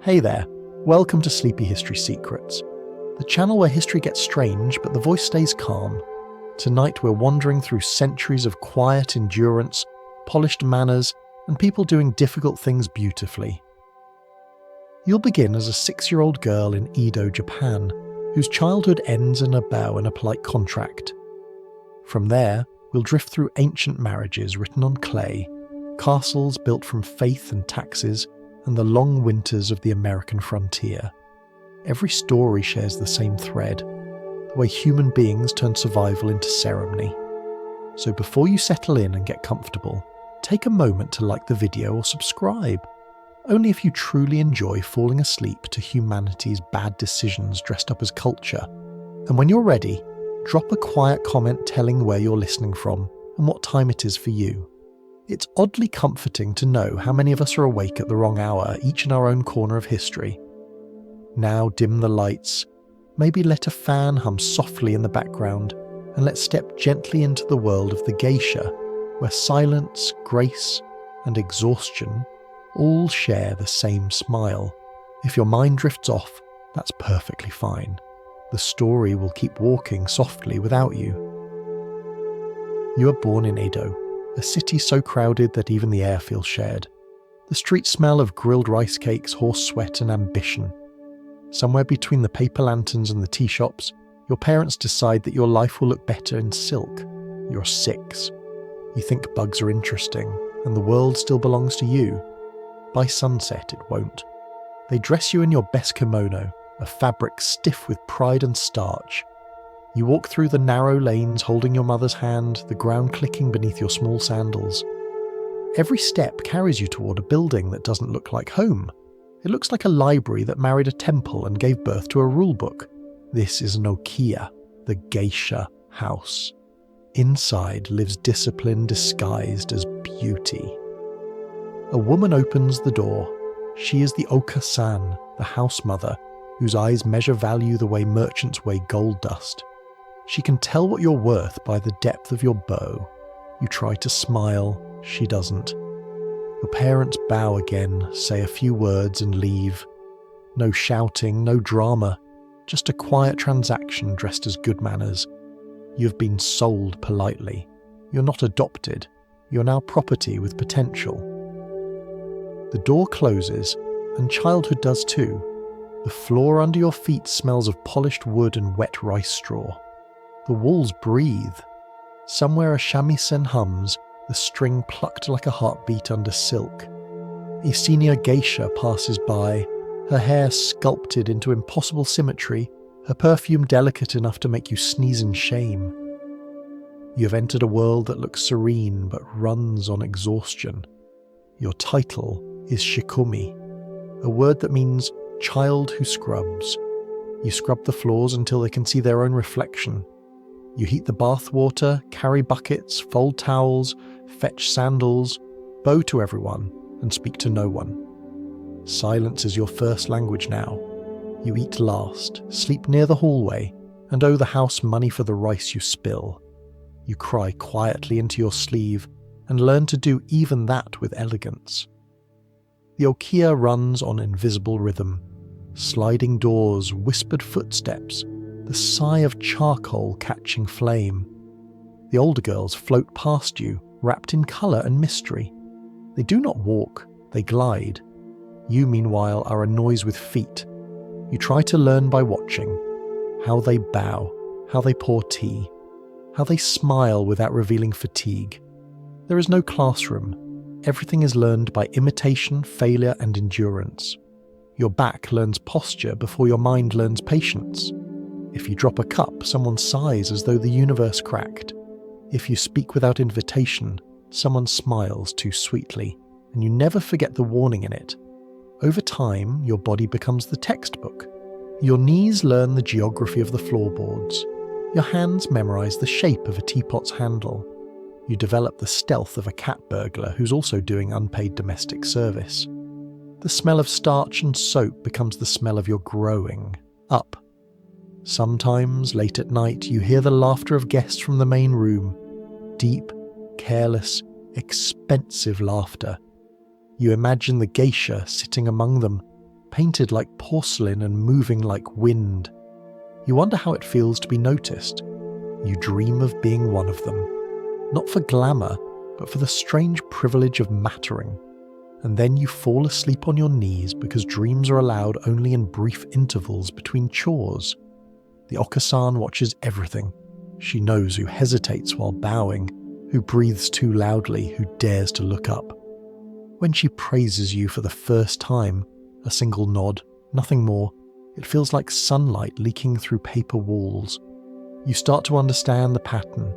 Hey there, welcome to Sleepy History Secrets, the channel where history gets strange but the voice stays calm. Tonight we're wandering through centuries of quiet endurance, polished manners, and people doing difficult things beautifully. You'll begin as a 6-year-old girl in Edo, Japan, whose childhood ends in a bow and a polite contract. From there, we'll drift through ancient marriages written on clay, castles built from faith and taxes, and the long winters of the American frontier. Every story shares the same thread, the way human beings turn survival into ceremony. So before you settle in and get comfortable, take a moment to like the video or subscribe. Only if you truly enjoy falling asleep to humanity's bad decisions dressed up as culture. And when you're ready, drop a quiet comment telling where you're listening from and what time it is for you. It's oddly comforting to know how many of us are awake at the wrong hour, each in our own corner of history. Now dim the lights, maybe let a fan hum softly in the background, and let's step gently into the world of the Geisha, where silence, grace, and exhaustion all share the same smile. If your mind drifts off, that's perfectly fine. The story will keep walking softly without you. You are born in Edo, a city so crowded that even the air feels shared. The streets smell of grilled rice cakes, horse sweat, and ambition. Somewhere between the paper lanterns and the tea shops, your parents decide that your life will look better in silk. You're 6. You think bugs are interesting, and the world still belongs to you. By sunset, it won't. They dress you in your best kimono, a fabric stiff with pride and starch. You walk through the narrow lanes holding your mother's hand, the ground clicking beneath your small sandals. Every step carries you toward a building that doesn't look like home. It looks like a library that married a temple and gave birth to a rulebook. This is an okiya, the Geisha house. Inside lives discipline disguised as beauty. A woman opens the door. She is the Oka-san, the house mother, whose eyes measure value the way merchants weigh gold dust. She can tell what you're worth by the depth of your bow. You try to smile, she doesn't. Your parents bow again, say a few words and leave. No shouting, no drama, just a quiet transaction dressed as good manners. You've been sold politely. You're not adopted. You're now property with potential. The door closes, and childhood does too. The floor under your feet smells of polished wood and wet rice straw. The walls breathe. Somewhere a shamisen hums, the string plucked like a heartbeat under silk. A senior geisha passes by, her hair sculpted into impossible symmetry, her perfume delicate enough to make you sneeze in shame. You have entered a world that looks serene but runs on exhaustion. Your title is shikomi, a word that means child who scrubs. You scrub the floors until they can see their own reflection. You heat the bath water, carry buckets, fold towels, fetch sandals, bow to everyone, and speak to no one. Silence is your first language now. You eat last, sleep near the hallway, and owe the house money for the rice you spill. You cry quietly into your sleeve, and learn to do even that with elegance. The okiya runs on invisible rhythm. Sliding doors, whispered footsteps, the sigh of charcoal catching flame. The older girls float past you, wrapped in colour and mystery. They do not walk, they glide. You, meanwhile, are a noise with feet. You try to learn by watching. How they bow, how they pour tea, how they smile without revealing fatigue. There is no classroom. Everything is learned by imitation, failure, and endurance. Your back learns posture before your mind learns patience. If you drop a cup, someone sighs as though the universe cracked. If you speak without invitation, someone smiles too sweetly, and you never forget the warning in it. Over time, your body becomes the textbook. Your knees learn the geography of the floorboards. Your hands memorize the shape of a teapot's handle. You develop the stealth of a cat burglar who's also doing unpaid domestic service. The smell of starch and soap becomes the smell of your growing up. Sometimes, late at night, you hear the laughter of guests from the main room. Deep, careless, expensive laughter. You imagine the geisha sitting among them, painted like porcelain and moving like wind. You wonder how it feels to be noticed. You dream of being one of them. Not for glamour, but for the strange privilege of mattering. And then you fall asleep on your knees because dreams are allowed only in brief intervals between chores. The Okasan watches everything. She knows who hesitates while bowing, who breathes too loudly, who dares to look up. When she praises you for the first time, a single nod, nothing more, it feels like sunlight leaking through paper walls. You start to understand the pattern.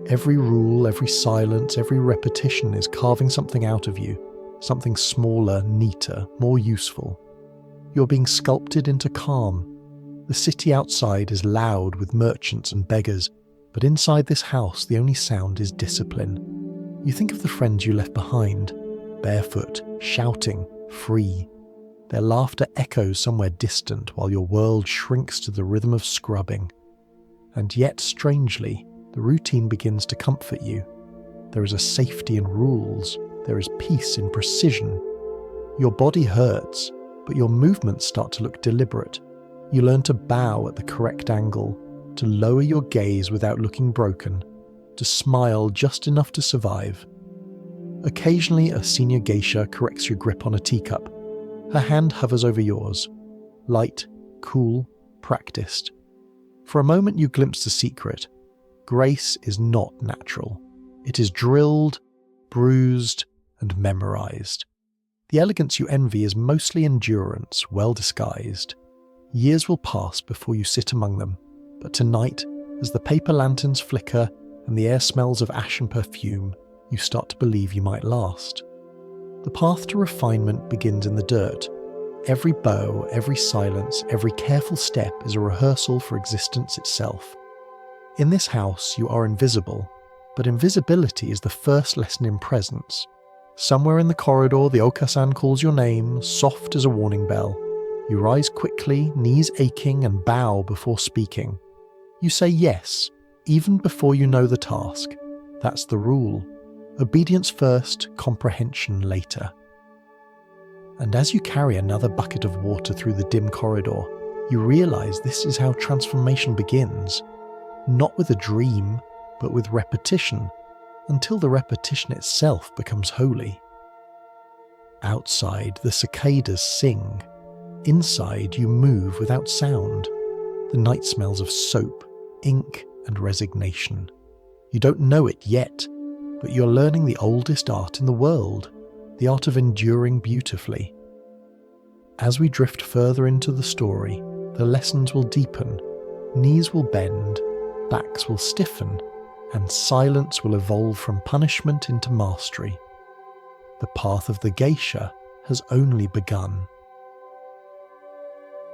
Every rule, every silence, every repetition is carving something out of you, something smaller, neater, more useful. You're being sculpted into calm. The city outside is loud with merchants and beggars, but inside this house the only sound is discipline. You think of the friends you left behind, barefoot, shouting, free. Their laughter echoes somewhere distant while your world shrinks to the rhythm of scrubbing. And yet, strangely, the routine begins to comfort you. There is a safety in rules. There is peace in precision. Your body hurts, but your movements start to look deliberate. You learn to bow at the correct angle, to lower your gaze without looking broken, to smile just enough to survive. Occasionally, a senior geisha corrects your grip on a teacup. Her hand hovers over yours. Light, cool, practiced. For a moment you glimpse the secret. Grace is not natural. It is drilled, bruised, and memorized. The elegance you envy is mostly endurance, well disguised. Years will pass before you sit among them, but tonight, as the paper lanterns flicker and the air smells of ash and perfume, you start to believe you might last. The path to refinement begins in the dirt. Every bow, every silence, every careful step is a rehearsal for existence itself. In this house, you are invisible, but invisibility is the first lesson in presence. Somewhere in the corridor, the Okasan calls your name, soft as a warning bell. You rise quickly, knees aching, and bow before speaking. You say yes, even before you know the task. That's the rule. Obedience first, comprehension later. And as you carry another bucket of water through the dim corridor, you realize this is how transformation begins. Not with a dream, but with repetition, until the repetition itself becomes holy. Outside, the cicadas sing. Inside, you move without sound. The night smells of soap, ink, and resignation. You don't know it yet, but you're learning the oldest art in the world, the art of enduring beautifully. As we drift further into the story, the lessons will deepen, knees will bend, backs will stiffen, and silence will evolve from punishment into mastery. The path of the geisha has only begun.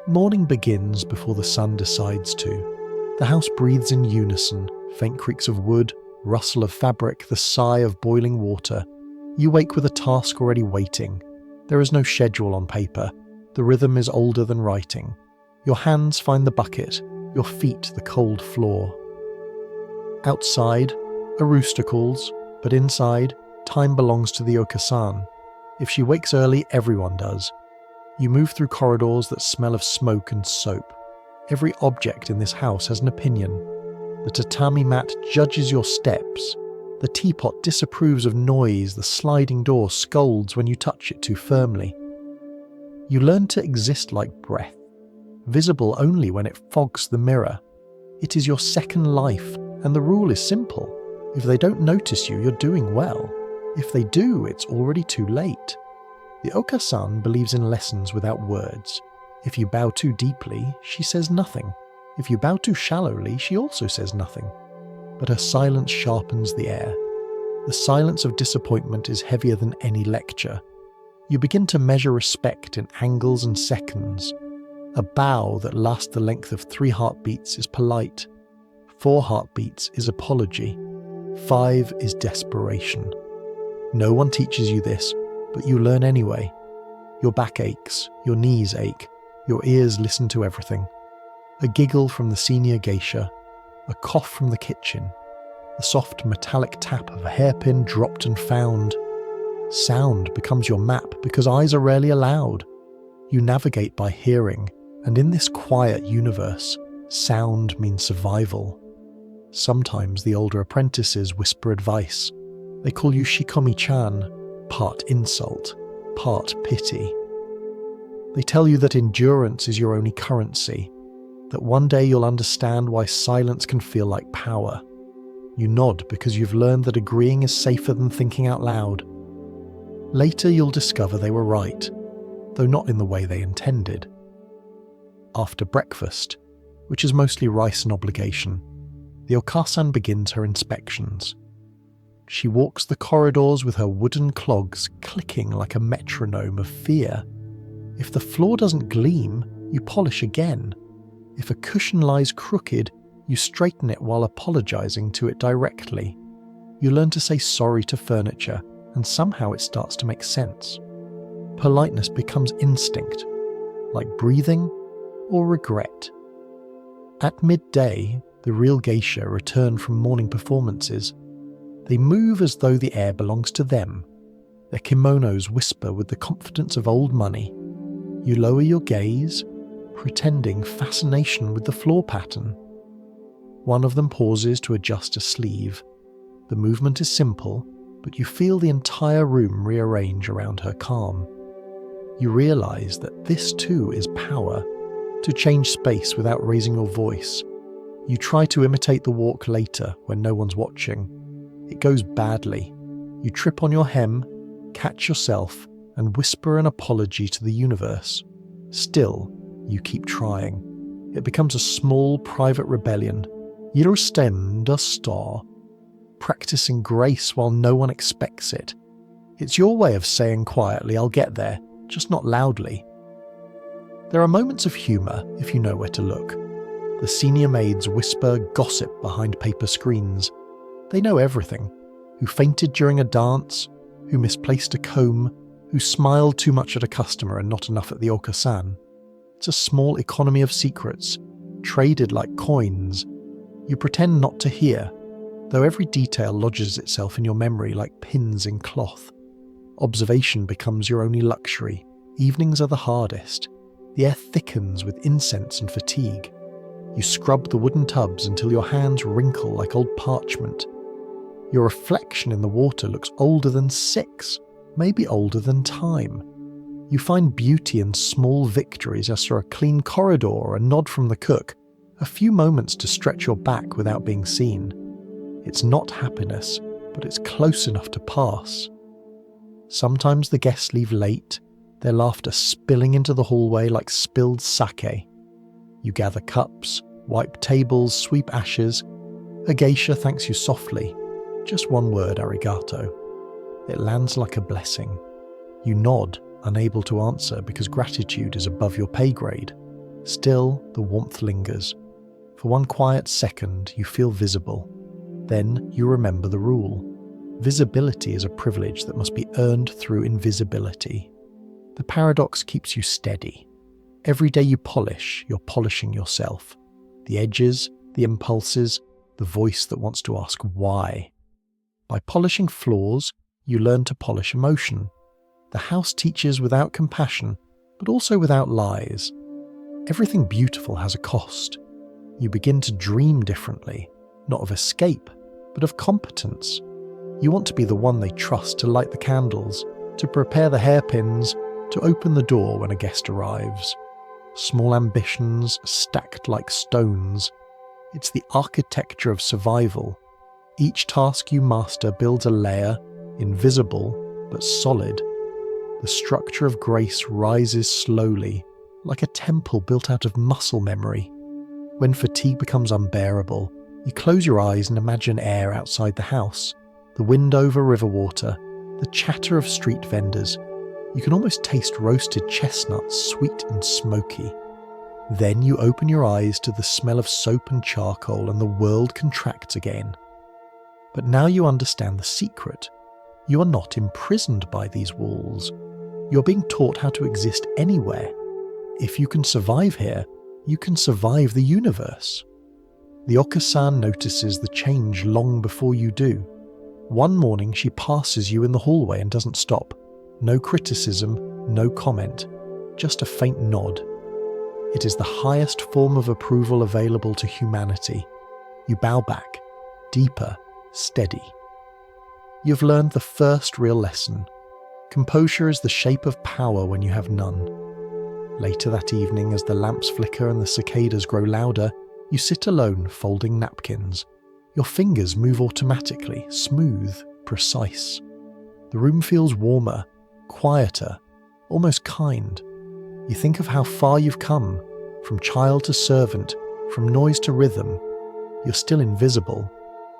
Morning begins before the sun decides to. The house breathes in unison, faint creaks of wood, rustle of fabric, the sigh of boiling water. You wake with a task already waiting. There is no schedule on paper. The rhythm is older than writing. Your hands find the bucket, your feet the cold floor. Outside, a rooster calls, but inside, time belongs to the Okasan. If she wakes early, everyone does. You move through corridors that smell of smoke and soap. Every object in this house has an opinion. The tatami mat judges your steps. The teapot disapproves of noise. The sliding door scolds when you touch it too firmly. You learn to exist like breath, visible only when it fogs the mirror. It is your second life, and the rule is simple. If they don't notice you, you're doing well. If they do, it's already too late. The Okasan believes in lessons without words. If you bow too deeply, she says nothing. If you bow too shallowly, she also says nothing. But her silence sharpens the air. The silence of disappointment is heavier than any lecture. You begin to measure respect in angles and seconds. A bow that lasts the length of 3 heartbeats is polite. 4 heartbeats is apology. 5 is desperation. No one teaches you this, but you learn anyway. Your back aches, your knees ache, your ears listen to everything. A giggle from the senior geisha, a cough from the kitchen, the soft metallic tap of a hairpin dropped and found. Sound becomes your map because eyes are rarely allowed. You navigate by hearing, and in this quiet universe, sound means survival. Sometimes the older apprentices whisper advice. They call you Shikomi-chan, part insult, part pity. They tell you that endurance is your only currency, that one day you'll understand why silence can feel like power. You nod because you've learned that agreeing is safer than thinking out loud. Later you'll discover they were right, though not in the way they intended. After breakfast, which is mostly rice and obligation, the Okasan begins her inspections. She walks the corridors with her wooden clogs clicking like a metronome of fear. If the floor doesn't gleam, you polish again. If a cushion lies crooked, you straighten it while apologizing to it directly. You learn to say sorry to furniture, and somehow it starts to make sense. Politeness becomes instinct, like breathing or regret. At midday, the real geisha return from morning performances. They move as though the air belongs to them. Their kimonos whisper with the confidence of old money. You lower your gaze, pretending fascination with the floor pattern. One of them pauses to adjust a sleeve. The movement is simple, but you feel the entire room rearrange around her calm. You realize that this too is power, to change space without raising your voice. You try to imitate the walk later when no one's watching. It goes badly. You trip on your hem, catch yourself, and whisper an apology to the universe. Still, you keep trying. It becomes a small private rebellion. You stand a star, practicing grace while no one expects it. It's your way of saying quietly, "I'll get there," just not loudly. There are moments of humour if you know where to look. The senior maids whisper gossip behind paper screens. They know everything. Who fainted during a dance, who misplaced a comb, who smiled too much at a customer and not enough at the Okasan. It's a small economy of secrets, traded like coins. You pretend not to hear, though every detail lodges itself in your memory like pins in cloth. Observation becomes your only luxury. Evenings are the hardest. The air thickens with incense and fatigue. You scrub the wooden tubs until your hands wrinkle like old parchment. Your reflection in the water looks older than 6, maybe older than time. You find beauty in small victories as for a clean corridor or a nod from the cook, a few moments to stretch your back without being seen. It's not happiness, but it's close enough to pass. Sometimes the guests leave late, their laughter spilling into the hallway like spilled sake. You gather cups, wipe tables, sweep ashes. A geisha thanks you softly. Just one word, arigato. It lands like a blessing. You nod, unable to answer because gratitude is above your pay grade. Still, the warmth lingers. For one quiet second, you feel visible. Then you remember the rule. Visibility is a privilege that must be earned through invisibility. The paradox keeps you steady. Every day you polish, you're polishing yourself. The edges, the impulses, the voice that wants to ask why. By polishing flaws, you learn to polish emotion. The house teaches without compassion, but also without lies. Everything beautiful has a cost. You begin to dream differently, not of escape, but of competence. You want to be the one they trust to light the candles, to prepare the hairpins, to open the door when a guest arrives. Small ambitions stacked like stones. It's the architecture of survival. Each task you master builds a layer, invisible but solid. The structure of grace rises slowly, like a temple built out of muscle memory. When fatigue becomes unbearable, you close your eyes and imagine air outside the house, the wind over river water, the chatter of street vendors. You can almost taste roasted chestnuts, sweet and smoky. Then you open your eyes to the smell of soap and charcoal and the world contracts again. But now you understand the secret. You are not imprisoned by these walls. You're being taught how to exist anywhere. If you can survive here, you can survive the universe. The Okasan notices the change long before you do. One morning she passes you in the hallway and doesn't stop. No criticism, no comment. just a faint nod. It is the highest form of approval available to humanity. You bow back, deeper, steady. You've learned the first real lesson. Composure is the shape of power when you have none. Later that evening, as the lamps flicker and the cicadas grow louder, you sit alone folding napkins. Your fingers move automatically, smooth, precise. The room feels warmer, quieter, almost kind. You think of how far you've come, from child to servant, from noise to rhythm. You're still invisible,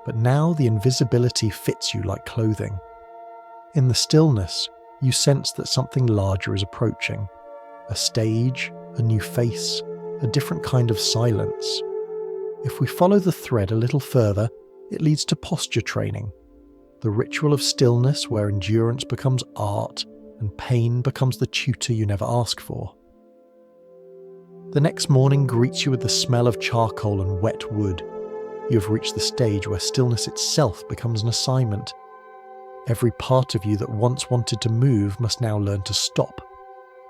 but now the invisibility fits you like clothing. In the stillness, you sense that something larger is approaching. A stage, a new face, a different kind of silence. If we follow the thread a little further, it leads to posture training. The ritual of stillness where endurance becomes art and pain becomes the tutor you never ask for. The next morning greets you with the smell of charcoal and wet wood. You have reached the stage where stillness itself becomes an assignment. Every part of you that once wanted to move must now learn to stop.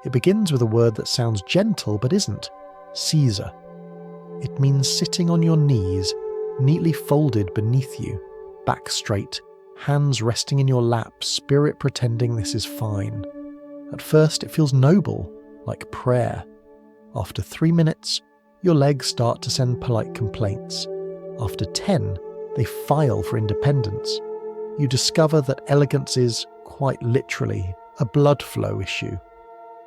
It begins with a word that sounds gentle but isn't. Caesar. It means sitting on your knees, neatly folded beneath you, back straight, hands resting in your lap, spirit pretending this is fine. At first it feels noble, like prayer. After 3 minutes, your legs start to send polite complaints. After 10, they file for independence. You discover that elegance is, quite literally, a blood flow issue.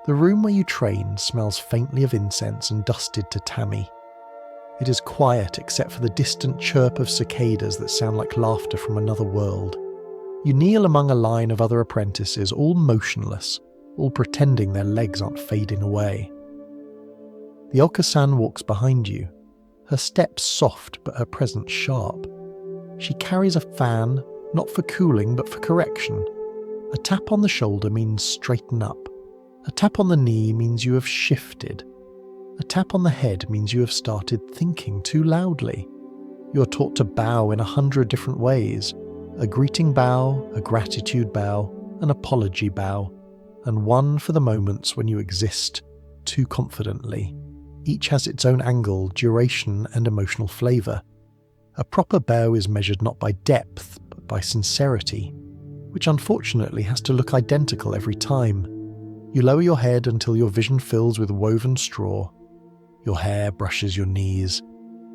The room where you train smells faintly of incense and dusted to tammy. It is quiet except for the distant chirp of cicadas that sound like laughter from another world. You kneel among a line of other apprentices, all motionless, all pretending their legs aren't fading away. The Okasan walks behind you, her steps soft but her presence sharp. She carries a fan, not for cooling but for correction. A tap on the shoulder means straighten up. A tap on the knee means you have shifted. A tap on the head means you have started thinking too loudly. You are taught to bow in 100 different ways. A greeting bow, a gratitude bow, an apology bow, and one for the moments when you exist too confidently. Each has its own angle, duration, and emotional flavour. A proper bow is measured not by depth, but by sincerity, which unfortunately has to look identical every time. You lower your head until your vision fills with woven straw. Your hair brushes your knees.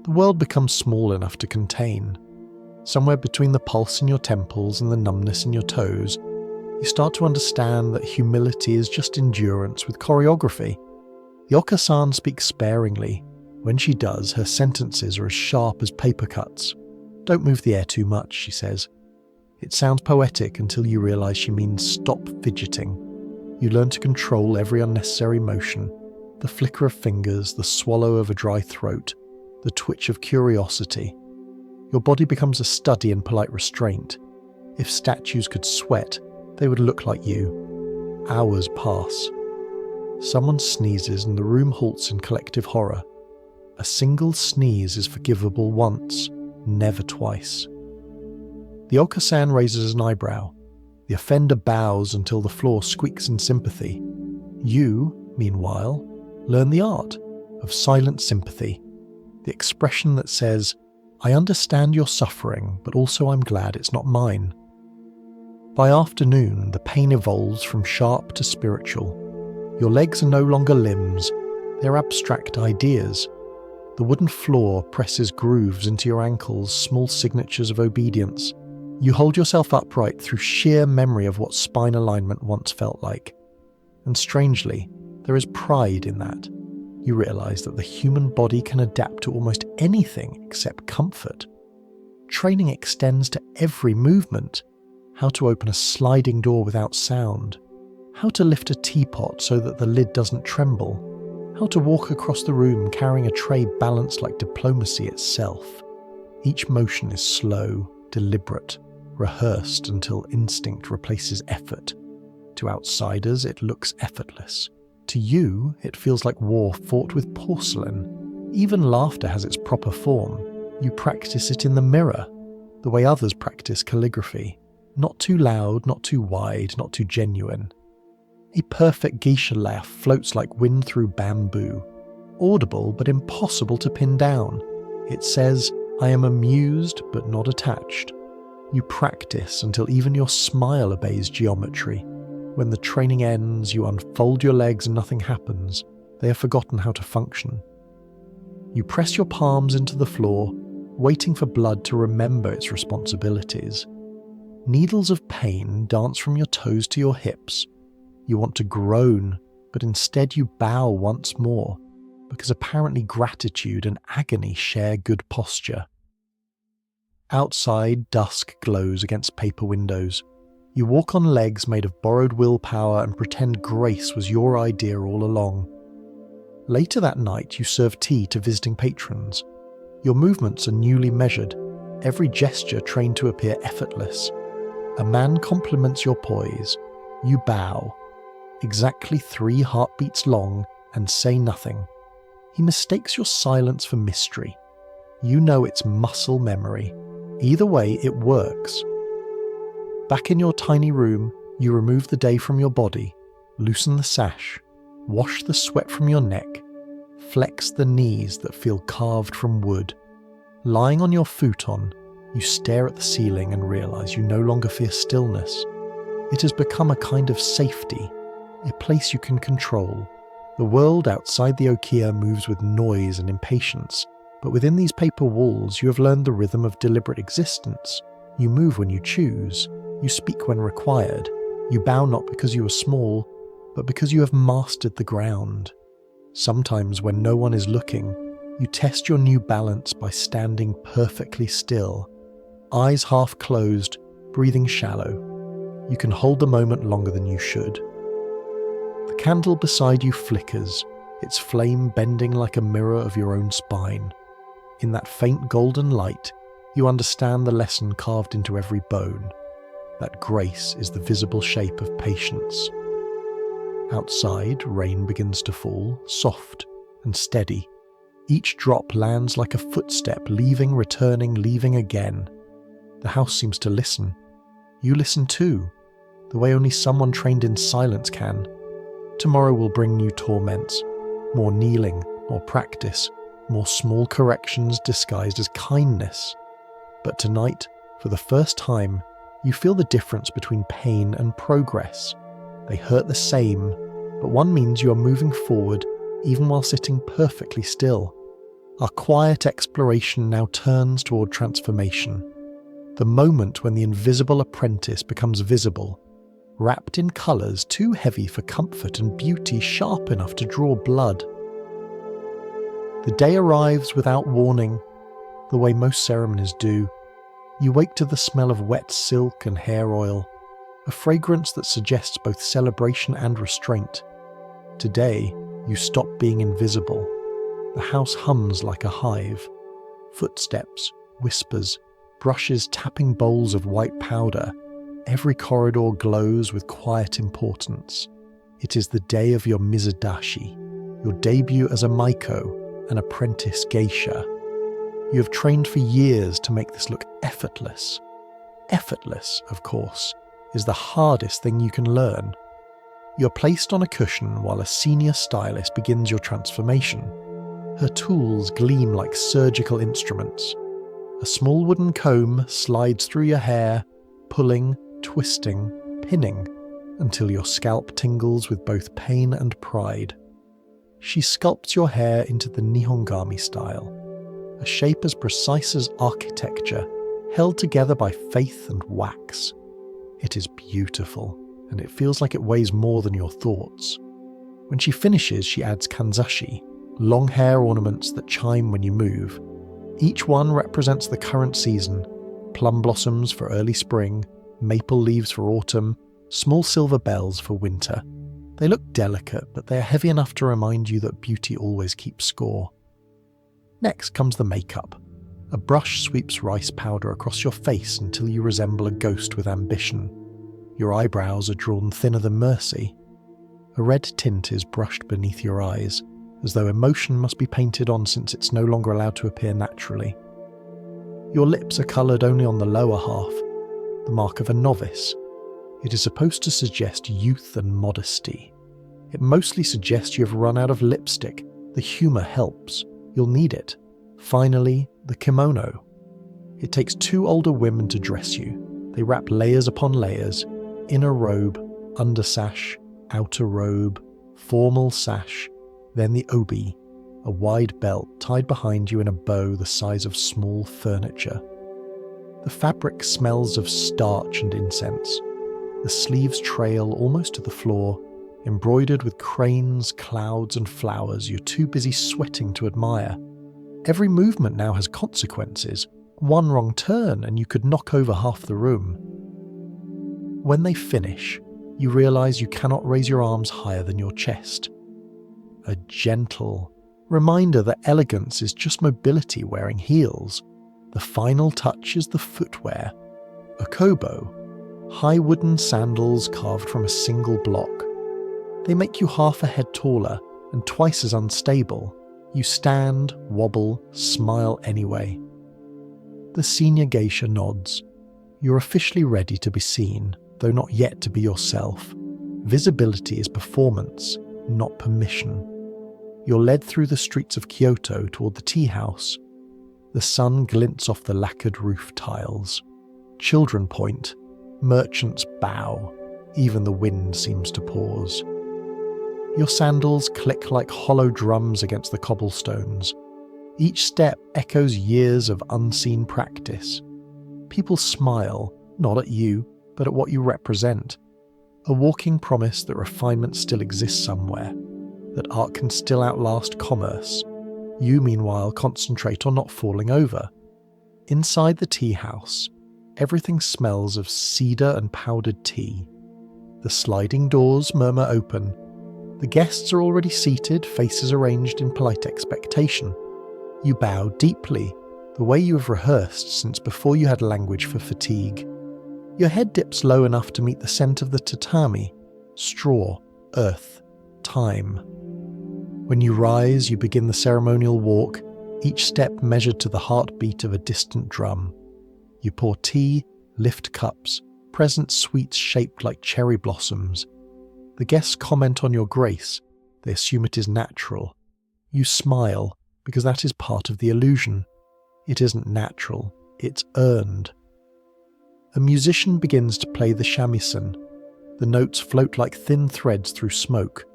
The world becomes small enough to contain. Somewhere between the pulse in your temples and the numbness in your toes, you start to understand that humility is just endurance with choreography. The Okasan speaks sparingly. When she does, her sentences are as sharp as paper cuts. Don't move the air too much, she says. It sounds poetic until you realise she means stop fidgeting. You learn to control every unnecessary motion, the flicker of fingers, the swallow of a dry throat, the twitch of curiosity. Your body becomes a study in polite restraint. If statues could sweat, they would look like you. Hours pass. Someone sneezes and the room halts in collective horror. A single sneeze is forgivable once, never twice. The Okasan raises an eyebrow. The offender bows until the floor squeaks in sympathy. You, meanwhile, learn the art of silent sympathy, the expression that says, I understand your suffering, but also I'm glad it's not mine. By afternoon, the pain evolves from sharp to spiritual. Your legs are no longer limbs, they're abstract ideas. The wooden floor presses grooves into your ankles, small signatures of obedience. You hold yourself upright through sheer memory of what spine alignment once felt like. And strangely, there is pride in that. You realise that the human body can adapt to almost anything except comfort. Training extends to every movement. How to open a sliding door without sound. How to lift a teapot so that the lid doesn't tremble. How to walk across the room carrying a tray balanced like diplomacy itself. Each motion is slow, deliberate, rehearsed until instinct replaces effort. To outsiders, it looks effortless. To you, it feels like war fought with porcelain. Even laughter has its proper form. You practice it in the mirror, the way others practice calligraphy. Not too loud, not too wide, not too genuine. A perfect geisha laugh floats like wind through bamboo, audible but impossible to pin down. It says, "I am amused but not attached." You practice until even your smile obeys geometry. When the training ends, you unfold your legs and nothing happens. They have forgotten how to function. You press your palms into the floor, waiting for blood to remember its responsibilities. Needles of pain dance from your toes to your hips. You want to groan, but instead you bow once more, because apparently gratitude and agony share good posture. Outside, dusk glows against paper windows. You walk on legs made of borrowed willpower and pretend grace was your idea all along. Later that night, you serve tea to visiting patrons. Your movements are newly measured, every gesture trained to appear effortless. A man compliments your poise. You bow, exactly 3 heartbeats long, and say nothing. He mistakes your silence for mystery. You know it's muscle memory. Either way, it works. Back in your tiny room, you remove the day from your body, loosen the sash, wash the sweat from your neck, flex the knees that feel carved from wood. Lying on your futon, you stare at the ceiling and realize you no longer fear stillness. It has become a kind of safety, a place you can control. The world outside the okia moves with noise and impatience, but within these paper walls you have learned the rhythm of deliberate existence. You move when you choose. You speak when required. You bow not because you are small, but because you have mastered the ground. Sometimes when no one is looking, you test your new balance by standing perfectly still, eyes half closed, breathing shallow. You can hold the moment longer than you should. The candle beside you flickers, its flame bending like a mirror of your own spine. In that faint golden light, you understand the lesson carved into every bone, that grace is the visible shape of patience. Outside, rain begins to fall, soft and steady. Each drop lands like a footstep, leaving, returning, leaving again. The house seems to listen. You listen too, the way only someone trained in silence can. Tomorrow will bring new torments, more kneeling, more practice, more small corrections disguised as kindness. But tonight, for the first time, you feel the difference between pain and progress. They hurt the same, but one means you are moving forward even while sitting perfectly still. Our quiet exploration now turns toward transformation. The moment when the invisible apprentice becomes visible, wrapped in colours too heavy for comfort and beauty sharp enough to draw blood. The day arrives without warning, the way most ceremonies do. You wake to the smell of wet silk and hair oil, a fragrance that suggests both celebration and restraint. Today, you stop being invisible. The house hums like a hive. Footsteps, whispers, brushes tapping bowls of white powder. Every corridor glows with quiet importance. It is the day of your Mizadashi, your debut as a Maiko, an apprentice geisha. You have trained for years to make this look effortless. Effortless, of course, is the hardest thing you can learn. You're placed on a cushion while a senior stylist begins your transformation. Her tools gleam like surgical instruments. A small wooden comb slides through your hair, pulling, twisting, pinning, until your scalp tingles with both pain and pride. She sculpts your hair into the Nihongami style, a shape as precise as architecture, held together by faith and wax. It is beautiful, and it feels like it weighs more than your thoughts. When she finishes, she adds kanzashi, long hair ornaments that chime when you move. Each one represents the current season: plum blossoms for early spring, maple leaves for autumn, small silver bells for winter. They look delicate, but they are heavy enough to remind you that beauty always keeps score. Next comes the makeup. A brush sweeps rice powder across your face until you resemble a ghost with ambition. Your eyebrows are drawn thinner than mercy. A red tint is brushed beneath your eyes, as though emotion must be painted on since it's no longer allowed to appear naturally. Your lips are coloured only on the lower half, the mark of a novice. It is supposed to suggest youth and modesty. It mostly suggests you have run out of lipstick. The humor helps. You'll need it. Finally, the kimono. It takes 2 older women to dress you. They wrap layers upon layers, inner robe, under sash, outer robe, formal sash, then the obi, a wide belt tied behind you in a bow the size of small furniture. The fabric smells of starch and incense. The sleeves trail almost to the floor, embroidered with cranes, clouds, and flowers you're too busy sweating to admire. Every movement now has consequences. One wrong turn and you could knock over half the room. When they finish, you realize you cannot raise your arms higher than your chest. A gentle reminder that elegance is just mobility wearing heels. The final touch is the footwear. A kobo, high wooden sandals carved from a single block. They make you half a head taller and twice as unstable. You stand, wobble, smile anyway. The senior geisha nods. You're officially ready to be seen, though not yet to be yourself. Visibility is performance, not permission. You're led through the streets of Kyoto toward the tea house. The sun glints off the lacquered roof tiles. Children point. Merchants bow. Even the wind seems to pause. Your sandals click like hollow drums against the cobblestones. Each step echoes years of unseen practice. People smile, not at you, but at what you represent. A walking promise that refinement still exists somewhere, that art can still outlast commerce. You, meanwhile, concentrate on not falling over. Inside the tea house, everything smells of cedar and powdered tea. The sliding doors murmur open. The guests are already seated, faces arranged in polite expectation. You bow deeply, the way you have rehearsed since before you had language for fatigue. Your head dips low enough to meet the scent of the tatami, straw, earth, time. When you rise, you begin the ceremonial walk, each step measured to the heartbeat of a distant drum. You pour tea, lift cups, present sweets shaped like cherry blossoms. The guests comment on your grace. They assume it is natural. You smile, because that is part of the illusion. It isn't natural, it's earned. A musician begins to play the shamisen. The notes float like thin threads through smoke.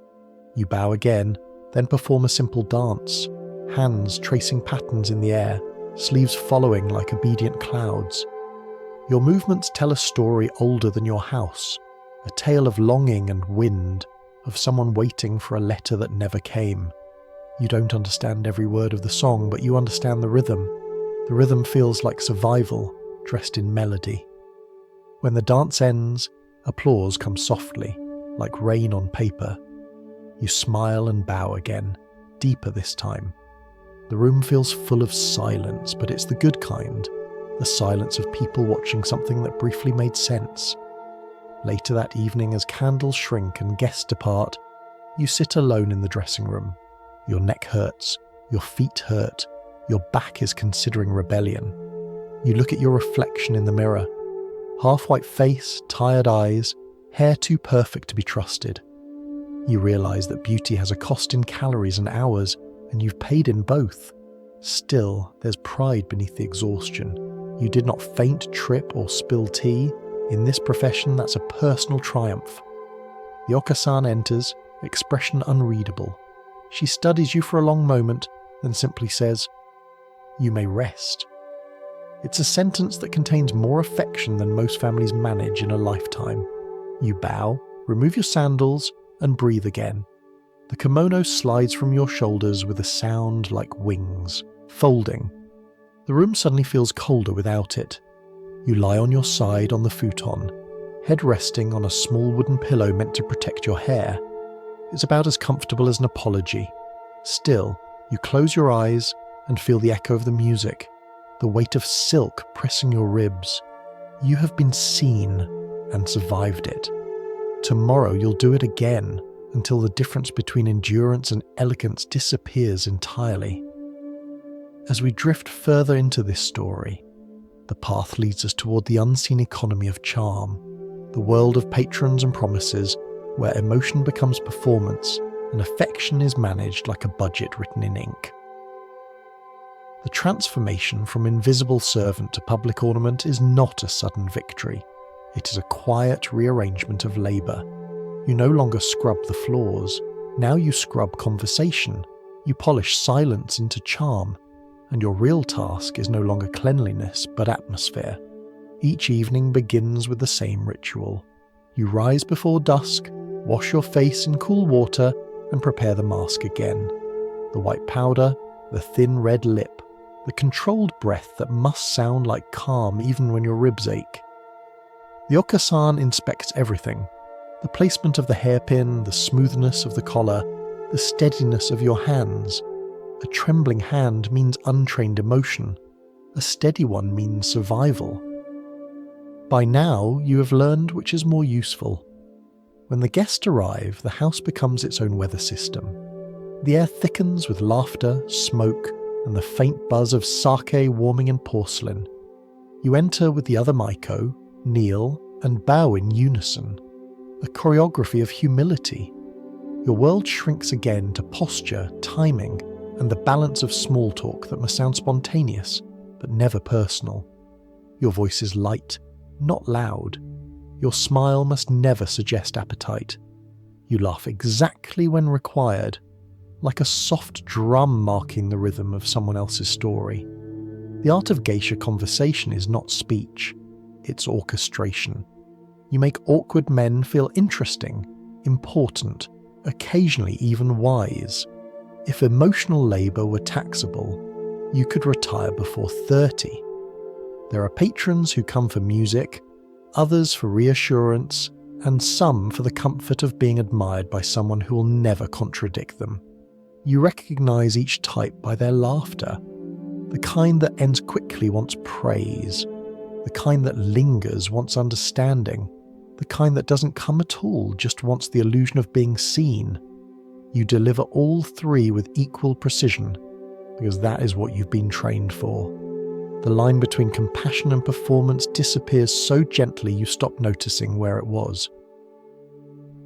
You bow again, then perform a simple dance, hands tracing patterns in the air, sleeves following like obedient clouds. Your movements tell a story older than your house, a tale of longing and wind, of someone waiting for a letter that never came. You don't understand every word of the song, but you understand the rhythm. The rhythm feels like survival, dressed in melody. When the dance ends, applause comes softly, like rain on paper. You smile and bow again, deeper this time. The room feels full of silence, but it's the good kind, the silence of people watching something that briefly made sense. Later that evening, as candles shrink and guests depart, you sit alone in the dressing room. Your neck hurts, your feet hurt, your back is considering rebellion. You look at your reflection in the mirror. Half-white face, tired eyes, hair too perfect to be trusted. You realise that beauty has a cost in calories and hours, and you've paid in both. Still, there's pride beneath the exhaustion. You did not faint, trip, or spill tea. In this profession, that's a personal triumph. The Okasan enters, expression unreadable. She studies you for a long moment, then simply says, "You may rest." It's a sentence that contains more affection than most families manage in a lifetime. You bow, remove your sandals, and breathe again. The kimono slides from your shoulders with a sound like wings, folding. The room suddenly feels colder without it. You lie on your side on the futon, head resting on a small wooden pillow meant to protect your hair. It's about as comfortable as an apology. Still, you close your eyes and feel the echo of the music, the weight of silk pressing your ribs. You have been seen and survived it. Tomorrow you'll do it again until the difference between endurance and elegance disappears entirely. As we drift further into this story, the path leads us toward the unseen economy of charm. the world of patrons and promises, where emotion becomes performance and affection is managed like a budget written in ink. The transformation from invisible servant to public ornament is not a sudden victory. It is a quiet rearrangement of labour. You no longer scrub the floors, now you scrub conversation, you polish silence into charm, and your real task is no longer cleanliness but atmosphere. Each evening begins with the same ritual. You rise before dusk, wash your face in cool water, and prepare the mask again. The white powder, the thin red lip, the controlled breath that must sound like calm even when your ribs ache. The Okasan inspects everything. The placement of the hairpin, the smoothness of the collar, the steadiness of your hands. A trembling hand means untrained emotion. A steady one means survival. By now, you have learned which is more useful. When the guests arrive, the house becomes its own weather system. The air thickens with laughter, smoke, and the faint buzz of sake warming in porcelain. You enter with the other Maiko, kneel, and bow in unison. A choreography of humility. Your world shrinks again to posture, timing, and the balance of small talk that must sound spontaneous, but never personal. Your voice is light, not loud. Your smile must never suggest appetite. You laugh exactly when required, like a soft drum marking the rhythm of someone else's story. The art of geisha conversation is not speech, it's orchestration. You make awkward men feel interesting, important, occasionally even wise. If emotional labour were taxable, you could retire before 30. There are patrons who come for music, others for reassurance, and some for the comfort of being admired by someone who will never contradict them. You recognise each type by their laughter. The kind that ends quickly wants praise. The kind that lingers wants understanding. The kind that doesn't come at all, just wants the illusion of being seen. You deliver all three with equal precision, because that is what you've been trained for. The line between compassion and performance disappears so gently you stop noticing where it was.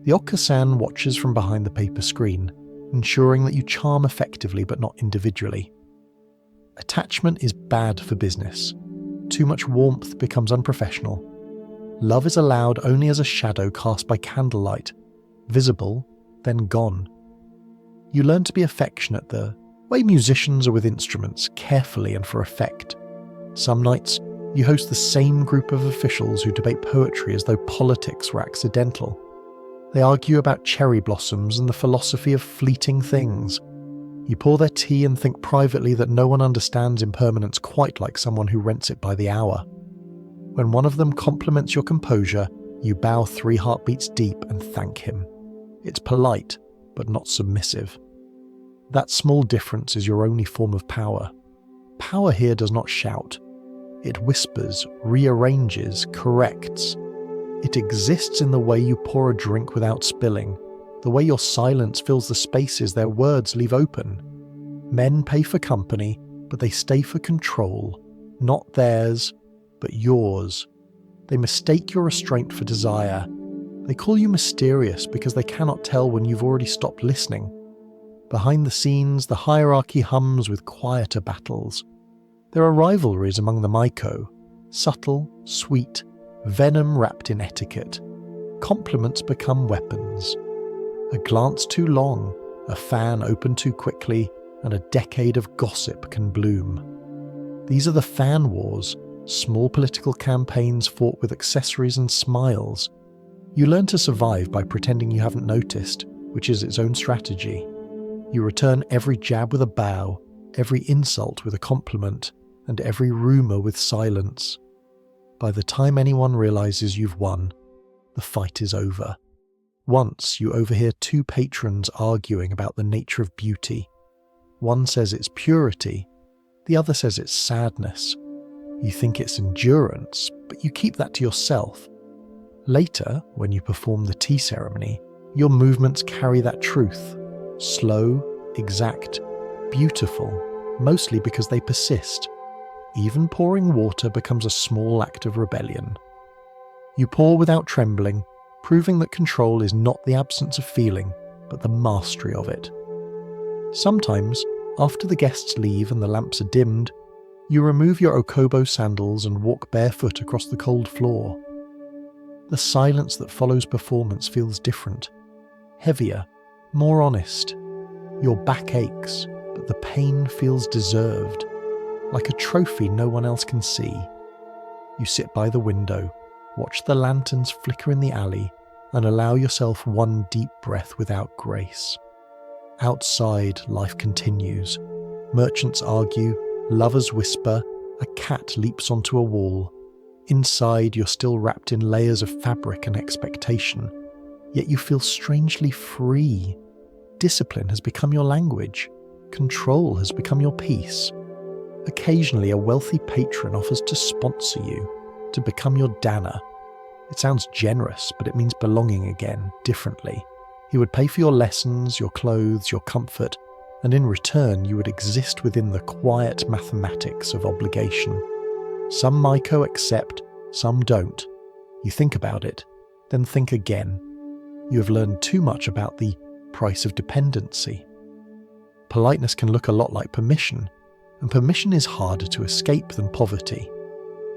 The Okasan watches from behind the paper screen, ensuring that you charm effectively but not individually. Attachment is bad for business. Too much warmth becomes unprofessional. Love is allowed only as a shadow cast by candlelight, visible, then gone. You learn to be affectionate the way musicians are with instruments, carefully and for effect. Some nights, you host the same group of officials who debate poetry as though politics were accidental. They argue about cherry blossoms and the philosophy of fleeting things. You pour their tea and think privately that no one understands impermanence quite like someone who rents it by the hour. When one of them compliments your composure, you bow 3 heartbeats deep and thank him. It's polite, but not submissive. That small difference is your only form of power. Power here does not shout. It whispers, rearranges, corrects. It exists in the way you pour a drink without spilling, the way your silence fills the spaces their words leave open. Men pay for company, but they stay for control, not theirs, but yours. They mistake your restraint for desire. They call you mysterious because they cannot tell when you've already stopped listening. Behind the scenes, the hierarchy hums with quieter battles. There are rivalries among the Maiko, subtle, sweet, venom wrapped in etiquette. Compliments become weapons. A glance too long, a fan opened too quickly, and a decade of gossip can bloom. These are the fan wars, small political campaigns fought with accessories and smiles. You learn to survive by pretending you haven't noticed, which is its own strategy. You return every jab with a bow, every insult with a compliment, and every rumour with silence. By the time anyone realises you've won, the fight is over. Once you overhear 2 patrons arguing about the nature of beauty. One says it's purity, the other says it's sadness. You think it's endurance, but you keep that to yourself. Later, when you perform the tea ceremony, your movements carry that truth. Slow, exact, beautiful, mostly because they persist. Even pouring water becomes a small act of rebellion. You pour without trembling, proving that control is not the absence of feeling, but the mastery of it. Sometimes, after the guests leave and the lamps are dimmed, you remove your okobo sandals and walk barefoot across the cold floor. The silence that follows performance feels different, heavier, more honest. Your back aches, but the pain feels deserved, like a trophy no one else can see. You sit by the window, watch the lanterns flicker in the alley, and allow yourself one deep breath without grace. Outside, life continues. Merchants argue, lovers whisper, a cat leaps onto a wall. Inside, you're still wrapped in layers of fabric and expectation, yet you feel strangely free. Discipline has become your language. Control has become your peace. Occasionally, a wealthy patron offers to sponsor you, to become your Dana. It sounds generous, but it means belonging again, differently. He would pay for your lessons, your clothes, your comfort, and in return you would exist within the quiet mathematics of obligation. Some Maiko accept, some don't. You think about it, then think again. You have learned too much about the price of dependency. Politeness can look a lot like permission, and permission is harder to escape than poverty.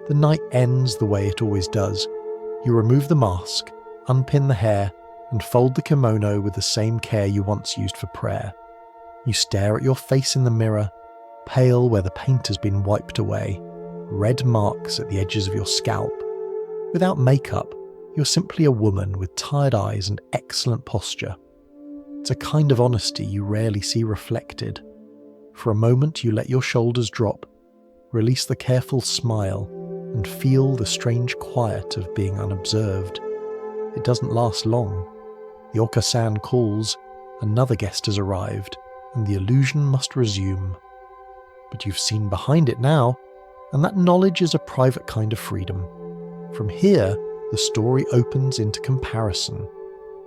The night ends the way it always does. You remove the mask, unpin the hair, and fold the kimono with the same care you once used for prayer. You stare at your face in the mirror, pale where the paint has been wiped away, red marks at the edges of your scalp. Without makeup, you're simply a woman with tired eyes and excellent posture. It's a kind of honesty you rarely see reflected. For a moment you let your shoulders drop, release the careful smile, and feel the strange quiet of being unobserved. It doesn't last long. The Okasan calls, another guest has arrived, and the illusion must resume. But you've seen behind it now, and that knowledge is a private kind of freedom. From here, the story opens into comparison,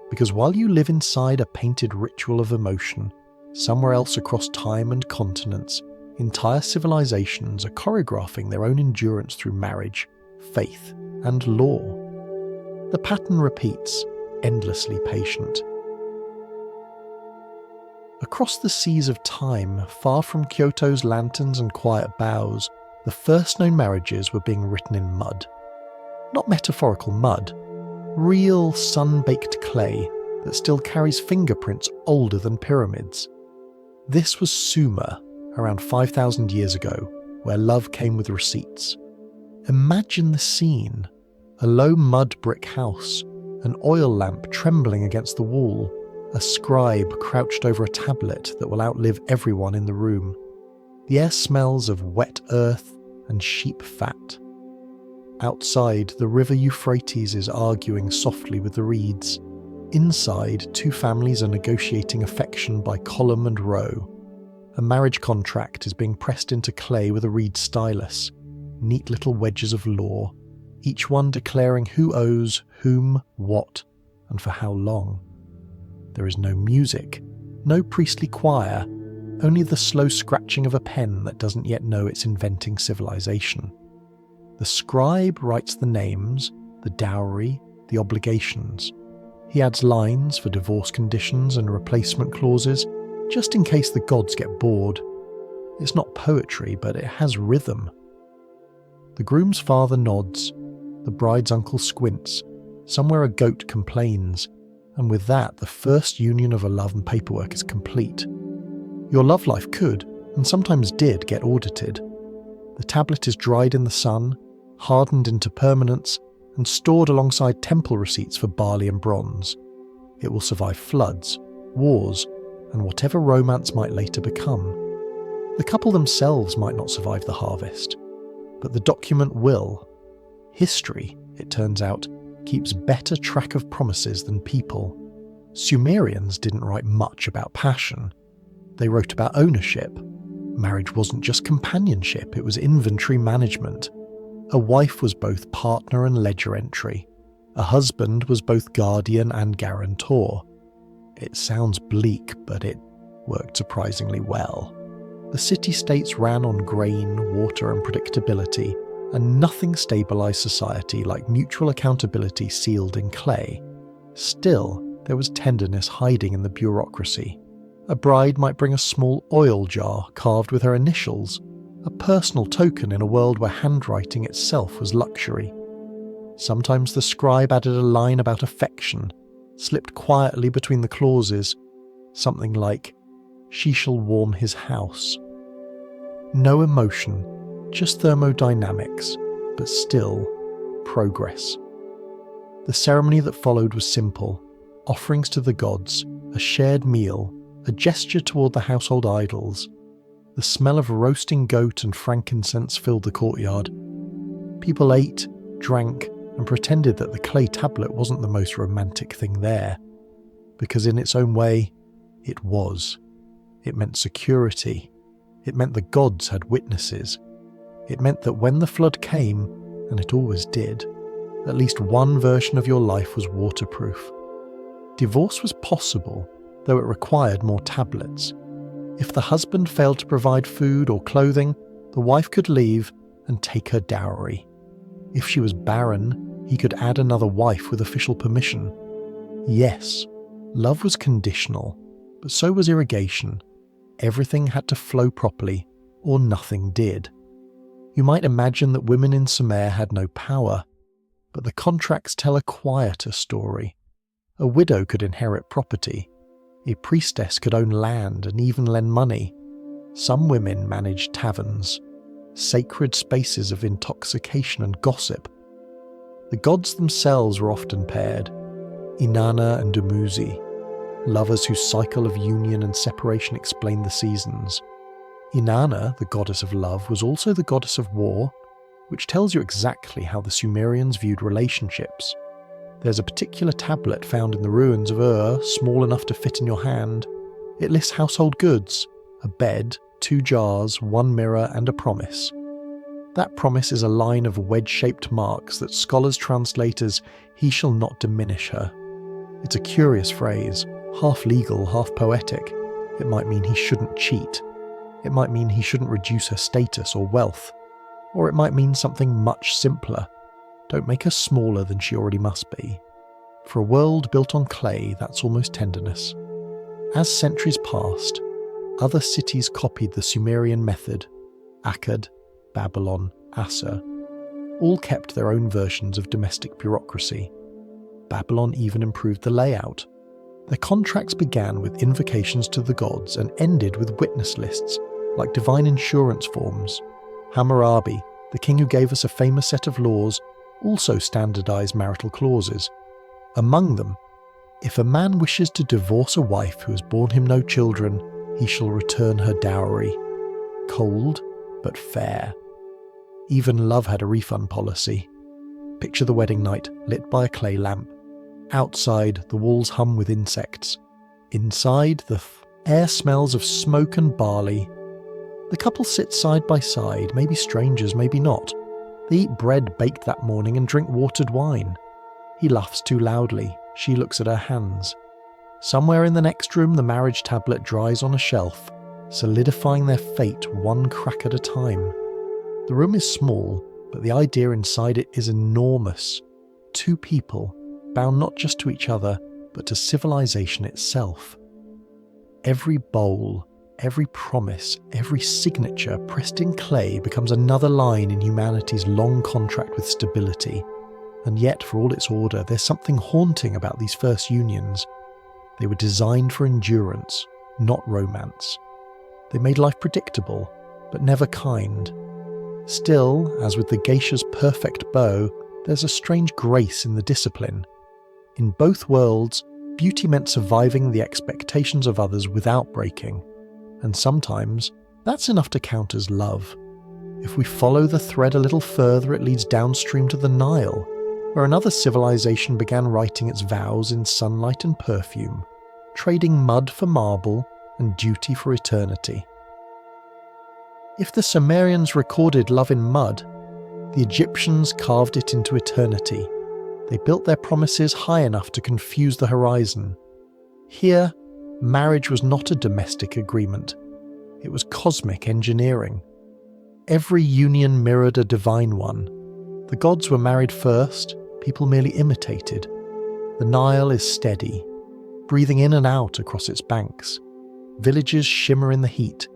because while you live inside a painted ritual of emotion, somewhere else across time and continents, entire civilizations are choreographing their own endurance through marriage, faith, and law. The pattern repeats, endlessly patient. Across the seas of time, far from Kyoto's lanterns and quiet bows, the first known marriages were being written in mud. Not metaphorical mud, real sun-baked clay that still carries fingerprints older than pyramids. This was Sumer, around 5,000 years ago, where love came with receipts. Imagine the scene: a low mud brick house, an oil lamp trembling against the wall, a scribe crouched over a tablet that will outlive everyone in the room. The air smells of wet earth and sheep fat. Outside, the river Euphrates is arguing softly with the reeds. Inside, two families are negotiating affection by column and row. A marriage contract is being pressed into clay with a reed stylus, neat little wedges of law, each one declaring who owes whom what and for how long. There is no music, no priestly choir, only the slow scratching of a pen that doesn't yet know it's inventing civilization. The scribe writes the names, the dowry, the obligations. He adds lines for divorce conditions and replacement clauses, just in case the gods get bored. It's not poetry, but it has rhythm. The groom's father nods, the bride's uncle squints, somewhere a goat complains, and with that the first union of a love and paperwork is complete. Your love life could, and sometimes did, get audited. The tablet is dried in the sun, hardened into permanence, and stored alongside temple receipts for barley and bronze. It will survive floods, wars, and whatever romance might later become. The couple themselves might not survive the harvest, but the document will. History, it turns out, keeps better track of promises than people. Sumerians didn't write much about passion. They wrote about ownership. Marriage wasn't just companionship, it was inventory management. A wife was both partner and ledger entry. A husband was both guardian and guarantor. It sounds bleak, but it worked surprisingly well. The city-states ran on grain, water, and predictability, and nothing stabilized society like mutual accountability sealed in clay. Still, there was tenderness hiding in the bureaucracy. A bride might bring a small oil jar carved with her initials, a personal token in a world where handwriting itself was luxury. Sometimes the scribe added a line about affection, slipped quietly between the clauses, something like, "She shall warm his house." No emotion, just thermodynamics, but still progress. The ceremony that followed was simple: offerings to the gods, a shared meal, a gesture toward the household idols. The smell of roasting goat and frankincense filled the courtyard. People ate, drank, and pretended that the clay tablet wasn't the most romantic thing there. Because in its own way, it was. It meant security. It meant the gods had witnesses. It meant that when the flood came, and it always did, at least one version of your life was waterproof. Divorce was possible, though it required more tablets. If the husband failed to provide food or clothing, the wife could leave and take her dowry. If she was barren, he could add another wife with official permission. Yes, love was conditional, but so was irrigation. Everything had to flow properly, or nothing did. You might imagine that women in Sumer had no power, but the contracts tell a quieter story. A widow could inherit property. A priestess could own land and even lend money. Some women managed taverns, sacred spaces of intoxication and gossip. The gods themselves were often paired, Inanna and Dumuzi, lovers whose cycle of union and separation explained the seasons. Inanna, the goddess of love, was also the goddess of war, which tells you exactly how the Sumerians viewed relationships. There's a particular tablet found in the ruins of Ur, small enough to fit in your hand. It lists household goods, a bed, 2 jars, 1 mirror, and a promise. That promise is a line of wedge-shaped marks that scholars translate as, "He shall not diminish her." It's a curious phrase, half legal, half poetic. It might mean he shouldn't cheat. It might mean he shouldn't reduce her status or wealth. Or it might mean something much simpler. Don't make her smaller than she already must be. For a world built on clay, that's almost tenderness. As centuries passed, other cities copied the Sumerian method. Akkad, Babylon, Assur, all kept their own versions of domestic bureaucracy. Babylon even improved the layout. Their contracts began with invocations to the gods and ended with witness lists, like divine insurance forms. Hammurabi, the king who gave us a famous set of laws, also standardized marital clauses. Among them, if a man wishes to divorce a wife who has borne him no children, he shall return her dowry. Cold, but fair. Even love had a refund policy. Picture the wedding night, lit by a clay lamp. Outside, the walls hum with insects. Inside, the air smells of smoke and barley. The couple sit side by side, maybe strangers, maybe not. They eat bread baked that morning and drink watered wine. He laughs too loudly. She looks at her hands. Somewhere in the next room, the marriage tablet dries on a shelf, solidifying their fate one crack at a time. The room is small, but the idea inside it is enormous. 2 people, bound not just to each other, but to civilization itself. Every bowl, every promise, every signature pressed in clay becomes another line in humanity's long contract with stability. And yet, for all its order, there's something haunting about these first unions. They were designed for endurance, not romance. They made life predictable, but never kind. Still, as with the Geisha's perfect bow, there's a strange grace in the discipline. In both worlds, beauty meant surviving the expectations of others without breaking. And sometimes, that's enough to count as love. If we follow the thread a little further, it leads downstream to the Nile, where another civilization began writing its vows in sunlight and perfume, trading mud for marble and duty for eternity. If the Sumerians recorded love in mud, the Egyptians carved it into eternity. They built their promises high enough to confuse the horizon. Here, marriage was not a domestic agreement. It was cosmic engineering. Every union mirrored a divine one. The gods were married first, people merely imitated. The Nile is steady, breathing in and out across its banks. Villages shimmer in the heat,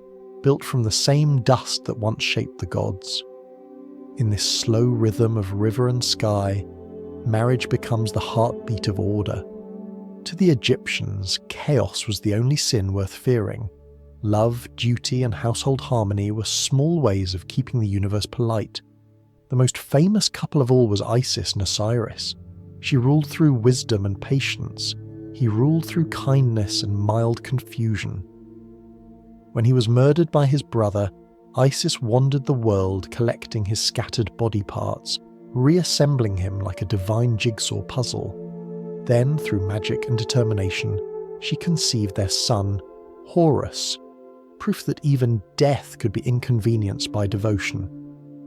built from the same dust that once shaped the gods. In this slow rhythm of river and sky, marriage becomes the heartbeat of order. To the Egyptians, chaos was the only sin worth fearing. Love, duty, and household harmony were small ways of keeping the universe polite. The most famous couple of all was Isis and Osiris. She ruled through wisdom and patience. He ruled through kindness and mild confusion. When he was murdered by his brother, Isis wandered the world collecting his scattered body parts, reassembling him like a divine jigsaw puzzle. Then, through magic and determination, she conceived their son, Horus, proof that even death could be inconvenienced by devotion.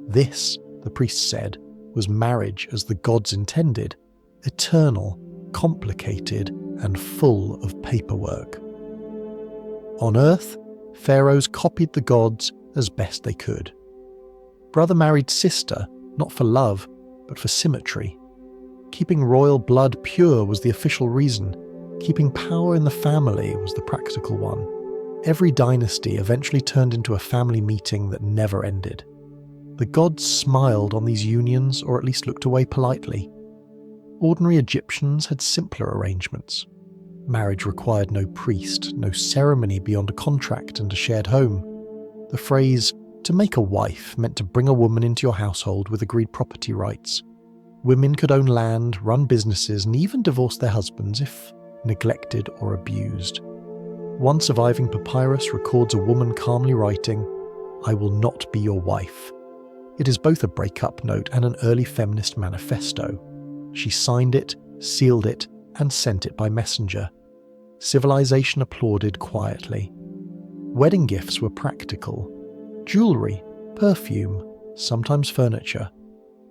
This, the priests said, was marriage as the gods intended, eternal, complicated, and full of paperwork. On Earth, pharaohs copied the gods as best they could. Brother married sister, not for love, but for symmetry. Keeping royal blood pure was the official reason. Keeping power in the family was the practical one. Every dynasty eventually turned into a family meeting that never ended. The gods smiled on these unions, or at least looked away politely. Ordinary Egyptians had simpler arrangements. Marriage required no priest, no ceremony beyond a contract and a shared home. The phrase, "to make a wife," meant to bring a woman into your household with agreed property rights. Women could own land, run businesses, and even divorce their husbands if neglected or abused. One surviving papyrus records a woman calmly writing, "I will not be your wife." It is both a breakup note and an early feminist manifesto. She signed it, sealed it, and sent it by messenger. Civilization applauded quietly. Wedding gifts were practical. Jewellery, perfume, sometimes furniture.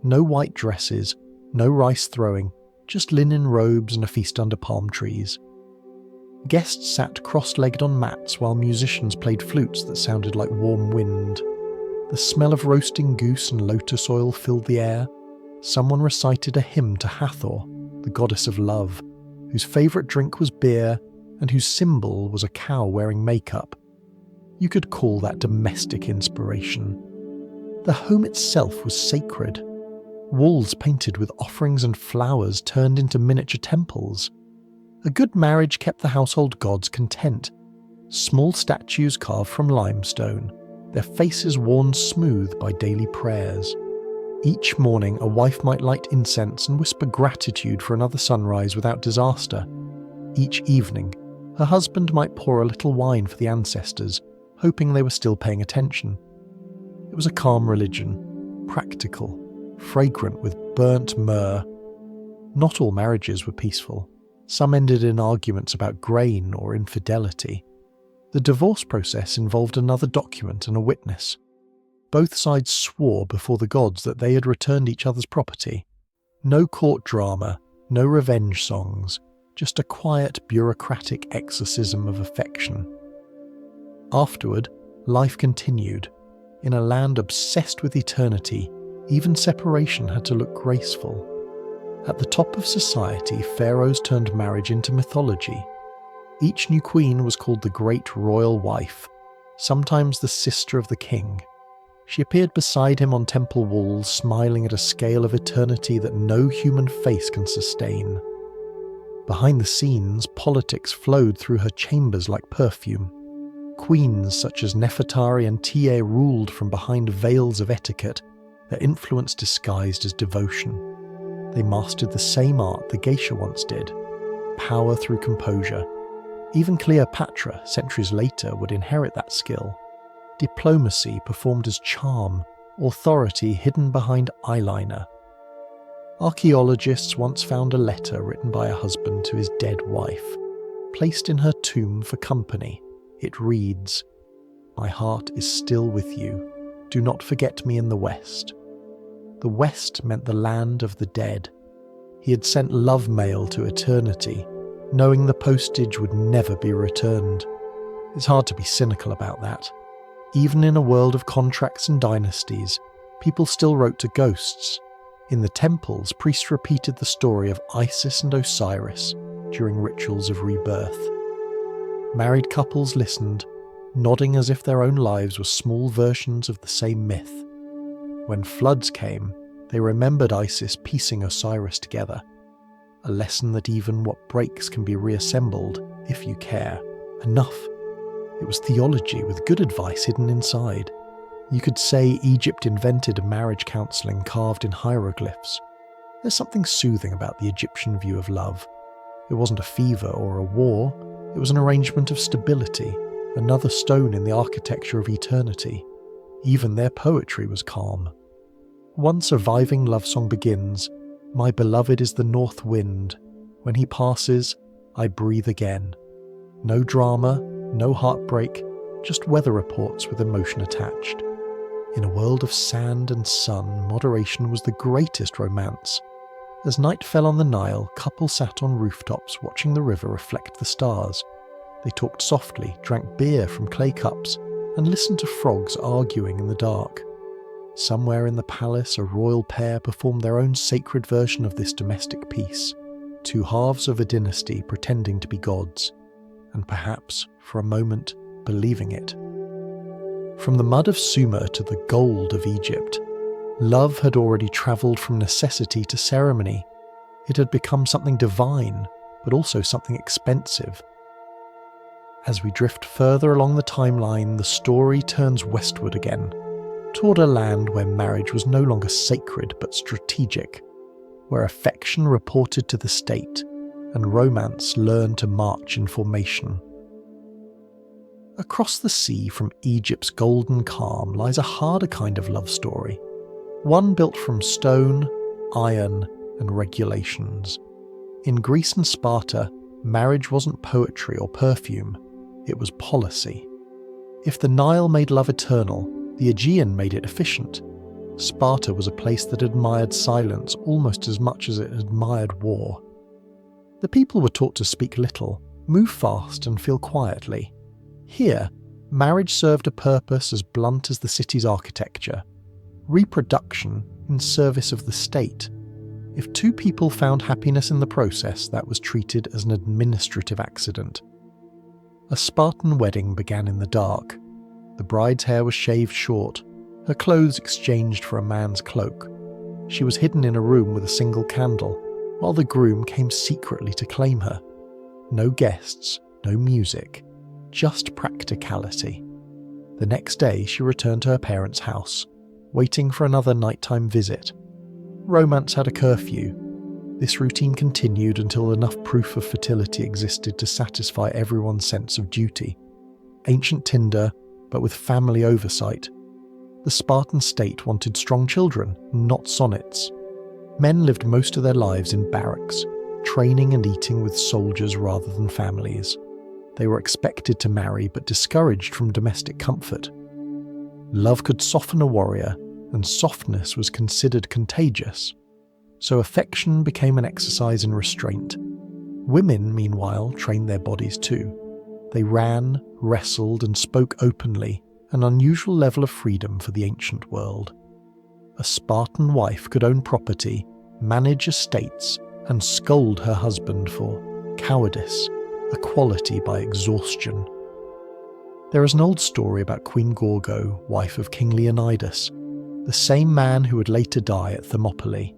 No white dresses, no rice throwing, just linen robes and a feast under palm trees. Guests sat cross-legged on mats while musicians played flutes that sounded like warm wind. The smell of roasting goose and lotus oil filled the air. Someone recited a hymn to Hathor, the goddess of love, whose favourite drink was beer and whose symbol was a cow wearing makeup. You could call that domestic inspiration. The home itself was sacred. Walls painted with offerings and flowers turned into miniature temples. A good marriage kept the household gods content. Small statues carved from limestone, their faces worn smooth by daily prayers. Each morning a wife might light incense and whisper gratitude for another sunrise without disaster. Each evening, her husband might pour a little wine for the ancestors, hoping they were still paying attention. It was a calm religion, practical, fragrant with burnt myrrh. Not all marriages were peaceful. Some ended in arguments about grain or infidelity. The divorce process involved another document and a witness. Both sides swore before the gods that they had returned each other's property. No court drama, no revenge songs, just a quiet bureaucratic exorcism of affection. Afterward, life continued. In a land obsessed with eternity, even separation had to look graceful. At the top of society, pharaohs turned marriage into mythology. Each new queen was called the Great Royal Wife, sometimes the sister of the king. She appeared beside him on temple walls, smiling at a scale of eternity that no human face can sustain. Behind the scenes, politics flowed through her chambers like perfume. Queens such as Nefertari and Tiye ruled from behind veils of etiquette, their influence disguised as devotion. They mastered the same art the Geisha once did, power through composure. Even Cleopatra, centuries later, would inherit that skill. Diplomacy performed as charm, authority hidden behind eyeliner. Archaeologists once found a letter written by a husband to his dead wife. Placed in her tomb for company, it reads, "My heart is still with you. Do not forget me in the West." The West meant the land of the dead. He had sent love mail to eternity, knowing the postage would never be returned. It's hard to be cynical about that. Even in a world of contracts and dynasties, people still wrote to ghosts. In the temples, priests repeated the story of Isis and Osiris during rituals of rebirth. Married couples listened, nodding as if their own lives were small versions of the same myth. When floods came, they remembered Isis piecing Osiris together, a lesson that even what breaks can be reassembled if you care enough. It was theology with good advice hidden inside. You could say Egypt invented marriage counselling carved in hieroglyphs. There's something soothing about the Egyptian view of love. It wasn't a fever or a war, it was an arrangement of stability, another stone in the architecture of eternity. Even their poetry was calm. One surviving love song begins, "My beloved is the north wind. When he passes, I breathe again." No drama, no heartbreak, just weather reports with emotion attached. In a world of sand and sun, moderation was the greatest romance. As night fell on the Nile, couples sat on rooftops watching the river reflect the stars. They talked softly, drank beer from clay cups, and listened to frogs arguing in the dark. Somewhere in the palace, a royal pair performed their own sacred version of this domestic peace, two halves of a dynasty pretending to be gods, and perhaps, for a moment, believing it. From the mud of Sumer to the gold of Egypt, love had already travelled from necessity to ceremony. It had become something divine, but also something expensive. As we drift further along the timeline, the story turns westward again, toward a land where marriage was no longer sacred but strategic, where affection reported to the state, and romance learned to march in formation. Across the sea from Egypt's golden calm lies a harder kind of love story, one built from stone, iron, and regulations. In Greece and Sparta, marriage wasn't poetry or perfume, it was policy. If the Nile made love eternal, the Aegean made it efficient. Sparta was a place that admired silence almost as much as it admired war. The people were taught to speak little, move fast, and feel quietly. Here, marriage served a purpose as blunt as the city's architecture: reproduction in service of the state. If two people found happiness in the process, that was treated as an administrative accident. A Spartan wedding began in the dark. The bride's hair was shaved short, her clothes exchanged for a man's cloak. She was hidden in a room with a single candle, while the groom came secretly to claim her. No guests, no music, just practicality. The next day she returned to her parents' house, waiting for another nighttime visit. Romance had a curfew. This routine continued until enough proof of fertility existed to satisfy everyone's sense of duty. Ancient Tinder, but with family oversight. The Spartan state wanted strong children, not sonnets. Men lived most of their lives in barracks, training and eating with soldiers rather than families. They were expected to marry but discouraged from domestic comfort. Love could soften a warrior, and softness was considered contagious. So affection became an exercise in restraint. Women, meanwhile, trained their bodies too. They ran, wrestled, and spoke openly, an unusual level of freedom for the ancient world. A Spartan wife could own property, manage estates, and scold her husband for cowardice, equality by exhaustion. There is an old story about Queen Gorgo, wife of King Leonidas, the same man who would later die at Thermopylae.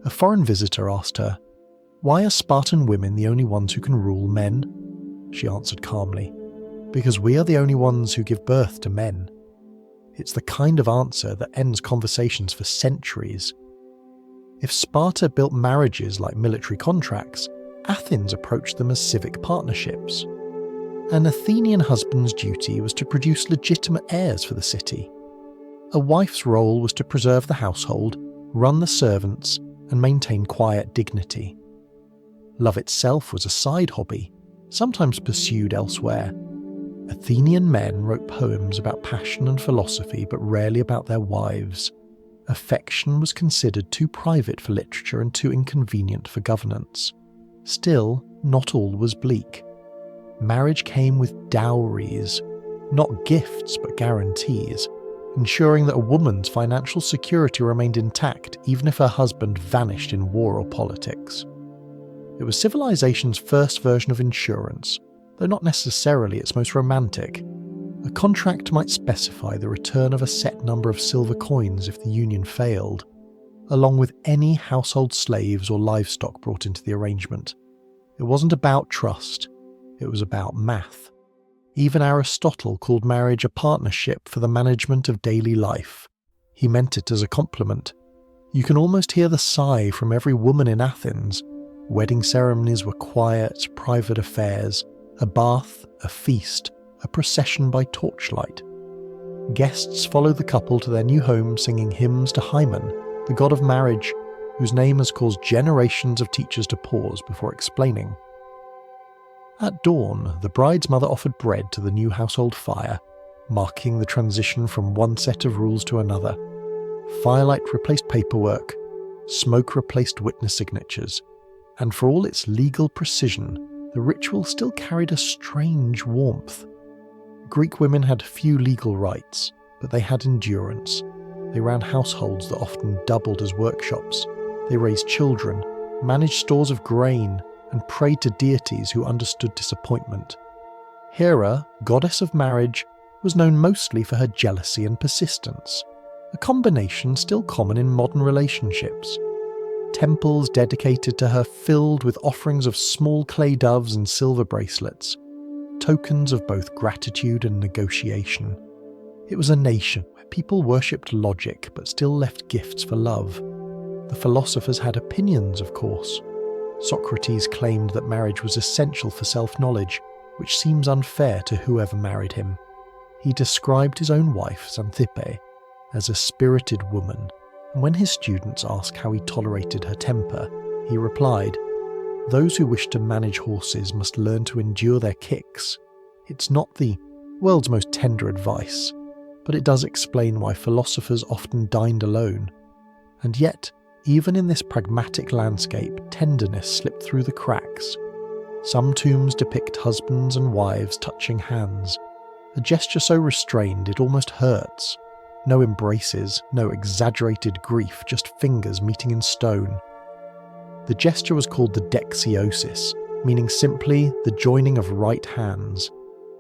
A foreign visitor asked her, "Why are Spartan women the only ones who can rule men?" She answered calmly, "Because we are the only ones who give birth to men." It's the kind of answer that ends conversations for centuries. If Sparta built marriages like military contracts, Athens approached them as civic partnerships. An Athenian husband's duty was to produce legitimate heirs for the city. A wife's role was to preserve the household, run the servants, and maintain quiet dignity. Love itself was a side hobby, sometimes pursued elsewhere. Athenian men wrote poems about passion and philosophy, but rarely about their wives. Affection was considered too private for literature and too inconvenient for governance. Still, not all was bleak. Marriage came with dowries. Not gifts, but guarantees, ensuring that a woman's financial security remained intact even if her husband vanished in war or politics. It was civilization's first version of insurance, though not necessarily its most romantic. A contract might specify the return of a set number of silver coins if the union failed, along with any household slaves or livestock brought into the arrangement. It wasn't about trust, it was about math. Even Aristotle called marriage a partnership for the management of daily life. He meant it as a compliment. You can almost hear the sigh from every woman in Athens. Wedding ceremonies were quiet, private affairs, a bath, a feast, a procession by torchlight. Guests followed the couple to their new home singing hymns to Hymen, the god of marriage, whose name has caused generations of teachers to pause before explaining. At dawn, the bride's mother offered bread to the new household fire, marking the transition from one set of rules to another. Firelight replaced paperwork, smoke replaced witness signatures, and for all its legal precision, the ritual still carried a strange warmth. Greek women had few legal rights, but they had endurance. They ran households that often doubled as workshops. They raised children, managed stores of grain, and prayed to deities who understood disappointment. Hera, goddess of marriage, was known mostly for her jealousy and persistence, a combination still common in modern relationships. Temples dedicated to her filled with offerings of small clay doves and silver bracelets, tokens of both gratitude and negotiation. It was a nation where people worshipped logic but still left gifts for love. The philosophers had opinions, of course. Socrates claimed that marriage was essential for self-knowledge, which seems unfair to whoever married him. He described his own wife, Xanthippe, as a spirited woman, and when his students asked how he tolerated her temper, he replied, "Those who wish to manage horses must learn to endure their kicks." It's not the world's most tender advice, but it does explain why philosophers often dined alone. And yet, even in this pragmatic landscape, tenderness slipped through the cracks. Some tombs depict husbands and wives touching hands, a gesture so restrained it almost hurts. No embraces, no exaggerated grief, just fingers meeting in stone. The gesture was called the dexiosis, meaning simply the joining of right hands.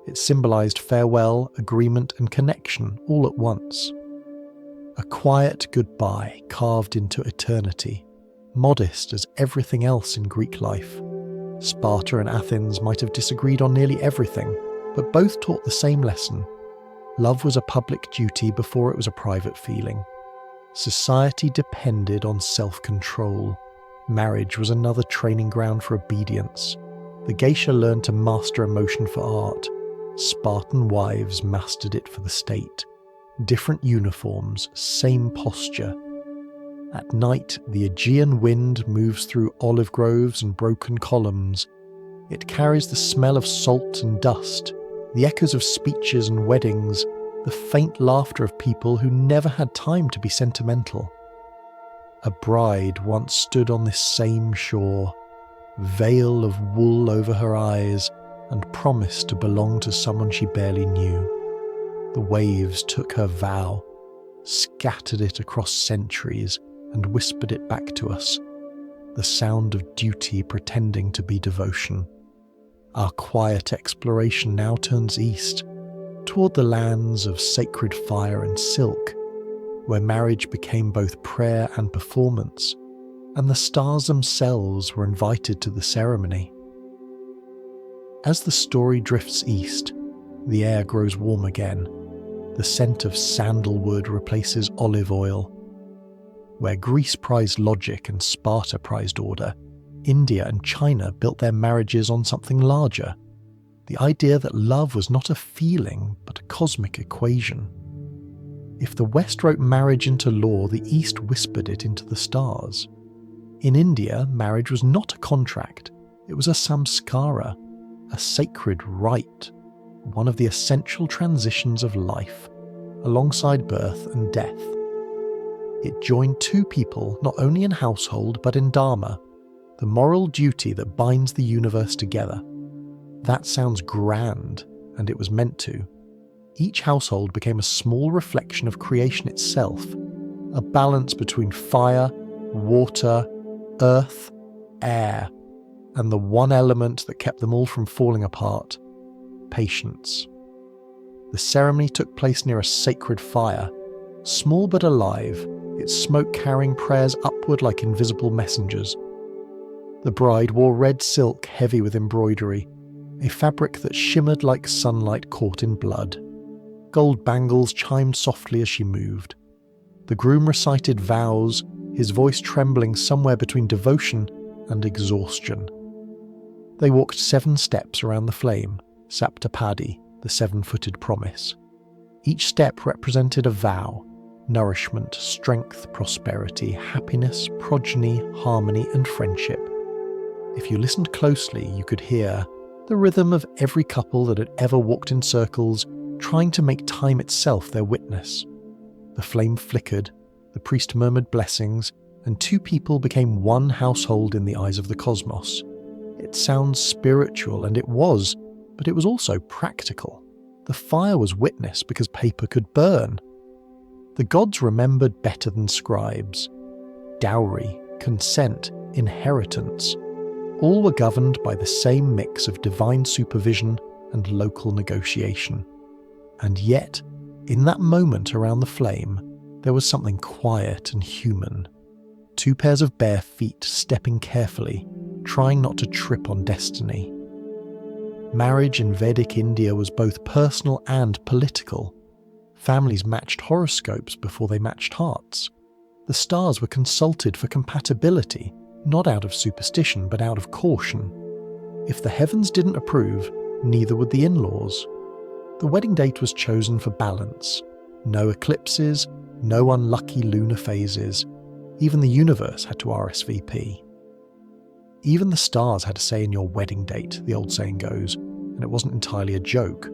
It symbolized farewell, agreement, and connection all at once. A quiet goodbye carved into eternity, modest as everything else in Greek life. Sparta and Athens might have disagreed on nearly everything, but both taught the same lesson. Love was a public duty before it was a private feeling. Society depended on self-control. Marriage was another training ground for obedience. The Geisha learned to master emotion for art. Spartan wives mastered it for the state. Different uniforms, same posture. At night, the Aegean wind moves through olive groves and broken columns. It carries the smell of salt and dust, the echoes of speeches and weddings, the faint laughter of people who never had time to be sentimental. A bride once stood on this same shore, veil of wool over her eyes, and promised to belong to someone she barely knew. The waves took her vow, scattered it across centuries, and whispered it back to us, the sound of duty pretending to be devotion. Our quiet exploration now turns east, toward the lands of sacred fire and silk, where marriage became both prayer and performance, and the stars themselves were invited to the ceremony. As the story drifts east, the air grows warm again. The scent of sandalwood replaces olive oil. Where Greece prized logic and Sparta prized order, India and China built their marriages on something larger. The idea that love was not a feeling, but a cosmic equation. If the West wrote marriage into law, the East whispered it into the stars. In India, marriage was not a contract, it was a samskara, a sacred rite, one of the essential transitions of life, alongside birth and death. It joined two people not only in household but in dharma, the moral duty that binds the universe together. That sounds grand, and it was meant to. Each household became a small reflection of creation itself, a balance between fire, water, earth, air, and the one element that kept them all from falling apart: patience. The ceremony took place near a sacred fire, small but alive, its smoke carrying prayers upward like invisible messengers. The bride wore red silk heavy with embroidery, a fabric that shimmered like sunlight caught in blood. Gold bangles chimed softly as she moved. The groom recited vows, his voice trembling somewhere between devotion and exhaustion. They walked 7 steps around the flame, Saptapadi, the 7-footed promise. Each step represented a vow: nourishment, strength, prosperity, happiness, progeny, harmony, and friendship. If you listened closely, you could hear the rhythm of every couple that had ever walked in circles, trying to make time itself their witness. The flame flickered, the priest murmured blessings, and 2 people became one household in the eyes of the cosmos. It sounds spiritual, and it was, but it was also practical. The fire was witness because paper could burn. The gods remembered better than scribes. Dowry, consent, inheritance, all were governed by the same mix of divine supervision and local negotiation. And yet, in that moment around the flame, there was something quiet and human. 2 pairs of bare feet stepping carefully, trying not to trip on destiny. Marriage in Vedic India was both personal and political. Families matched horoscopes before they matched hearts. The stars were consulted for compatibility, not out of superstition but out of caution. If the heavens didn't approve, neither would the in-laws. The wedding date was chosen for balance. No eclipses, no unlucky lunar phases. Even the universe had to RSVP. Even the stars had a say in your wedding date, the old saying goes, and it wasn't entirely a joke.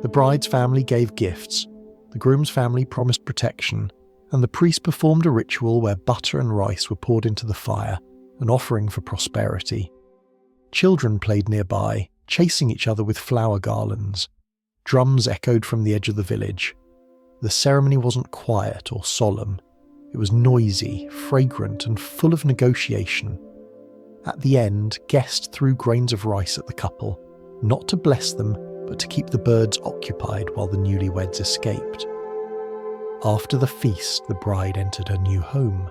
The bride's family gave gifts, the groom's family promised protection, and the priest performed a ritual where butter and rice were poured into the fire, an offering for prosperity. Children played nearby, chasing each other with flower garlands. Drums echoed from the edge of the village. The ceremony wasn't quiet or solemn. It was noisy, fragrant, and full of negotiation. At the end, guests threw grains of rice at the couple, not to bless them, but to keep the birds occupied while the newlyweds escaped. After the feast, the bride entered her new home.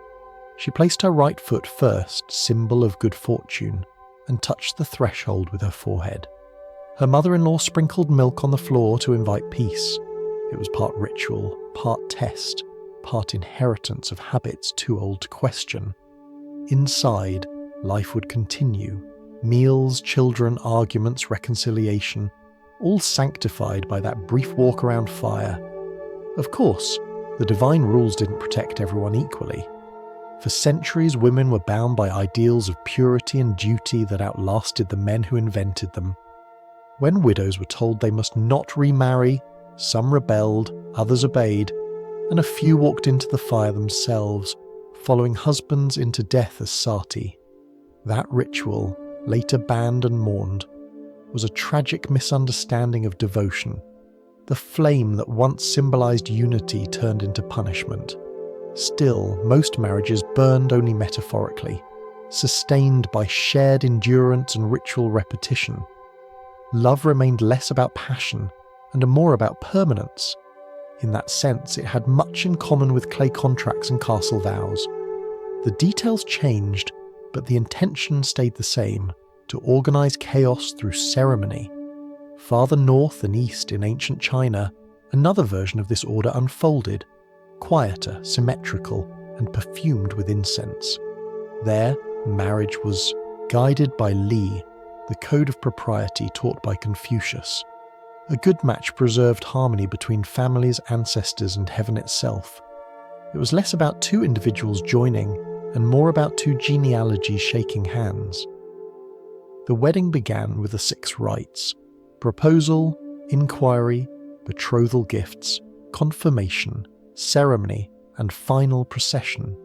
She placed her right foot first, symbol of good fortune, and touched the threshold with her forehead. Her mother-in-law sprinkled milk on the floor to invite peace. It was part ritual, part test, part inheritance of habits too old to question. Inside, life would continue. Meals, children, arguments, reconciliation, all sanctified by that brief walk around fire. Of course, the divine rules didn't protect everyone equally. For centuries, women were bound by ideals of purity and duty that outlasted the men who invented them. When widows were told they must not remarry, some rebelled, others obeyed, and a few walked into the fire themselves, following husbands into death as sati. That ritual, later banned and mourned, was a tragic misunderstanding of devotion. The flame that once symbolized unity turned into punishment. Still, most marriages burned only metaphorically, sustained by shared endurance and ritual repetition. Love remained less about passion and more about permanence. In that sense, it had much in common with clay contracts and castle vows. The details changed, but the intention stayed the same: to organize chaos through ceremony. Farther north and east in ancient China, another version of this order unfolded, quieter, symmetrical, and perfumed with incense. There, marriage was guided by Li, the code of propriety taught by Confucius. A good match preserved harmony between families, ancestors, and heaven itself. It was less about 2 individuals joining and more about 2 genealogies shaking hands. The wedding began with the 6 rites: proposal, inquiry, betrothal gifts, confirmation, ceremony, and final procession.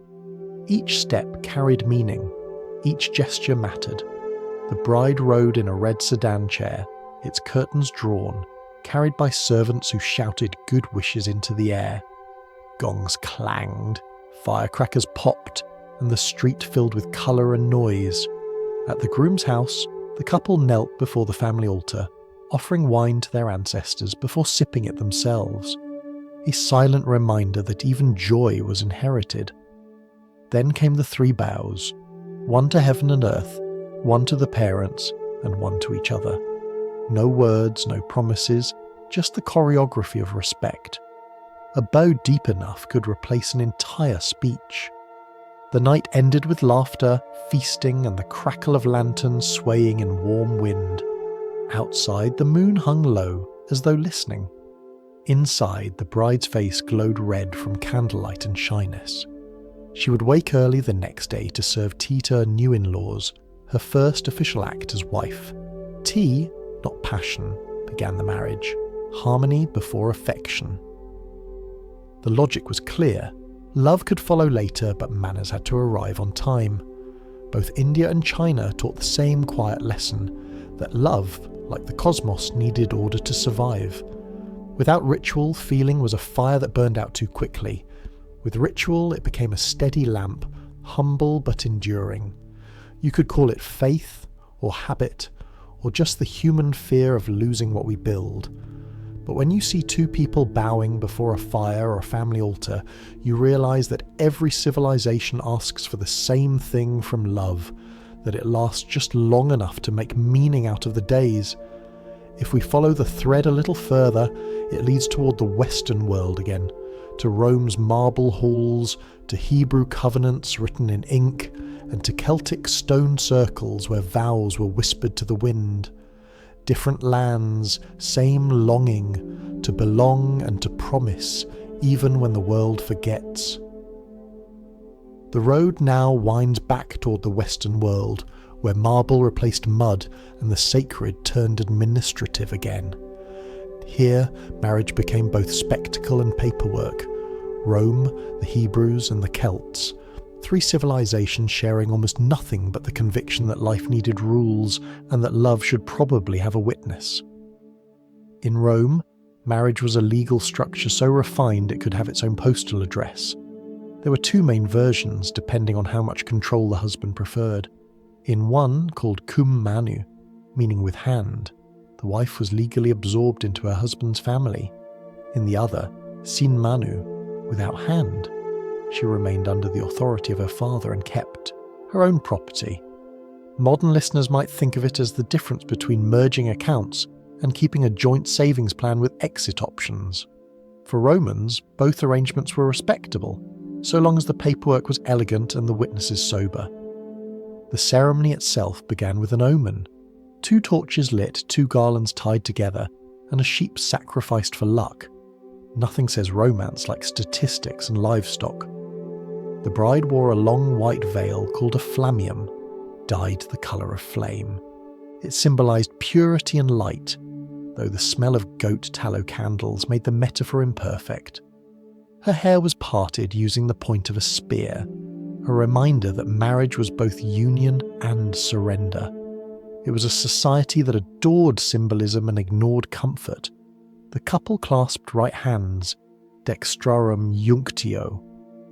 Each step carried meaning. Each gesture mattered. The bride rode in a red sedan chair, its curtains drawn, carried by servants who shouted good wishes into the air. Gongs clanged, firecrackers popped, and the street filled with colour and noise. At the groom's house, the couple knelt before the family altar, offering wine to their ancestors before sipping it themselves. A silent reminder that even joy was inherited. Then came the 3 bows, one to heaven and earth, one to the parents, and one to each other. No words, no promises, just the choreography of respect. A bow deep enough could replace an entire speech. The night ended with laughter, feasting, and the crackle of lanterns swaying in warm wind. Outside, the moon hung low, as though listening. Inside, the bride's face glowed red from candlelight and shyness. She would wake early the next day to serve tea to her new in-laws, her first official act as wife. Tea, not passion, began the marriage. Harmony before affection. The logic was clear. Love could follow later, but manners had to arrive on time. Both India and China taught the same quiet lesson, that love, like the cosmos, needed order to survive. Without ritual, feeling was a fire that burned out too quickly. With ritual, it became a steady lamp, humble but enduring. You could call it faith, or habit, or just the human fear of losing what we build. But when you see 2 people bowing before a fire or a family altar, you realise that every civilization asks for the same thing from love, that it lasts just long enough to make meaning out of the days. If we follow the thread a little further, it leads toward the Western world again, to Rome's marble halls, to Hebrew covenants written in ink, and to Celtic stone circles where vows were whispered to the wind. Different lands, same longing, to belong and to promise, even when the world forgets. The road now winds back toward the Western world, where marble replaced mud and the sacred turned administrative again. Here, marriage became both spectacle and paperwork. Rome, the Hebrews, and the Celts. 3 civilizations sharing almost nothing but the conviction that life needed rules and that love should probably have a witness. In Rome, marriage was a legal structure so refined it could have its own postal address. There were 2 main versions depending on how much control the husband preferred. In one, called cum manu, meaning with hand, the wife was legally absorbed into her husband's family. In the other, sin manu, without hand, she remained under the authority of her father and kept her own property. Modern listeners might think of it as the difference between merging accounts and keeping a joint savings plan with exit options. For Romans, both arrangements were respectable, so long as the paperwork was elegant and the witnesses sober. The ceremony itself began with an omen. 2 torches lit, 2 garlands tied together, and a sheep sacrificed for luck. Nothing says romance like statistics and livestock. The bride wore a long white veil called a flammium, dyed the colour of flame. It symbolised purity and light, though the smell of goat tallow candles made the metaphor imperfect. Her hair was parted using the point of a spear, a reminder that marriage was both union and surrender. It was a society that adored symbolism and ignored comfort. The couple clasped right hands, dextrarum iunctio,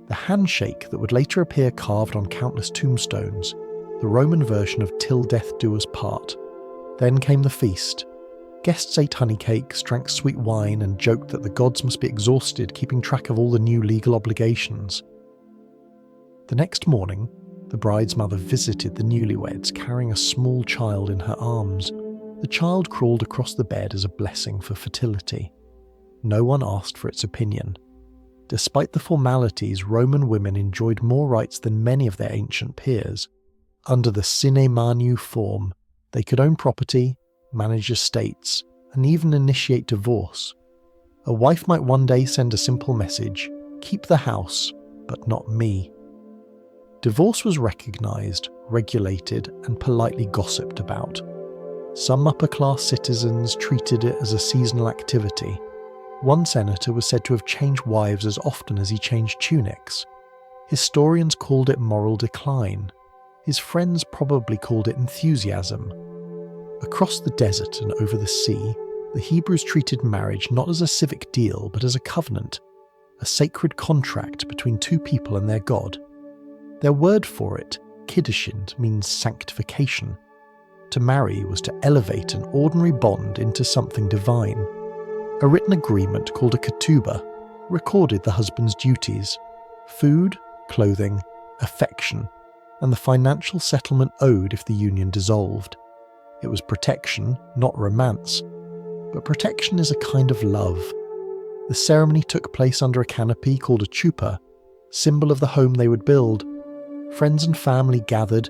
the handshake that would later appear carved on countless tombstones, the Roman version of till death do us part. Then came the feast. Guests ate honey cakes, drank sweet wine, and joked that the gods must be exhausted keeping track of all the new legal obligations. The next morning, the bride's mother visited the newlyweds carrying a small child in her arms. The child crawled across the bed as a blessing for fertility. No one asked for its opinion. Despite the formalities, Roman women enjoyed more rights than many of their ancient peers. Under the sine manu form, they could own property, manage estates, and even initiate divorce. A wife might one day send a simple message, "Keep the house, but not me." Divorce was recognised, regulated, and politely gossiped about. Some upper-class citizens treated it as a seasonal activity. One senator was said to have changed wives as often as he changed tunics. Historians called it moral decline. His friends probably called it enthusiasm. Across the desert and over the sea, the Hebrews treated marriage not as a civic deal but as a covenant, a sacred contract between two people and their God. Their word for it, kiddushin, means sanctification. To marry was to elevate an ordinary bond into something divine. A written agreement called a ketubah recorded the husband's duties: food, clothing, affection, and the financial settlement owed if the union dissolved. It was protection, not romance. But protection is a kind of love. The ceremony took place under a canopy called a chuppah, symbol of the home they would build. Friends and family gathered,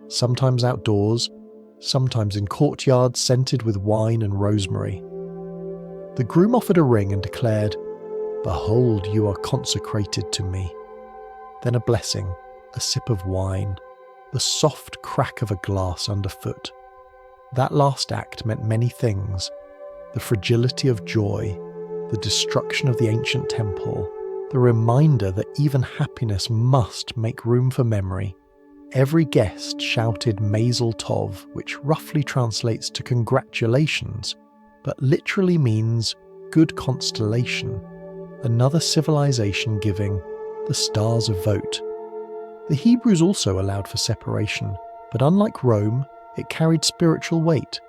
sometimes outdoors, sometimes in courtyards scented with wine and rosemary. The groom offered a ring and declared, "Behold, you are consecrated to me." Then a blessing, a sip of wine, the soft crack of a glass underfoot. That last act meant many things: the fragility of joy, the destruction of the ancient temple, the reminder that even happiness must make room for memory. Every guest shouted Mazel Tov, which roughly translates to congratulations, but literally means good constellation, another civilization giving the stars a vote. The Hebrews also allowed for separation, but unlike Rome, it carried spiritual weight.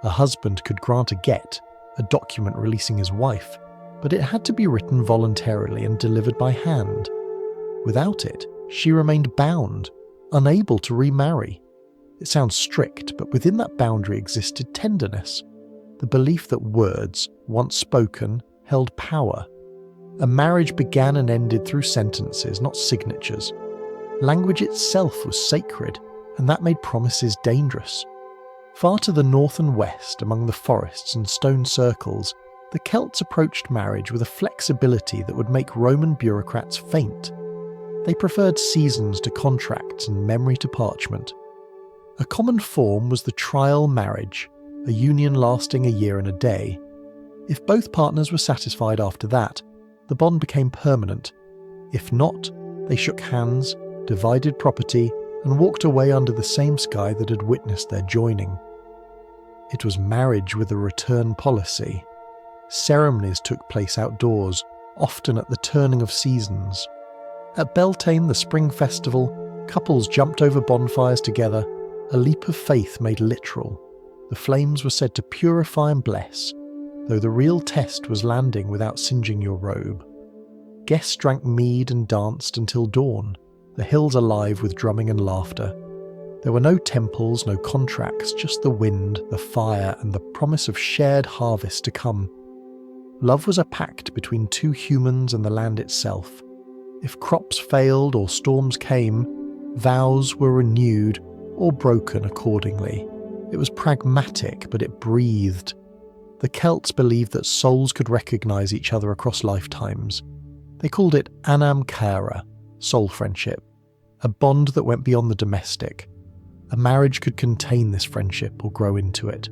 A husband could grant a get, a document releasing his wife, but it had to be written voluntarily and delivered by hand. Without it, she remained bound, unable to remarry. It sounds strict, but within that boundary existed tenderness, the belief that words, once spoken, held power. A marriage began and ended through sentences, not signatures. Language itself was sacred, and that made promises dangerous. Far to the north and west, among the forests and stone circles, the Celts approached marriage with a flexibility that would make Roman bureaucrats faint. They preferred seasons to contracts and memory to parchment. A common form was the trial marriage, a union lasting a year and a day. If both partners were satisfied after that, the bond became permanent. If not, they shook hands, divided property, and walked away under the same sky that had witnessed their joining. It was marriage with a return policy. Ceremonies took place outdoors, often at the turning of seasons. At Beltane, the spring festival, couples jumped over bonfires together, a leap of faith made literal. The flames were said to purify and bless, though the real test was landing without singeing your robe. Guests drank mead and danced until dawn, the hills alive with drumming and laughter. There were no temples, no contracts, just the wind, the fire, and the promise of shared harvest to come. Love was a pact between two humans and the land itself. If crops failed or storms came, vows were renewed or broken accordingly. It was pragmatic, but it breathed. The Celts believed that souls could recognize each other across lifetimes. They called it anam cara, soul friendship, a bond that went beyond the domestic. A marriage could contain this friendship or grow into it.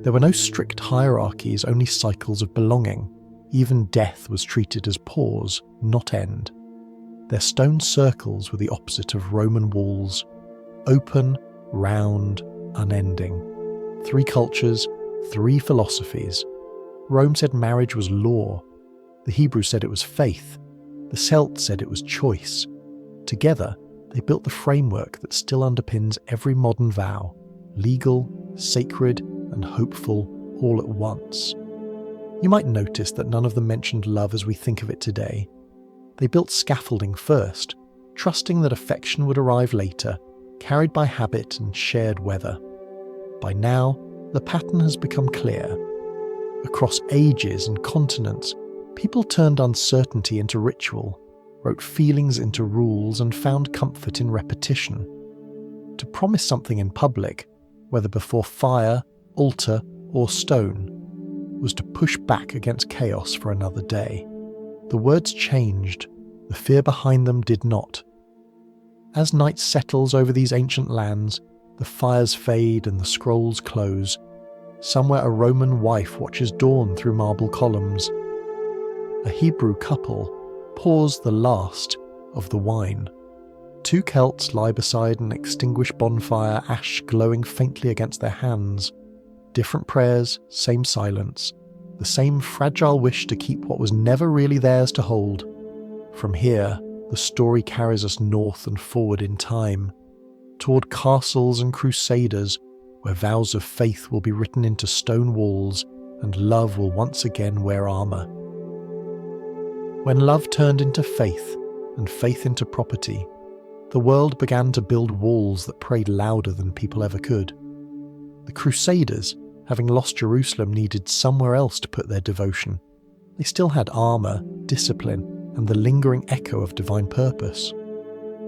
There were no strict hierarchies, only cycles of belonging. Even death was treated as pause, not end. Their stone circles were the opposite of Roman walls: open, round, unending. 3 cultures, 3 philosophies. Rome said marriage was law. The Hebrews said it was faith. The Celts said it was choice. Together, they built the framework that still underpins every modern vow: legal, sacred, and hopeful all at once. You might notice that none of them mentioned love as we think of it today. They built scaffolding first, trusting that affection would arrive later, carried by habit and shared weather. By now, the pattern has become clear. Across ages and continents, people turned uncertainty into ritual, wrote feelings into rules, and found comfort in repetition. To promise something in public, whether before fire, altar, or stone, was to push back against chaos for another day. The words changed, the fear behind them did not. As night settles over these ancient lands, the fires fade and the scrolls close. Somewhere a Roman wife watches dawn through marble columns. A Hebrew couple pours the last of the wine. 2 Celts lie beside an extinguished bonfire, ash glowing faintly against their hands. Different prayers, same silence, the same fragile wish to keep what was never really theirs to hold. From here, the story carries us north and forward in time, toward castles and crusaders, where vows of faith will be written into stone walls and love will once again wear armour. When love turned into faith and faith into property, the world began to build walls that prayed louder than people ever could. The Crusaders, having lost Jerusalem, needed somewhere else to put their devotion. They still had armour, discipline, and the lingering echo of divine purpose.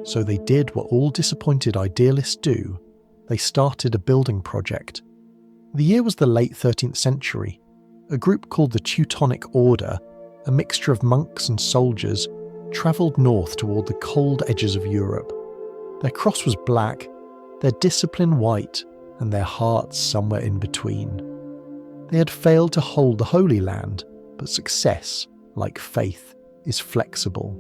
So they did what all disappointed idealists do. They started a building project. The year was the late 13th century. A group called the Teutonic Order, a mixture of monks and soldiers, travelled north toward the cold edges of Europe. Their cross was black, their discipline white, and their hearts somewhere in between. They had failed to hold the Holy Land, but success, like faith, is flexible.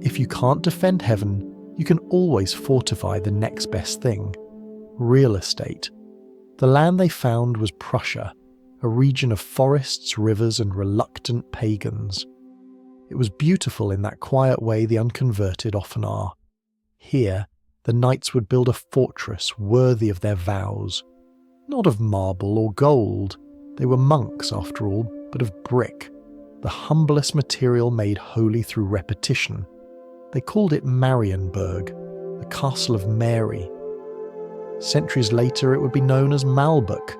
If you can't defend heaven, you can always fortify the next best thing: real estate. The land they found was Prussia, a region of forests, rivers, and reluctant pagans. It was beautiful in that quiet way the unconverted often are. Here, the knights would build a fortress worthy of their vows. Not of marble or gold. They were monks, after all, but of brick, the humblest material made holy through repetition. They called it Marienburg, the Castle of Mary. Centuries later, it would be known as Malbork,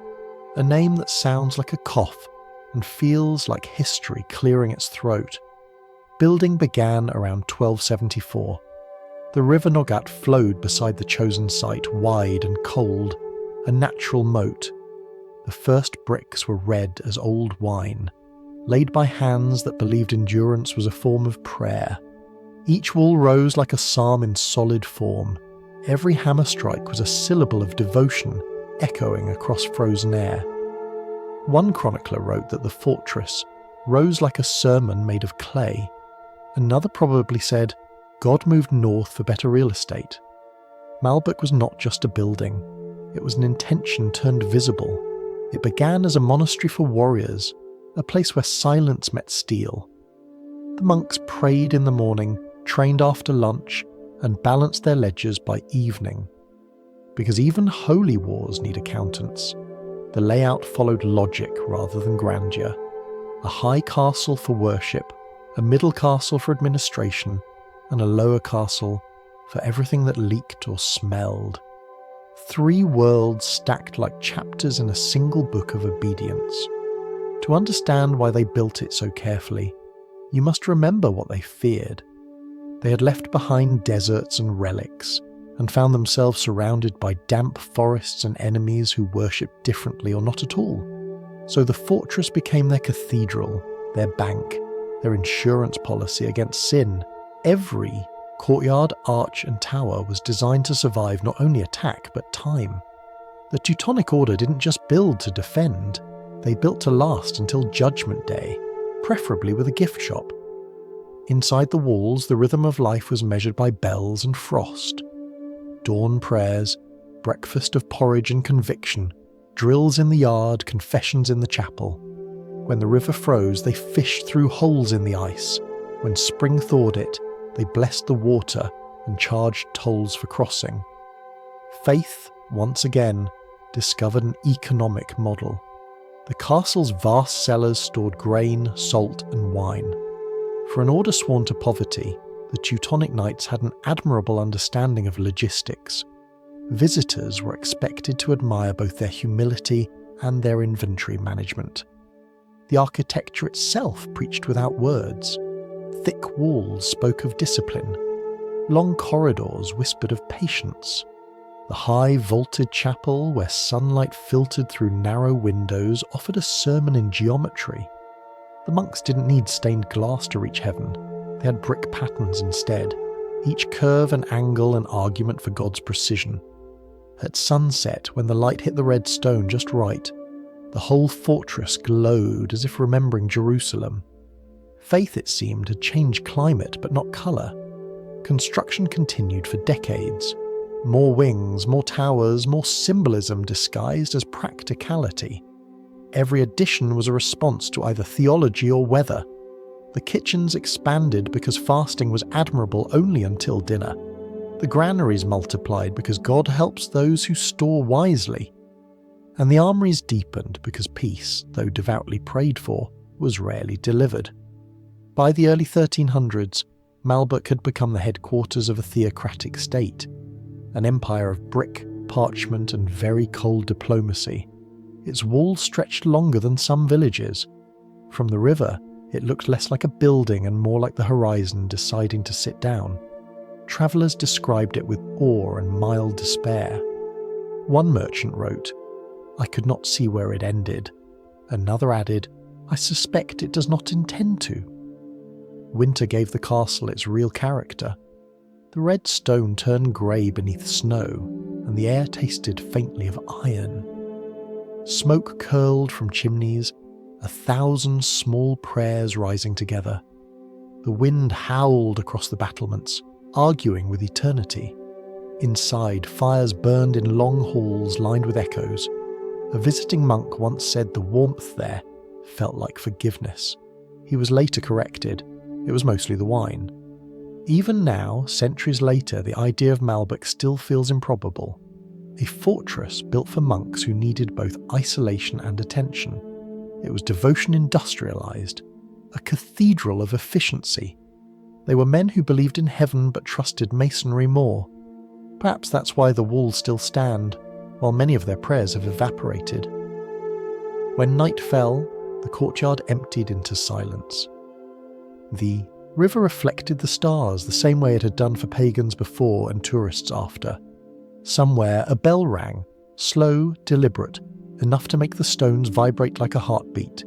a name that sounds like a cough and feels like history clearing its throat. Building began around 1274. The river Nogat flowed beside the chosen site, wide and cold, a natural moat. The first bricks were red as old wine, laid by hands that believed endurance was a form of prayer. Each wall rose like a psalm in solid form. Every hammer strike was a syllable of devotion, echoing across frozen air. One chronicler wrote that the fortress rose like a sermon made of clay. Another probably said, God moved north for better real estate. Malbork was not just a building. It was an intention turned visible. It began as a monastery for warriors, a place where silence met steel. The monks prayed in the morning, trained after lunch, and balanced their ledgers by evening. Because even holy wars need accountants. The layout followed logic rather than grandeur. A high castle for worship, a middle castle for administration, and a lower castle for everything that leaked or smelled. 3 worlds stacked like chapters in a single book of obedience. To understand why they built it so carefully, you must remember what they feared. They had left behind deserts and relics, and found themselves surrounded by damp forests and enemies who worshipped differently or not at all. So the fortress became their cathedral, their bank, their insurance policy against sin. Every courtyard, arch and tower was designed to survive not only attack but time. The Teutonic Order didn't just build to defend, they built to last until Judgment Day, preferably with a gift shop. Inside the walls, the rhythm of life was measured by bells and frost. Dawn prayers, breakfast of porridge and conviction, drills in the yard, confessions in the chapel. When the river froze, they fished through holes in the ice. When spring thawed it, they blessed the water and charged tolls for crossing. Faith, once again, discovered an economic model. The castle's vast cellars stored grain, salt and wine. For an order sworn to poverty, the Teutonic Knights had an admirable understanding of logistics. Visitors were expected to admire both their humility and their inventory management. The architecture itself preached without words. Thick walls spoke of discipline. Long corridors whispered of patience. The high vaulted chapel, where sunlight filtered through narrow windows, offered a sermon in geometry. The monks didn't need stained glass to reach heaven. They had brick patterns instead, each curve and angle an argument for God's precision. At sunset, when the light hit the red stone just right, the whole fortress glowed as if remembering Jerusalem. Faith, it seemed, had changed climate but not colour. Construction continued for decades. More wings, more towers, more symbolism disguised as practicality. every addition was a response to either theology or weather. The kitchens expanded because fasting was admirable only until dinner. The granaries multiplied because God helps those who store wisely. And the armories deepened because peace, though devoutly prayed for, was rarely delivered. By the early 1300s, Malbork had become the headquarters of a theocratic state, an empire of brick, parchment, and very cold diplomacy. Its walls stretched longer than some villages. From the river, it looked less like a building and more like the horizon deciding to sit down. Travellers described it with awe and mild despair. One merchant wrote, "I could not see where it ended." Another added, "I suspect it does not intend to." Winter gave the castle its real character. The red stone turned grey beneath snow, and the air tasted faintly of iron. Smoke curled from chimneys, 1,000 small prayers rising together. The wind howled across the battlements, arguing with eternity. Inside, fires burned in long halls lined with echoes. A visiting monk once said the warmth there felt like forgiveness. He was later corrected. It was mostly the wine. Even now, centuries later, the idea of Malbork still feels improbable. A fortress built for monks who needed both isolation and attention. It was devotion industrialized, a cathedral of efficiency. They were men who believed in heaven but trusted masonry more. Perhaps that's why the walls still stand, while many of their prayers have evaporated. When night fell, the courtyard emptied into silence. The river reflected the stars the same way it had done for pagans before and tourists after. Somewhere a bell rang, slow, deliberate, enough to make the stones vibrate like a heartbeat.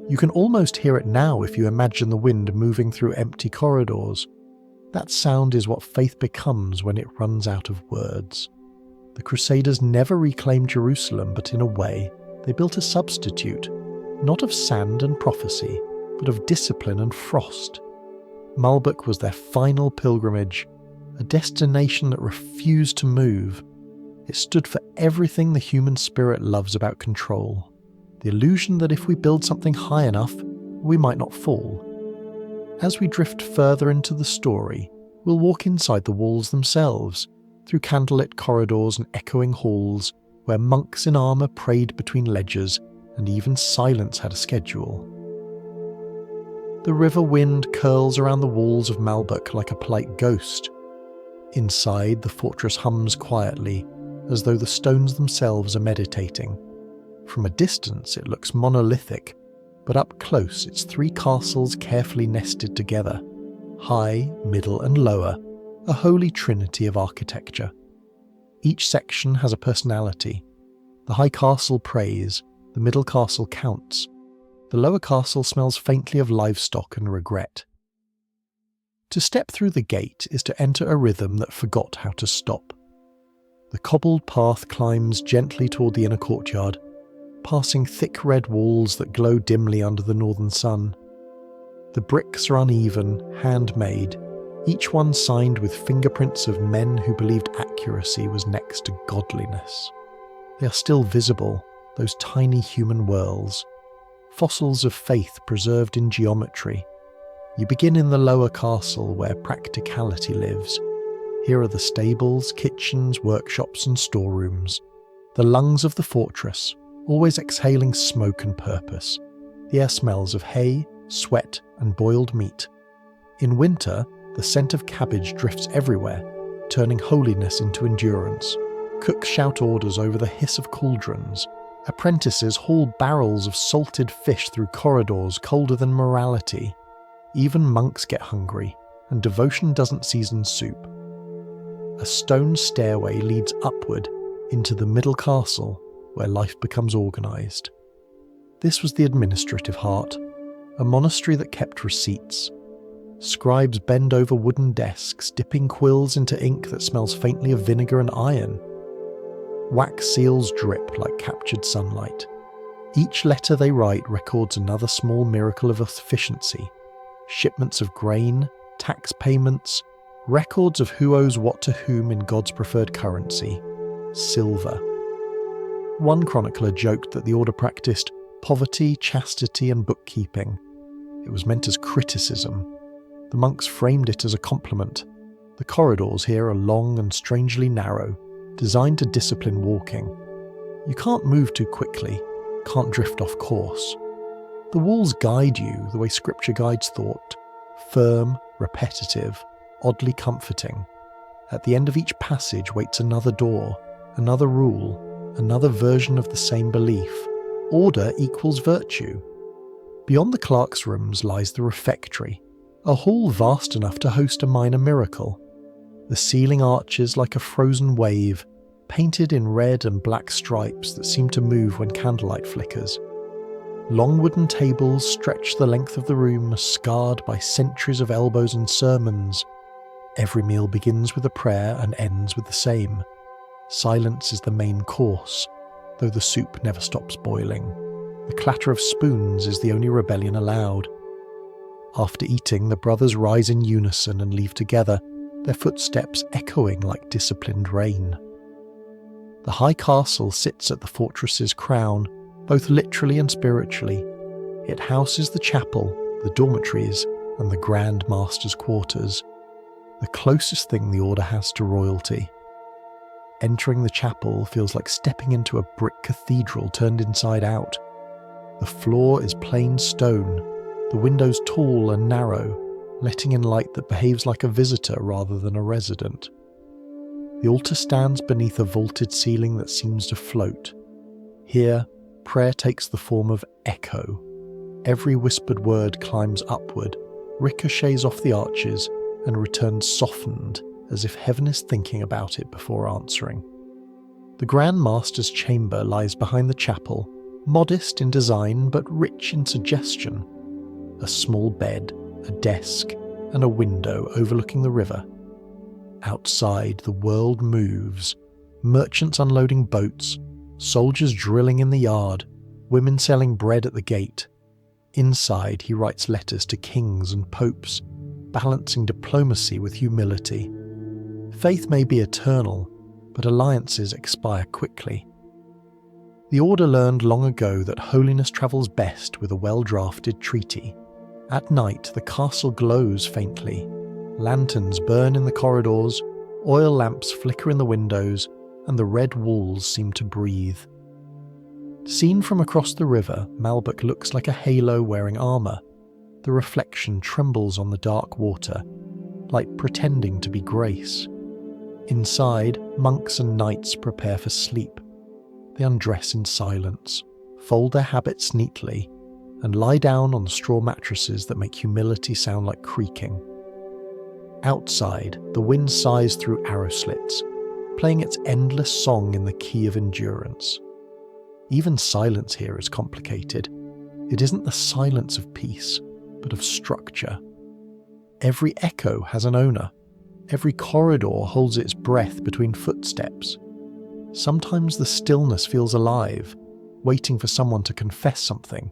You can almost hear it now if you imagine the wind moving through empty corridors. That sound is what faith becomes when it runs out of words. The Crusaders never reclaimed Jerusalem, but in a way, they built a substitute, not of sand and prophecy, but of discipline and frost. Malbork was their final pilgrimage, a destination that refused to move. It stood for everything the human spirit loves about control. The illusion that if we build something high enough, we might not fall. As we drift further into the story, we'll walk inside the walls themselves, through candlelit corridors and echoing halls, where monks in armour prayed between ledgers, and even silence had a schedule. The river wind curls around the walls of Malbork like a polite ghost. Inside, the fortress hums quietly, as though the stones themselves are meditating. From a distance, it looks monolithic, but up close, it's 3 castles carefully nested together. High, middle, and lower, a holy trinity of architecture. Each section has a personality. The high castle prays, the middle castle counts. The lower castle smells faintly of livestock and regret. To step through the gate is to enter a rhythm that forgot how to stop. The cobbled path climbs gently toward the inner courtyard, passing thick red walls that glow dimly under the northern sun. The bricks are uneven, handmade, each one signed with fingerprints of men who believed accuracy was next to godliness. They are still visible, those tiny human whirls, fossils of faith preserved in geometry. You begin in the lower castle where practicality lives. Here are the stables, kitchens, workshops and storerooms, the lungs of the fortress, always exhaling smoke and purpose. The air smells of hay, sweat and boiled meat. In winter, the scent of cabbage drifts everywhere, turning holiness into endurance. Cooks shout orders over the hiss of cauldrons. Apprentices haul barrels of salted fish through corridors colder than morality. Even monks get hungry, and devotion doesn't season soup. A stone stairway leads upward into the middle castle, where life becomes organised. This was the administrative heart, a monastery that kept receipts. Scribes bend over wooden desks, dipping quills into ink that smells faintly of vinegar and iron. Wax seals drip like captured sunlight. Each letter they write records another small miracle of efficiency. Shipments of grain, tax payments, records of who owes what to whom in God's preferred currency, silver. One chronicler joked that the order practiced poverty, chastity, and bookkeeping. It was meant as criticism. The monks framed it as a compliment. The corridors here are long and strangely narrow, designed to discipline walking. You can't move too quickly, can't drift off course. The walls guide you the way scripture guides thought, firm, repetitive, oddly comforting. At the end of each passage waits another door, another rule, another version of the same belief. Order equals virtue. Beyond the clerk's rooms lies the refectory, a hall vast enough to host a minor miracle. The ceiling arches like a frozen wave, painted in red and black stripes that seem to move when candlelight flickers. Long wooden tables stretch the length of the room, scarred by centuries of elbows and sermons. Every meal begins with a prayer and ends with the same. Silence is the main course, though the soup never stops boiling. The clatter of spoons is the only rebellion allowed. After eating, the brothers rise in unison and leave together, their footsteps echoing like disciplined rain. The high castle sits at the fortress's crown, both literally and spiritually. It houses the chapel, the dormitories, and the Grand Master's quarters, the closest thing the order has to royalty. Entering the chapel feels like stepping into a brick cathedral turned inside out. The floor is plain stone, the windows tall and narrow, letting in light that behaves like a visitor rather than a resident. The altar stands beneath a vaulted ceiling that seems to float. Here, prayer takes the form of echo. Every whispered word climbs upward, ricochets off the arches, and returns softened, as if heaven is thinking about it before answering. The Grand Master's chamber lies behind the chapel, modest in design but rich in suggestion. A small bed, a desk, and a window overlooking the river. Outside, the world moves. Merchants unloading boats, soldiers drilling in the yard, women selling bread at the gate. Inside, he writes letters to kings and popes, balancing diplomacy with humility. Faith may be eternal, but alliances expire quickly. The Order learned long ago that holiness travels best with a well-drafted treaty. At night, the castle glows faintly. Lanterns burn in the corridors, oil lamps flicker in the windows, and the red walls seem to breathe. Seen from across the river, Malbork looks like a halo wearing armour. The reflection trembles on the dark water, like pretending to be grace. Inside, monks and knights prepare for sleep. They undress in silence, fold their habits neatly, and lie down on straw mattresses that make humility sound like creaking. Outside, the wind sighs through arrow slits, playing its endless song in the key of endurance. Even silence here is complicated. It isn't the silence of peace, but of structure. Every echo has an owner. Every corridor holds its breath between footsteps. Sometimes the stillness feels alive, waiting for someone to confess something.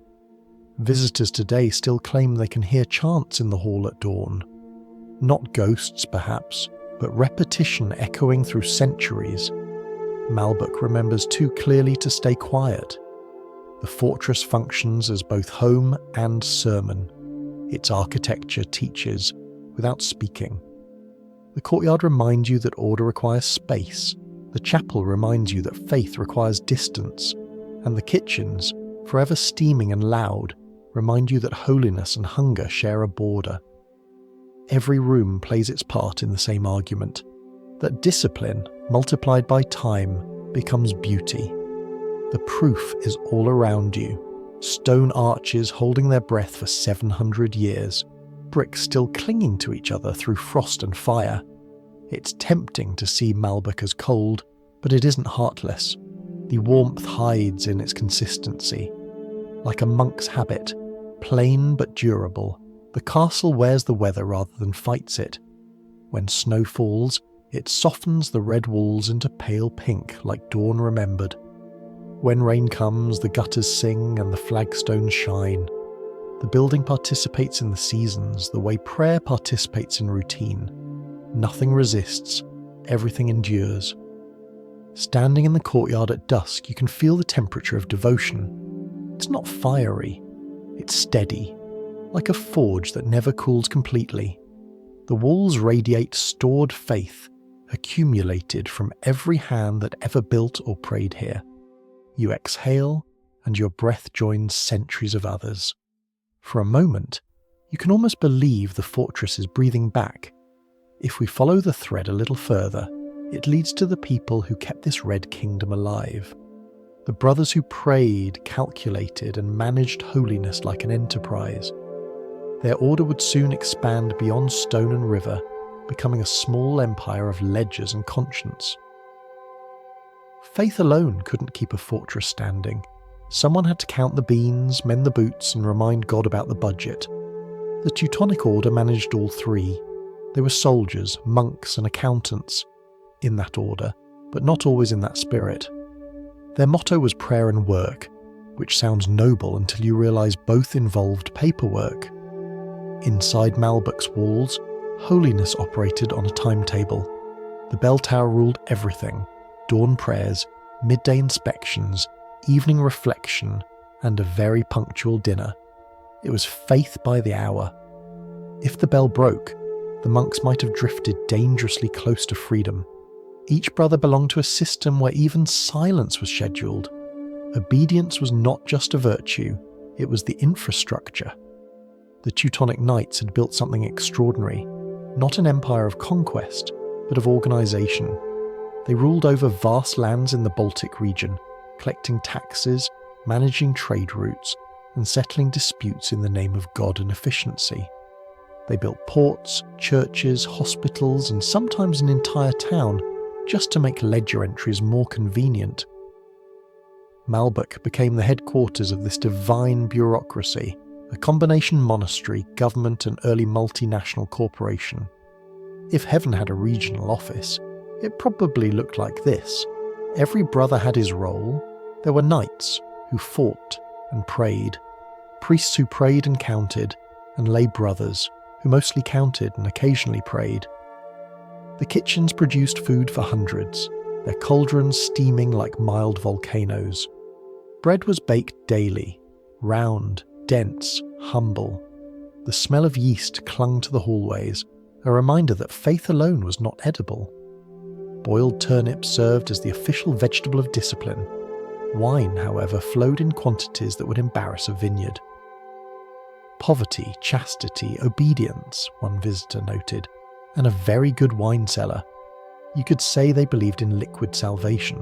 Visitors today still claim they can hear chants in the hall at dawn. Not ghosts, perhaps, but repetition echoing through centuries. Malbork remembers too clearly to stay quiet. The fortress functions as both home and sermon. Its architecture teaches, without speaking. The courtyard reminds you that order requires space. The chapel reminds you that faith requires distance. And the kitchens, forever steaming and loud, remind you that holiness and hunger share a border. Every room plays its part in the same argument, that discipline, multiplied by time, becomes beauty. The proof is all around you. Stone arches holding their breath for 700 years, bricks still clinging to each other through frost and fire. It's tempting to see Malbork as cold, but it isn't heartless. The warmth hides in its consistency. Like a monk's habit, plain but durable, the castle wears the weather rather than fights it. When snow falls, it softens the red walls into pale pink like dawn remembered. When rain comes, the gutters sing and the flagstones shine. The building participates in the seasons the way prayer participates in routine. Nothing resists, everything endures. Standing in the courtyard at dusk, you can feel the temperature of devotion. It's not fiery, it's steady, like a forge that never cools completely. The walls radiate stored faith, accumulated from every hand that ever built or prayed here. You exhale, and your breath joins centuries of others. For a moment, you can almost believe the fortress is breathing back. If we follow the thread a little further, it leads to the people who kept this red kingdom alive. The brothers who prayed, calculated, and managed holiness like an enterprise. Their order would soon expand beyond stone and river, becoming a small empire of ledgers and conscience. Faith alone couldn't keep a fortress standing. Someone had to count the beans, mend the boots, and remind God about the budget. The Teutonic Order managed all three. They were soldiers, monks, and accountants, in that order, but not always in that spirit. Their motto was prayer and work, which sounds noble until you realise both involved paperwork. Inside Malbork's walls, holiness operated on a timetable. The bell tower ruled everything: dawn prayers, midday inspections, evening reflection, and a very punctual dinner. It was faith by the hour. If the bell broke, the monks might have drifted dangerously close to freedom. Each brother belonged to a system where even silence was scheduled. Obedience was not just a virtue, it was the infrastructure. The Teutonic Knights had built something extraordinary, not an empire of conquest, but of organisation. They ruled over vast lands in the Baltic region, collecting taxes, managing trade routes, and settling disputes in the name of God and efficiency. They built ports, churches, hospitals, and sometimes an entire town, just to make ledger entries more convenient. Malbork became the headquarters of this divine bureaucracy, a combination monastery, government, and early multinational corporation. If heaven had a regional office, it probably looked like this. Every brother had his role. There were knights who fought and prayed, priests who prayed and counted, and lay brothers who mostly counted and occasionally prayed. The kitchens produced food for hundreds, their cauldrons steaming like mild volcanoes. Bread was baked daily, round, dense, humble. The smell of yeast clung to the hallways, a reminder that faith alone was not edible. Boiled turnips served as the official vegetable of discipline. Wine, however, flowed in quantities that would embarrass a vineyard. Poverty, chastity, obedience, one visitor noted, and a very good wine cellar. You could say they believed in liquid salvation.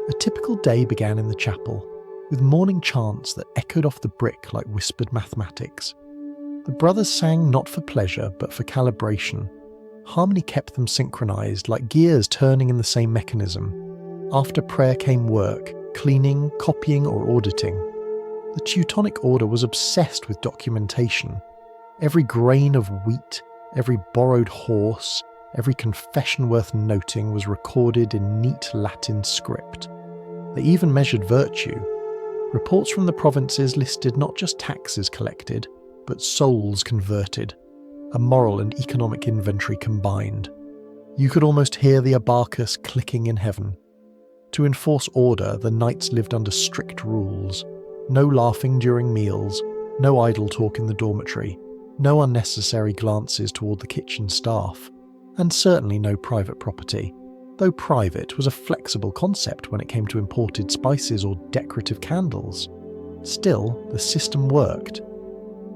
A typical day began in the chapel, with morning chants that echoed off the brick like whispered mathematics. The brothers sang not for pleasure, but for calibration. Harmony kept them synchronized, like gears turning in the same mechanism. After prayer came work, cleaning, copying, or auditing. The Teutonic Order was obsessed with documentation. Every grain of wheat, every borrowed horse, every confession worth noting was recorded in neat Latin script. They even measured virtue. Reports from the provinces listed not just taxes collected, but souls converted, a moral and economic inventory combined. You could almost hear the abacus clicking in heaven. To enforce order, the knights lived under strict rules. No laughing during meals, no idle talk in the dormitory, no unnecessary glances toward the kitchen staff, and certainly no private property, though private was a flexible concept when it came to imported spices or decorative candles. Still, the system worked.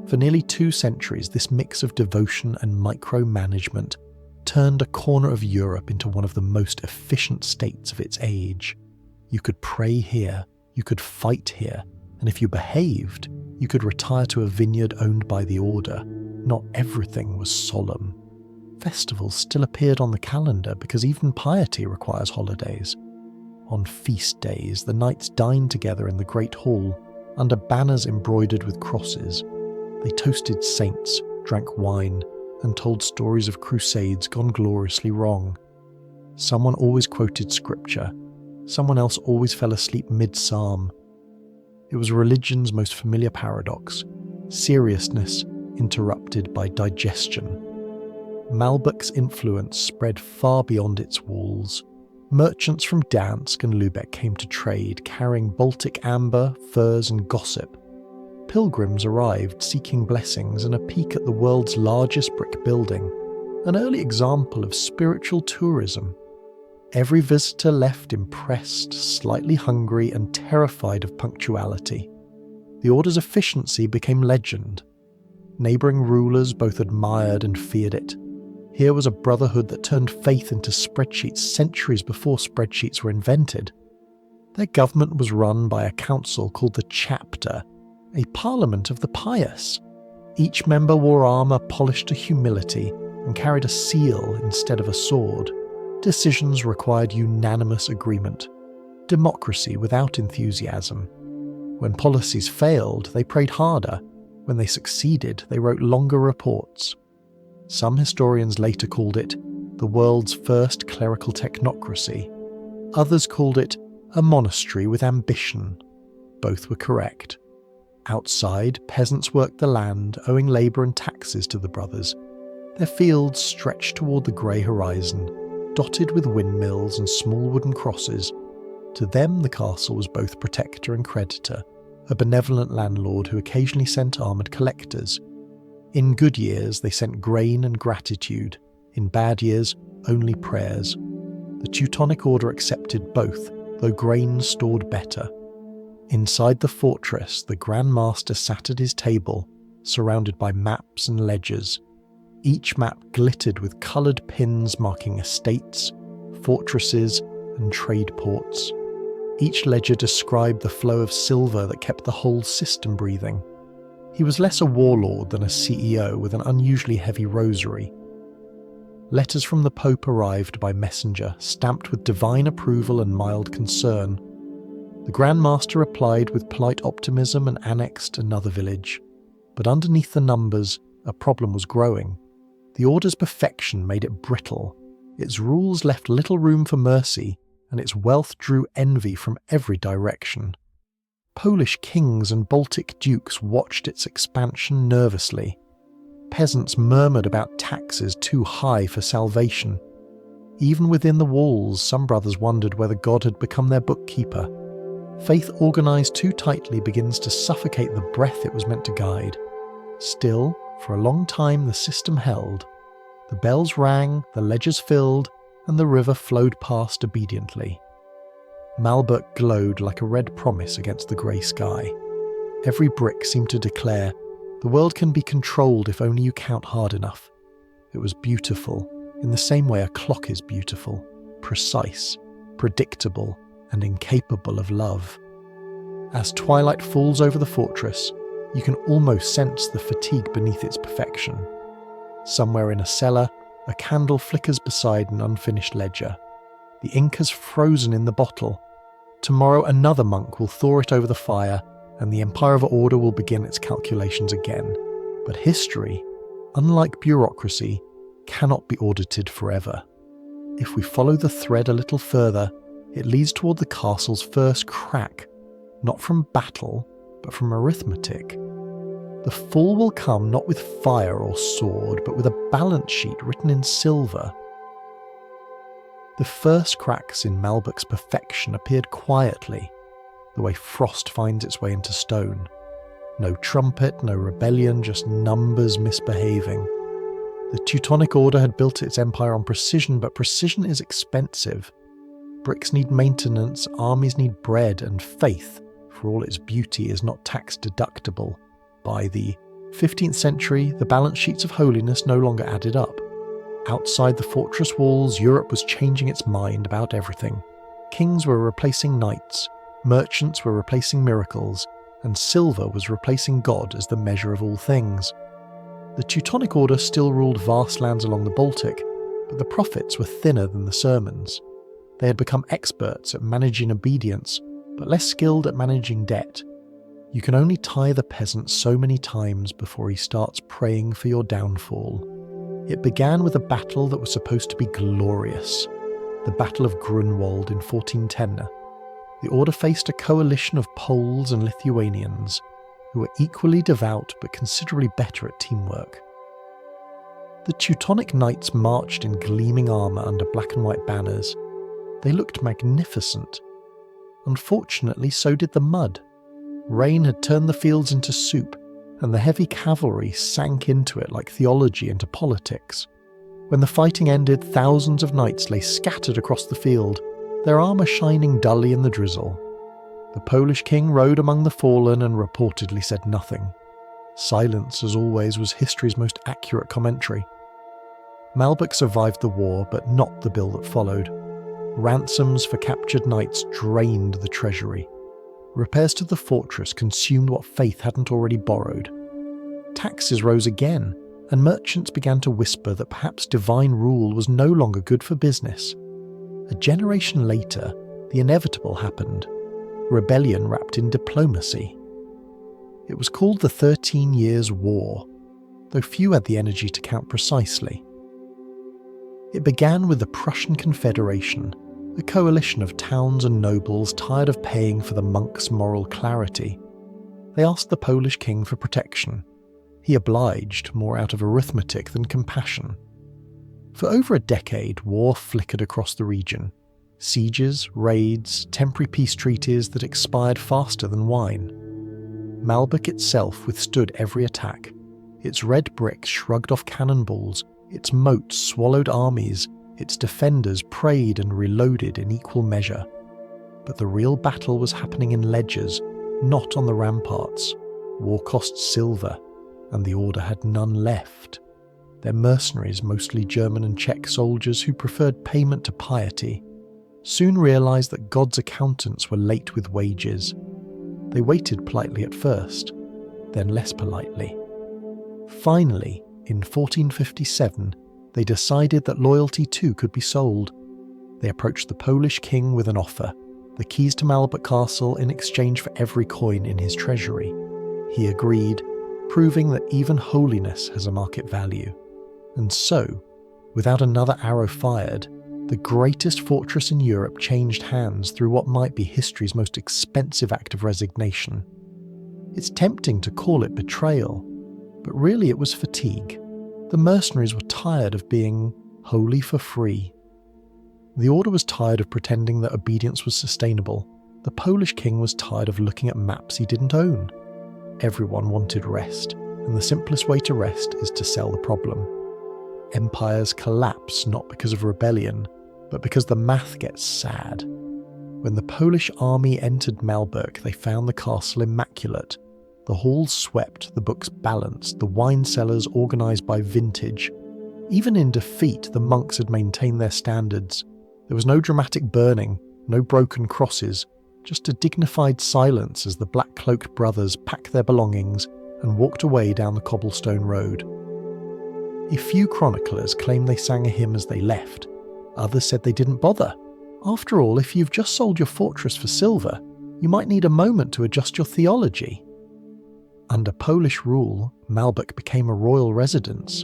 For nearly 2 centuries, this mix of devotion and micromanagement turned a corner of Europe into one of the most efficient states of its age. You could pray here, you could fight here, and if you behaved, you could retire to a vineyard owned by the order. Not everything was solemn. Festivals still appeared on the calendar because even piety requires holidays. On feast days, the knights dined together in the Great Hall, under banners embroidered with crosses. They toasted saints, drank wine, and told stories of crusades gone gloriously wrong. Someone always quoted scripture. Someone else always fell asleep mid-psalm. It was religion's most familiar paradox: seriousness interrupted by digestion. Malbork's influence spread far beyond its walls. Merchants from Dansk and Lübeck came to trade, carrying Baltic amber, furs and gossip. Pilgrims arrived seeking blessings and a peek at the world's largest brick building, an early example of spiritual tourism. Every visitor left impressed, slightly hungry and terrified of punctuality. The order's efficiency became legend. Neighbouring rulers both admired and feared it. Here was a brotherhood that turned faith into spreadsheets centuries before spreadsheets were invented. Their government was run by a council called the Chapter, a parliament of the pious. Each member wore armour polished to humility and carried a seal instead of a sword. Decisions required unanimous agreement. Democracy without enthusiasm. When policies failed, they prayed harder. When they succeeded, they wrote longer reports. Some historians later called it the world's first clerical technocracy. Others called it a monastery with ambition. Both were correct. Outside, peasants worked the land, owing labour and taxes to the brothers. Their fields stretched toward the grey horizon, dotted with windmills and small wooden crosses. To them the castle was both protector and creditor, a benevolent landlord who occasionally sent armoured collectors. In good years they sent grain and gratitude, in bad years only prayers. The Teutonic Order accepted both, though grain stored better. Inside the fortress the Grand Master sat at his table, surrounded by maps and ledgers. Each map glittered with coloured pins marking estates, fortresses and trade ports. Each ledger described the flow of silver that kept the whole system breathing. He was less a warlord than a CEO with an unusually heavy rosary. Letters from the Pope arrived by messenger, stamped with divine approval and mild concern. The Grand Master replied with polite optimism and annexed another village. But underneath the numbers, a problem was growing. The Order's perfection made it brittle. Its rules left little room for mercy, and its wealth drew envy from every direction. Polish kings and Baltic dukes watched its expansion nervously. Peasants murmured about taxes too high for salvation. Even within the walls, some brothers wondered whether God had become their bookkeeper. Faith organised too tightly begins to suffocate the breath it was meant to guide. Still, for a long time the system held. The bells rang, the ledgers filled, and the river flowed past obediently. Malbork glowed like a red promise against the grey sky. Every brick seemed to declare, the world can be controlled if only you count hard enough. It was beautiful, in the same way a clock is beautiful, precise, predictable, and incapable of love. As twilight falls over the fortress, you can almost sense the fatigue beneath its perfection. Somewhere in a cellar, a candle flickers beside an unfinished ledger. The ink has frozen in the bottle. Tomorrow another monk will thaw it over the fire, and the Empire of Order will begin its calculations again. But history, unlike bureaucracy, cannot be audited forever. If we follow the thread a little further, it leads toward the castle's first crack, not from battle, but from arithmetic. The fall will come not with fire or sword, but with a balance sheet written in silver. The first cracks in Malbork's perfection appeared quietly, the way frost finds its way into stone. No trumpet, no rebellion, just numbers misbehaving. The Teutonic Order had built its empire on precision, but precision is expensive. Bricks need maintenance, armies need bread, and faith, for all its beauty, is not tax deductible. By the 15th century, the balance sheets of holiness no longer added up. Outside the fortress walls, Europe was changing its mind about everything. Kings were replacing knights, merchants were replacing miracles, and silver was replacing God as the measure of all things. The Teutonic Order still ruled vast lands along the Baltic, but the prophets were thinner than the sermons. They had become experts at managing obedience, but less skilled at managing debt. You can only tithe a peasant so many times before he starts praying for your downfall. It began with a battle that was supposed to be glorious, the Battle of Grunwald in 1410. The order faced a coalition of Poles and Lithuanians, who were equally devout but considerably better at teamwork. The Teutonic knights marched in gleaming armour under black and white banners. They looked magnificent. Unfortunately, so did the mud. Rain had turned the fields into soup, and the heavy cavalry sank into it like theology into politics. When the fighting ended, thousands of knights lay scattered across the field, their armour shining dully in the drizzle. The Polish king rode among the fallen and reportedly said nothing. Silence, as always, was history's most accurate commentary. Malbork survived the war, but not the bill that followed. Ransoms for captured knights drained the treasury. Repairs to the fortress consumed what faith hadn't already borrowed. Taxes rose again, and merchants began to whisper that perhaps divine rule was no longer good for business. A generation later, the inevitable happened. Rebellion wrapped in diplomacy. It was called the 13 Years' War, though few had the energy to count precisely. It began with the Prussian Confederation, a coalition of towns and nobles tired of paying for the monks' moral clarity. They asked the Polish king for protection. He obliged, more out of arithmetic than compassion. For over a decade, war flickered across the region. Sieges, raids, temporary peace treaties that expired faster than wine. Malbork itself withstood every attack. Its red bricks shrugged off cannonballs, its moats swallowed armies, its defenders prayed and reloaded in equal measure. But the real battle was happening in ledgers, not on the ramparts. War cost silver, and the Order had none left. Their mercenaries, mostly German and Czech soldiers who preferred payment to piety, soon realised that God's accountants were late with wages. They waited politely at first, then less politely. Finally, in 1457, they decided that loyalty too could be sold. They approached the Polish king with an offer, the keys to Malbork Castle in exchange for every coin in his treasury. He agreed, proving that even holiness has a market value. And so, without another arrow fired, the greatest fortress in Europe changed hands through what might be history's most expensive act of resignation. It's tempting to call it betrayal, but really it was fatigue. The mercenaries were tired of being holy for free. The Order was tired of pretending that obedience was sustainable. The Polish king was tired of looking at maps he didn't own. Everyone wanted rest, and the simplest way to rest is to sell the problem. Empires collapse not because of rebellion, but because the math gets sad. When the Polish army entered Malbork, they found the castle immaculate. The halls swept, the books balanced, the wine cellars organised by vintage. Even in defeat, the monks had maintained their standards. There was no dramatic burning, no broken crosses, just a dignified silence as the black-cloaked brothers packed their belongings and walked away down the cobblestone road. A few chroniclers claim they sang a hymn as they left. Others said they didn't bother. After all, if you've just sold your fortress for silver, you might need a moment to adjust your theology. Under Polish rule, Malbork became a royal residence.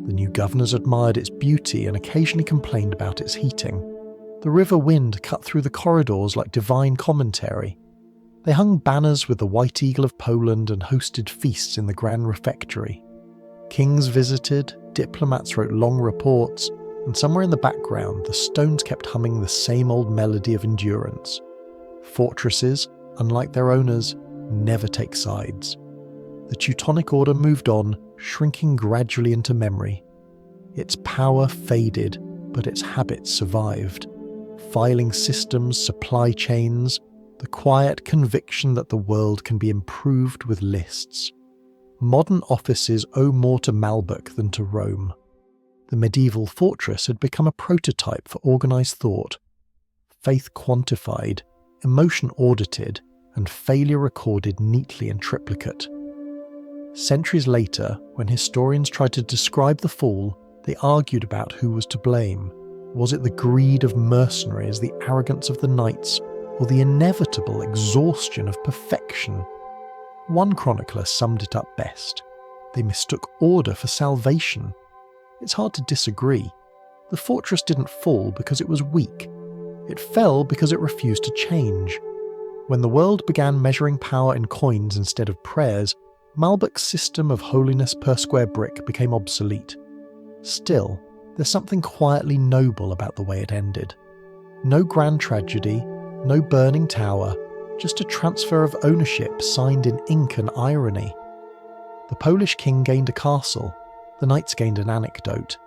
The new governors admired its beauty and occasionally complained about its heating. The river wind cut through the corridors like divine commentary. They hung banners with the White Eagle of Poland and hosted feasts in the Grand Refectory. Kings visited, diplomats wrote long reports, and somewhere in the background the stones kept humming the same old melody of endurance. Fortresses, unlike their owners, never take sides. The Teutonic Order moved on, shrinking gradually into memory. Its power faded, but its habits survived. Filing systems, supply chains, the quiet conviction that the world can be improved with lists. Modern offices owe more to Malbork than to Rome. The medieval fortress had become a prototype for organised thought. Faith quantified, emotion audited, and failure recorded neatly in triplicate. Centuries later, when historians tried to describe the fall, they argued about who was to blame. Was it the greed of mercenaries, the arrogance of the knights, or the inevitable exhaustion of perfection? One chronicler summed it up best. They mistook order for salvation. It's hard to disagree. The fortress didn't fall because it was weak. It fell because it refused to change. When the world began measuring power in coins instead of prayers, Malbork's system of holiness per square brick became obsolete. Still, there's something quietly noble about the way it ended. No grand tragedy, no burning tower, just a transfer of ownership signed in ink and irony. The Polish king gained a castle, the knights gained an anecdote.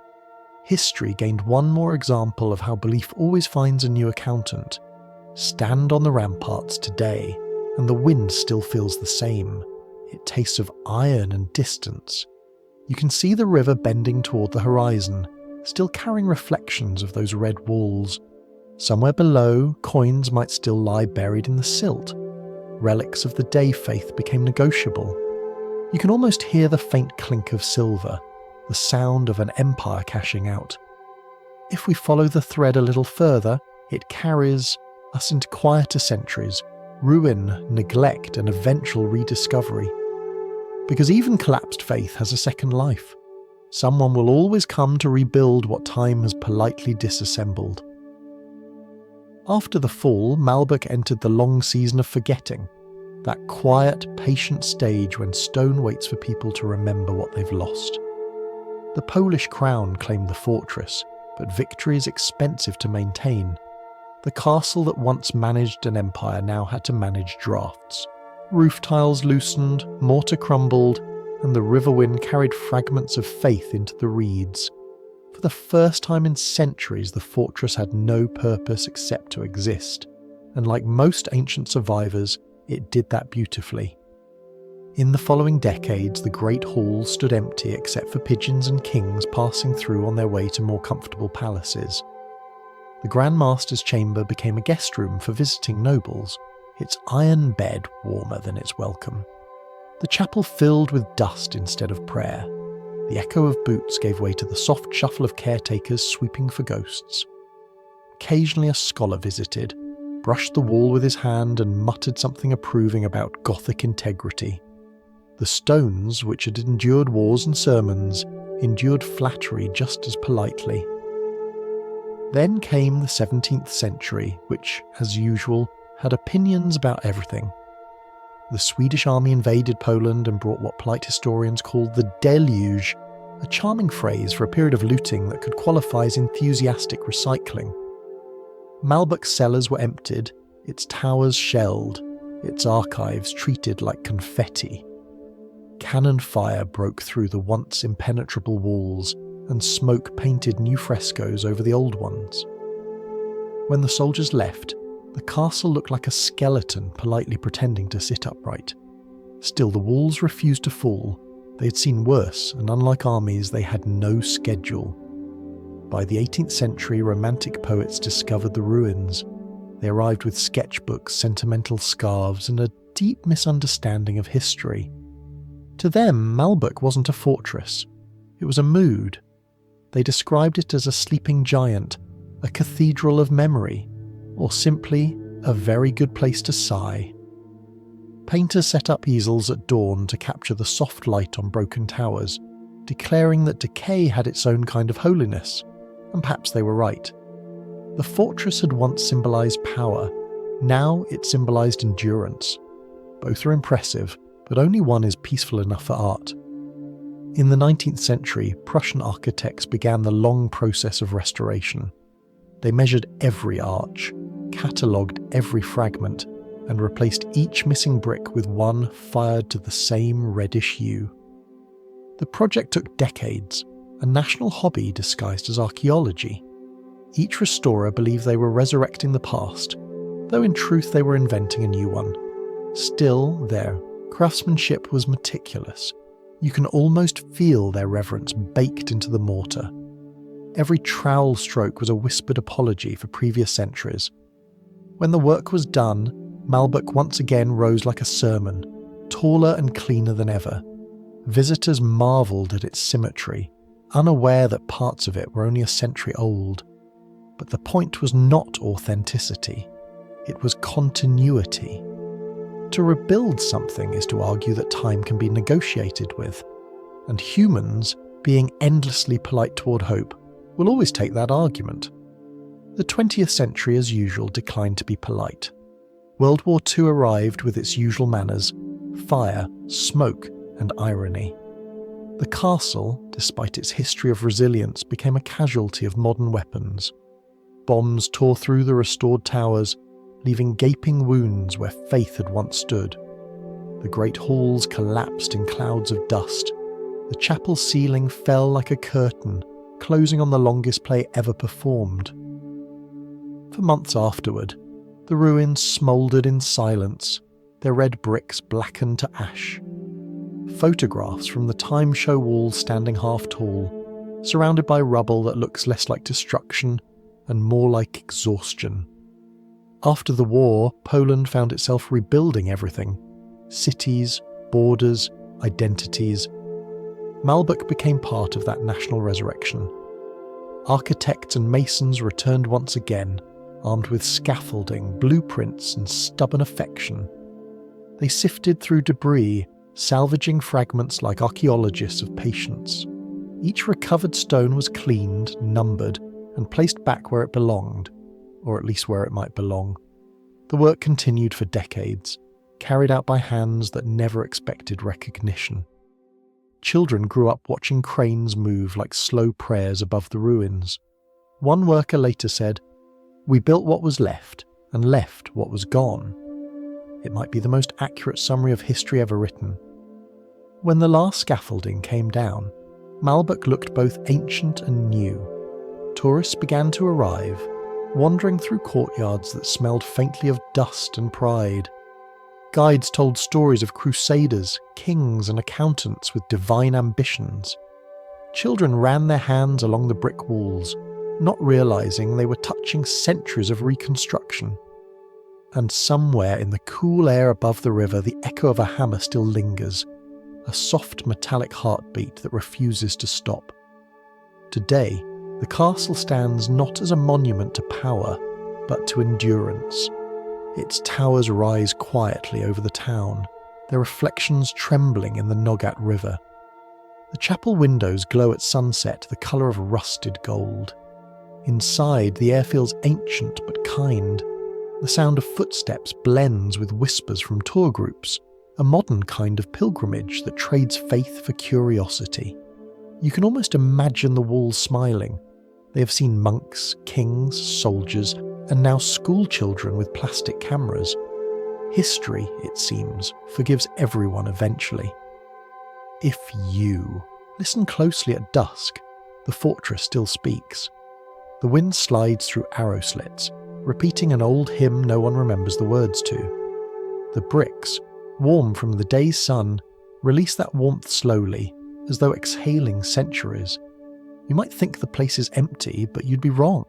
History gained one more example of how belief always finds a new accountant. Stand on the ramparts today, and the wind still feels the same. It tastes of iron and distance. You can see the river bending toward the horizon, still carrying reflections of those red walls. Somewhere below, coins might still lie buried in the silt. Relics of the day faith became negotiable. You can almost hear the faint clink of silver, the sound of an empire cashing out. If we follow the thread a little further, it carries us into quieter centuries, ruin, neglect, and eventual rediscovery. Because even collapsed faith has a second life. Someone will always come to rebuild what time has politely disassembled. After the fall, Malbork entered the long season of forgetting, that quiet, patient stage when stone waits for people to remember what they've lost. The Polish crown claimed the fortress, but victory is expensive to maintain. The castle that once managed an empire now had to manage drafts. Roof tiles loosened, mortar crumbled, and the river wind carried fragments of faith into the reeds. For the first time in centuries, the fortress had no purpose except to exist, and like most ancient survivors, it did that beautifully. In the following decades, the great hall stood empty except for pigeons and kings passing through on their way to more comfortable palaces. The Grand Master's chamber became a guest room for visiting nobles, its iron bed warmer than its welcome. The chapel filled with dust instead of prayer. The echo of boots gave way to the soft shuffle of caretakers sweeping for ghosts. Occasionally a scholar visited, brushed the wall with his hand and muttered something approving about Gothic integrity. The stones, which had endured wars and sermons, endured flattery just as politely. Then came the 17th century, which, as usual, had opinions about everything. The Swedish army invaded Poland and brought what polite historians called the deluge, a charming phrase for a period of looting that could qualify as enthusiastic recycling. Malbork's cellars were emptied, its towers shelled, its archives treated like confetti. Cannon fire broke through the once impenetrable walls, and smoke painted new frescoes over the old ones. When the soldiers left, the castle looked like a skeleton politely pretending to sit upright. Still, the walls refused to fall. They had seen worse, and unlike armies, they had no schedule. By the 18th century, Romantic poets discovered the ruins. They arrived with sketchbooks, sentimental scarves, and a deep misunderstanding of history. To them, Malbork wasn't a fortress. It was a mood. They described it as a sleeping giant, a cathedral of memory, or simply a very good place to sigh. Painters set up easels at dawn to capture the soft light on broken towers, declaring that decay had its own kind of holiness, and perhaps they were right. The fortress had once symbolized power, now it symbolized endurance. Both are impressive, but only one is peaceful enough for art. In the 19th century, Prussian architects began the long process of restoration. They measured every arch, catalogued every fragment, and replaced each missing brick with one fired to the same reddish hue. The project took decades, a national hobby disguised as archaeology. Each restorer believed they were resurrecting the past, though in truth they were inventing a new one. Still, their craftsmanship was meticulous. You can almost feel their reverence baked into the mortar. Every trowel stroke was a whispered apology for previous centuries. When the work was done, Malbork once again rose like a sermon, taller and cleaner than ever. Visitors marvelled at its symmetry, unaware that parts of it were only a century old. But the point was not authenticity, it was continuity. To rebuild something is to argue that time can be negotiated with, and humans, being endlessly polite toward hope, will always take that argument. The 20th century, as usual, declined to be polite. World War II arrived with its usual manners: fire, smoke, and irony. The castle, despite its history of resilience, became a casualty of modern weapons. bombs tore through the restored towers, leaving gaping wounds where faith had once stood. The great halls collapsed in clouds of dust. The chapel ceiling fell like a curtain, closing on the longest play ever performed. For months afterward, the ruins smouldered in silence, their red bricks blackened to ash. Photographs from the time show walls standing half tall, surrounded by rubble that looks less like destruction and more like exhaustion. After the war, Poland found itself rebuilding everything: cities, borders, identities. Malbork became part of that national resurrection. Architects and masons returned once again, armed with scaffolding, blueprints, and stubborn affection. They sifted through debris, salvaging fragments like archaeologists of patience. Each recovered stone was cleaned, numbered, and placed back where it belonged, or at least where it might belong. The work continued for decades, carried out by hands that never expected recognition. Children grew up watching cranes move like slow prayers above the ruins. One worker later said, "We built what was left, and left what was gone." It might be the most accurate summary of history ever written. When the last scaffolding came down, Malbork looked both ancient and new. Tourists began to arrive, wandering through courtyards that smelled faintly of dust and pride. Guides told stories of crusaders, kings, and accountants with divine ambitions. Children ran their hands along the brick walls, not realizing they were touching centuries of reconstruction. And somewhere in the cool air above the river, the echo of a hammer still lingers, a soft metallic heartbeat that refuses to stop. Today, the castle stands not as a monument to power, but to endurance. Its towers rise quietly over the town, their reflections trembling in the Nogat River. The chapel windows glow at sunset the colour of rusted gold. Inside, the air feels ancient but kind. The sound of footsteps blends with whispers from tour groups, a modern kind of pilgrimage that trades faith for curiosity. You can almost imagine the walls smiling. They have seen monks, kings, soldiers, and now school children with plastic cameras. History, it seems, forgives everyone eventually. If you listen closely at dusk, the fortress still speaks. The wind slides through arrow slits, repeating an old hymn no one remembers the words to. The bricks, warm from the day's sun, release that warmth slowly, as though exhaling centuries. You might think the place is empty, but you'd be wrong.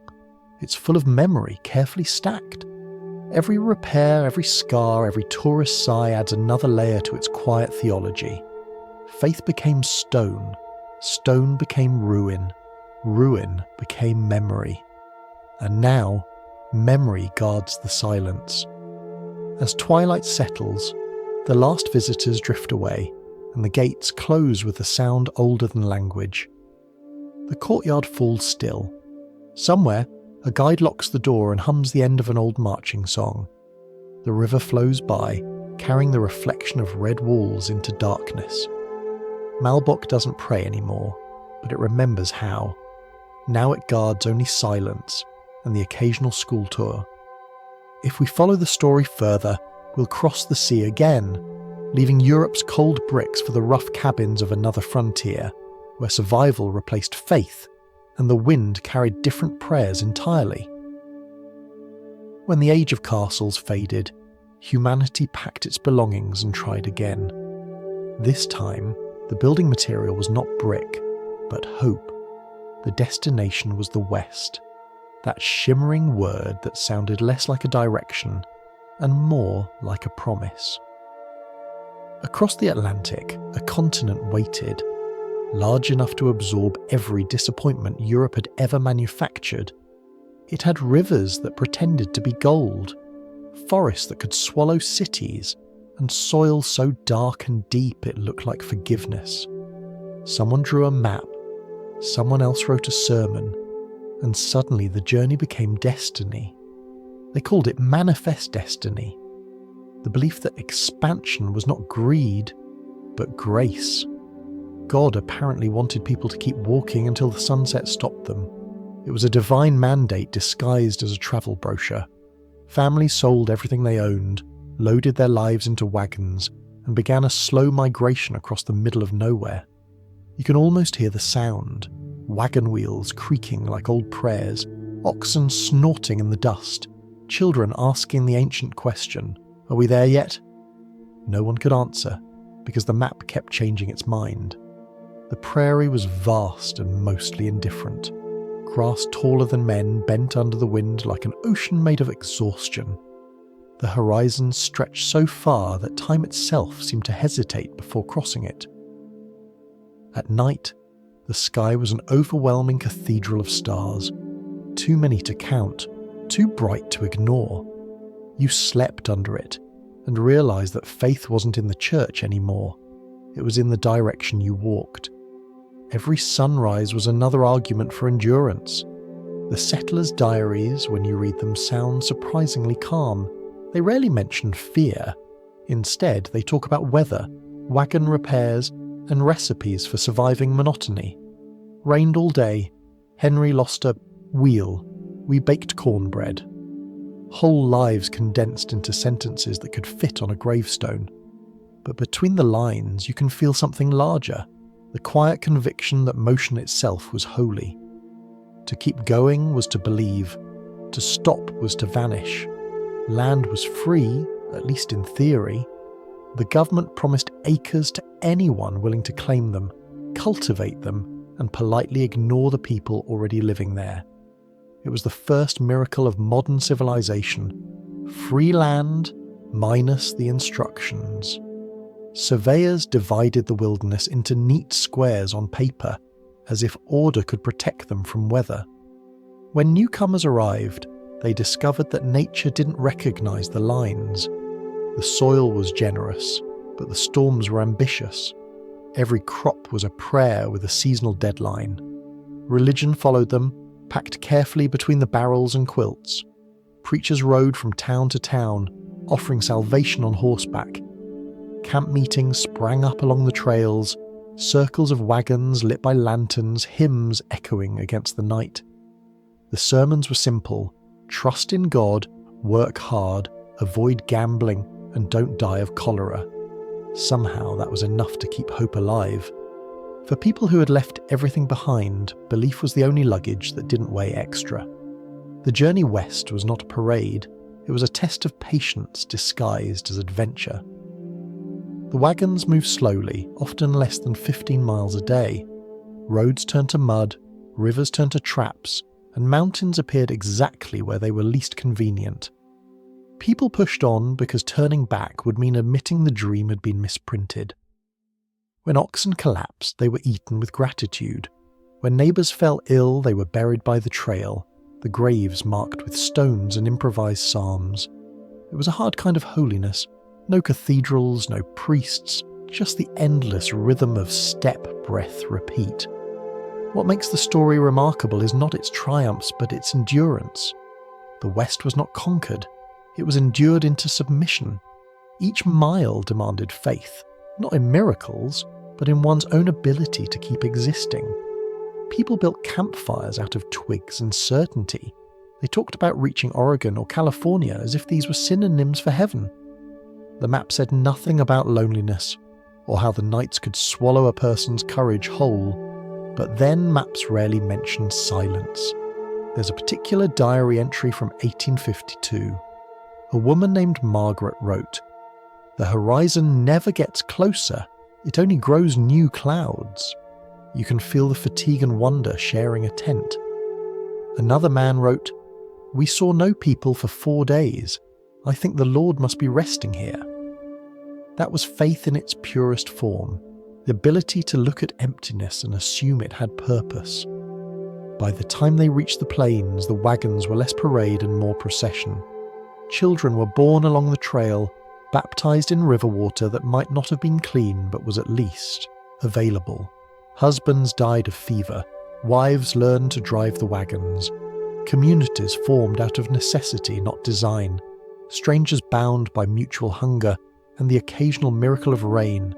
It's full of memory, carefully stacked. Every repair, every scar, every tourist sigh adds another layer to its quiet theology. Faith became stone, stone became ruin, ruin became memory. And now, memory guards the silence. As twilight settles, the last visitors drift away, and the gates close with a sound older than language. The courtyard falls still. Somewhere, a guide locks the door and hums the end of an old marching song. The river flows by, carrying the reflection of red walls into darkness. Malbork doesn't pray anymore, but it remembers how. Now it guards only silence and the occasional school tour. If we follow the story further, we'll cross the sea again, leaving Europe's cold bricks for the rough cabins of another frontier, where survival replaced faith and the wind carried different prayers entirely. When the age of castles faded, humanity packed its belongings and tried again. This time, the building material was not brick, but hope. The destination was the West, that shimmering word that sounded less like a direction and more like a promise. Across the Atlantic, a continent waited, large enough to absorb every disappointment Europe had ever manufactured. It had rivers that pretended to be gold, forests that could swallow cities, and soil so dark and deep it looked like forgiveness. Someone drew a map, someone else wrote a sermon, and suddenly the journey became destiny. They called it manifest destiny, the belief that expansion was not greed, but grace. God apparently wanted people to keep walking until the sunset stopped them, It was a divine mandate disguised as a travel brochure. Families sold everything they owned, loaded their lives into wagons, and began a slow migration across the middle of nowhere. You can almost hear the sound, wagon wheels creaking like old prayers, oxen snorting in the dust, children asking the ancient question, "Are we there yet?" No one could answer, because the map kept changing its mind. The prairie was vast and mostly indifferent. Grass taller than men bent under the wind like an ocean made of exhaustion. The horizon stretched so far that time itself seemed to hesitate before crossing it. At night, the sky was an overwhelming cathedral of stars, too many to count, too bright to ignore. You slept under it, and realised that faith wasn't in the church anymore. It was in the direction you walked. Every sunrise was another argument for endurance. The settlers' diaries, when you read them, sound surprisingly calm. They rarely mention fear. Instead, they talk about weather, wagon repairs, and recipes for surviving monotony. Rained all day. Henry lost a wheel. We baked cornbread. Whole lives condensed into sentences that could fit on a gravestone. But between the lines, you can feel something larger, the quiet conviction that motion itself was holy. To keep going was to believe. To stop was to vanish. Land was free, at least in theory. The government promised acres to anyone willing to claim them, cultivate them, and politely ignore the people already living there. It was the first miracle of modern civilization. Free land, minus the instructions. Surveyors divided the wilderness into neat squares on paper, as if order could protect them from weather. When newcomers arrived, they discovered that nature didn't recognize the lines. The soil was generous, but the storms were ambitious. Every crop was a prayer with a seasonal deadline. Religion followed them, packed carefully between the barrels and quilts. Preachers rode from town to town, offering salvation on horseback. Camp meetings sprang up along the trails, circles of wagons lit by lanterns, hymns echoing against the night. The sermons were simple: trust in God, work hard, avoid gambling, and don't die of cholera. Somehow that was enough to keep hope alive. For people who had left everything behind, belief was the only luggage that didn't weigh extra. The journey west was not a parade, it was a test of patience disguised as adventure. The wagons moved slowly, often less than 15 miles a day. Roads turned to mud, rivers turned to traps, and mountains appeared exactly where they were least convenient. People pushed on because turning back would mean admitting the dream had been misprinted. When oxen collapsed, they were eaten with gratitude. When neighbours fell ill, they were buried by the trail, the graves marked with stones and improvised psalms. It was a hard kind of holiness. No cathedrals, no priests, just the endless rhythm of step, breath, repeat. What makes the story remarkable is not its triumphs, but its endurance. The West was not conquered. It was endured into submission. Each mile demanded faith, not in miracles, but in one's own ability to keep existing. People built campfires out of twigs and certainty. They talked about reaching Oregon or California as if these were synonyms for heaven. The map said nothing about loneliness, or how the nights could swallow a person's courage whole, but then maps rarely mention silence. There's a particular diary entry from 1852. A woman named Margaret wrote, "The horizon never gets closer, it only grows new clouds. You can feel the fatigue and wonder sharing a tent." Another man wrote, "We saw no people for 4 days. I think the Lord must be resting here." That was faith in its purest form, the ability to look at emptiness and assume it had purpose. By the time they reached the plains, the wagons were less parade and more procession. Children were born along the trail, baptized in river water that might not have been clean but was at least available. Husbands died of fever, wives learned to drive the wagons. Communities formed out of necessity, not design. Strangers bound by mutual hunger and the occasional miracle of rain.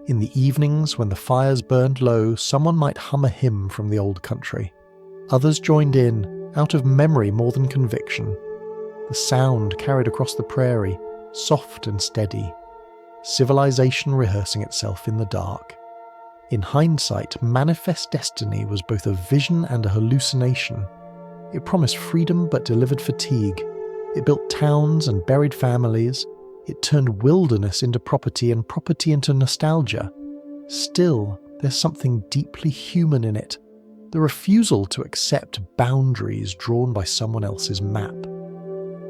In the evenings, when the fires burned low, someone might hum a hymn from the old country. Others joined in, out of memory more than conviction. The sound carried across the prairie, soft and steady. Civilization rehearsing itself in the dark. In hindsight, Manifest Destiny was both a vision and a hallucination. It promised freedom but delivered fatigue. It built towns and buried families. It turned wilderness into property and property into nostalgia. Still, there's something deeply human in it. The refusal to accept boundaries drawn by someone else's map.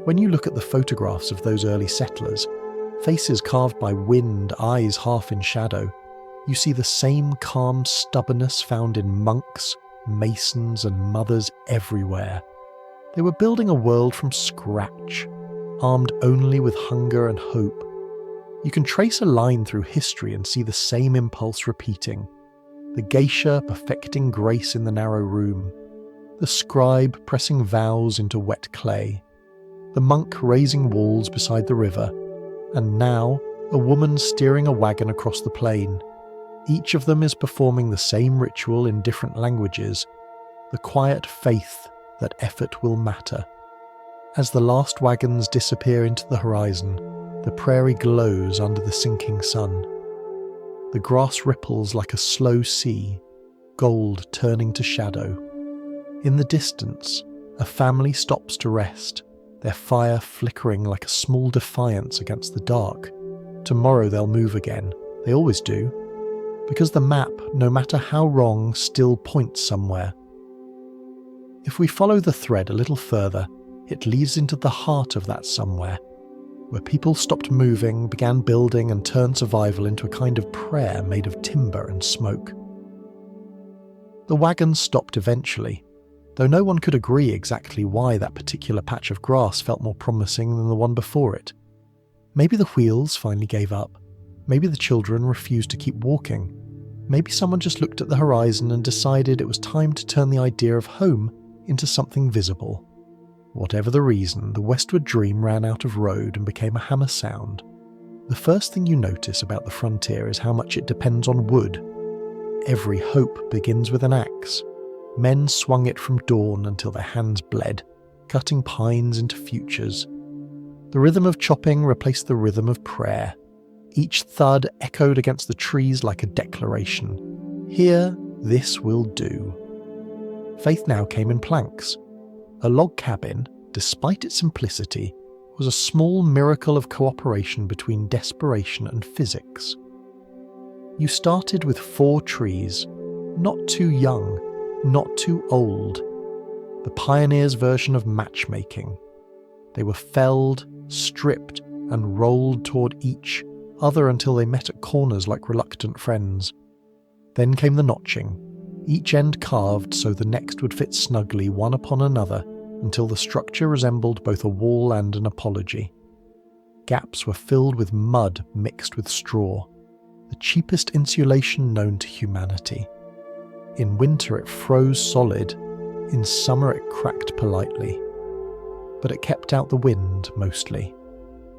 When you look at the photographs of those early settlers, faces carved by wind, eyes half in shadow, you see the same calm stubbornness found in monks, masons, and mothers everywhere. They were building a world from scratch, armed only with hunger and hope. You can trace a line through history and see the same impulse repeating. The geisha perfecting grace in the narrow room, the scribe pressing vows into wet clay, the monk raising walls beside the river, and now a woman steering a wagon across the plain. Each of them is performing the same ritual in different languages, the quiet faith that effort will matter. As the last wagons disappear into the horizon, the prairie glows under the sinking sun. The grass ripples like a slow sea, gold turning to shadow. In the distance, a family stops to rest, their fire flickering like a small defiance against the dark. Tomorrow they'll move again. They always do. Because the map, no matter how wrong, still points somewhere. If we follow the thread a little further, it leads into the heart of that somewhere, where people stopped moving, began building, and turned survival into a kind of prayer made of timber and smoke. The wagons stopped eventually, though no one could agree exactly why that particular patch of grass felt more promising than the one before it. Maybe the wheels finally gave up. Maybe the children refused to keep walking. Maybe someone just looked at the horizon and decided it was time to turn the idea of home into something visible. Whatever the reason, the westward dream ran out of road and became a hammer sound. The first thing you notice about the frontier is how much it depends on wood. Every hope begins with an axe. Men swung it from dawn until their hands bled, cutting pines into futures. The rhythm of chopping replaced the rhythm of prayer. Each thud echoed against the trees like a declaration. Here, this will do. Faith now came in planks. A log cabin, despite its simplicity, was a small miracle of cooperation between desperation and physics. You started with 4 trees, not too young, not too old. The pioneer's version of matchmaking. They were felled, stripped, and rolled toward each other until they met at corners like reluctant friends. Then came the notching, each end carved so the next would fit snugly one upon another until the structure resembled both a wall and an apology. Gaps were filled with mud mixed with straw, the cheapest insulation known to humanity. In winter it froze solid, in summer it cracked politely. But it kept out the wind mostly.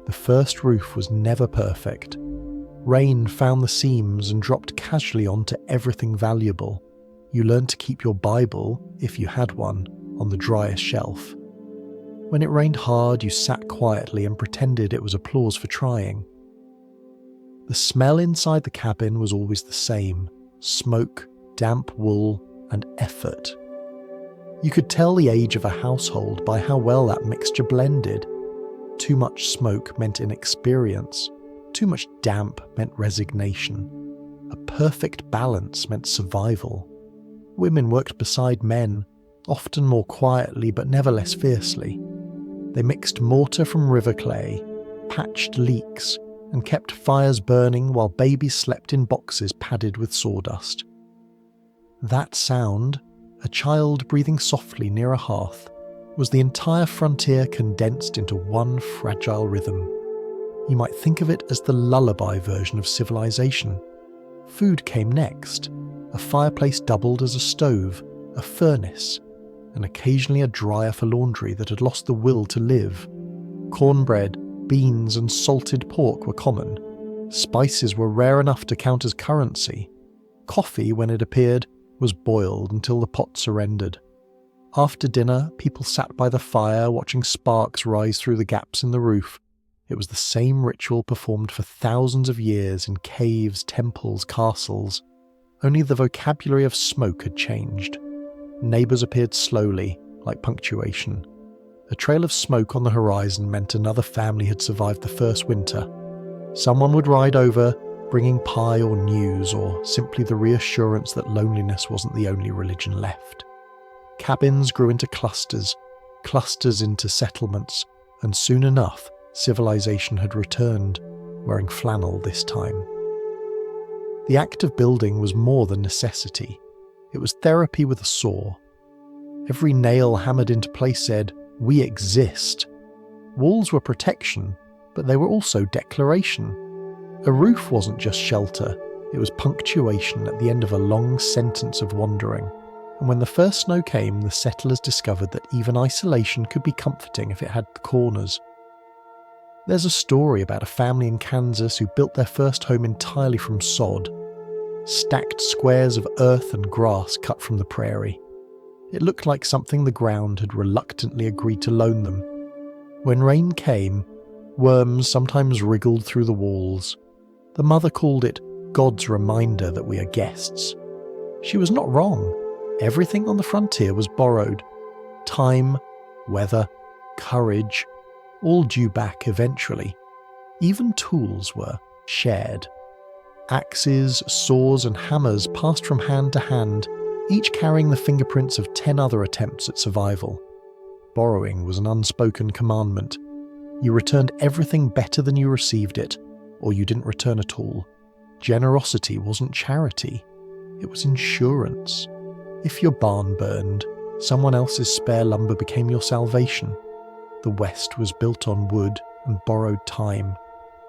The first roof was never perfect. Rain found the seams and dropped casually onto everything valuable. You learned to keep your Bible, if you had one, on the driest shelf. When it rained hard, you sat quietly and pretended it was applause for trying. The smell inside the cabin was always the same: smoke, damp wool, and effort. You could tell the age of a household by how well that mixture blended. Too much smoke meant inexperience. Too much damp meant resignation. A perfect balance meant survival. Women worked beside men, often more quietly but never less fiercely. They mixed mortar from river clay, patched leaks, and kept fires burning while babies slept in boxes padded with sawdust. That sound, a child breathing softly near a hearth, was the entire frontier condensed into one fragile rhythm. You might think of it as the lullaby version of civilization. Food came next. A fireplace doubled as a stove, a furnace, and occasionally a dryer for laundry that had lost the will to live. Cornbread, beans, and salted pork were common. Spices were rare enough to count as currency. Coffee, when it appeared, was boiled until the pot surrendered. After dinner, people sat by the fire watching sparks rise through the gaps in the roof. It was the same ritual performed for thousands of years in caves, temples, castles. Only the vocabulary of smoke had changed. Neighbours appeared slowly, like punctuation. A trail of smoke on the horizon meant another family had survived the first winter. Someone would ride over, bringing pie or news, or simply the reassurance that loneliness wasn't the only religion left. Cabins grew into clusters, clusters into settlements, and soon enough, civilization had returned, wearing flannel this time. The act of building was more than necessity. It was therapy with a saw. Every nail hammered into place said, "We exist." Walls were protection, but they were also declaration. A roof wasn't just shelter, it was punctuation at the end of a long sentence of wandering. And when the first snow came, the settlers discovered that even isolation could be comforting if it had corners. There's a story about a family in Kansas who built their first home entirely from sod, stacked squares of earth and grass cut from the prairie. It looked like something the ground had reluctantly agreed to loan them. When rain came, worms sometimes wriggled through the walls. The mother called it God's reminder that we are guests. She was not wrong. Everything on the frontier was borrowed. Time, weather, courage, all due back eventually. Even tools were shared. Axes, saws and hammers passed from hand to hand, each carrying the fingerprints of 10 other attempts at survival. Borrowing was an unspoken commandment. You returned everything better than you received it, or you didn't return at all. Generosity wasn't charity, it was insurance. If your barn burned, someone else's spare lumber became your salvation. The West was built on wood and borrowed time.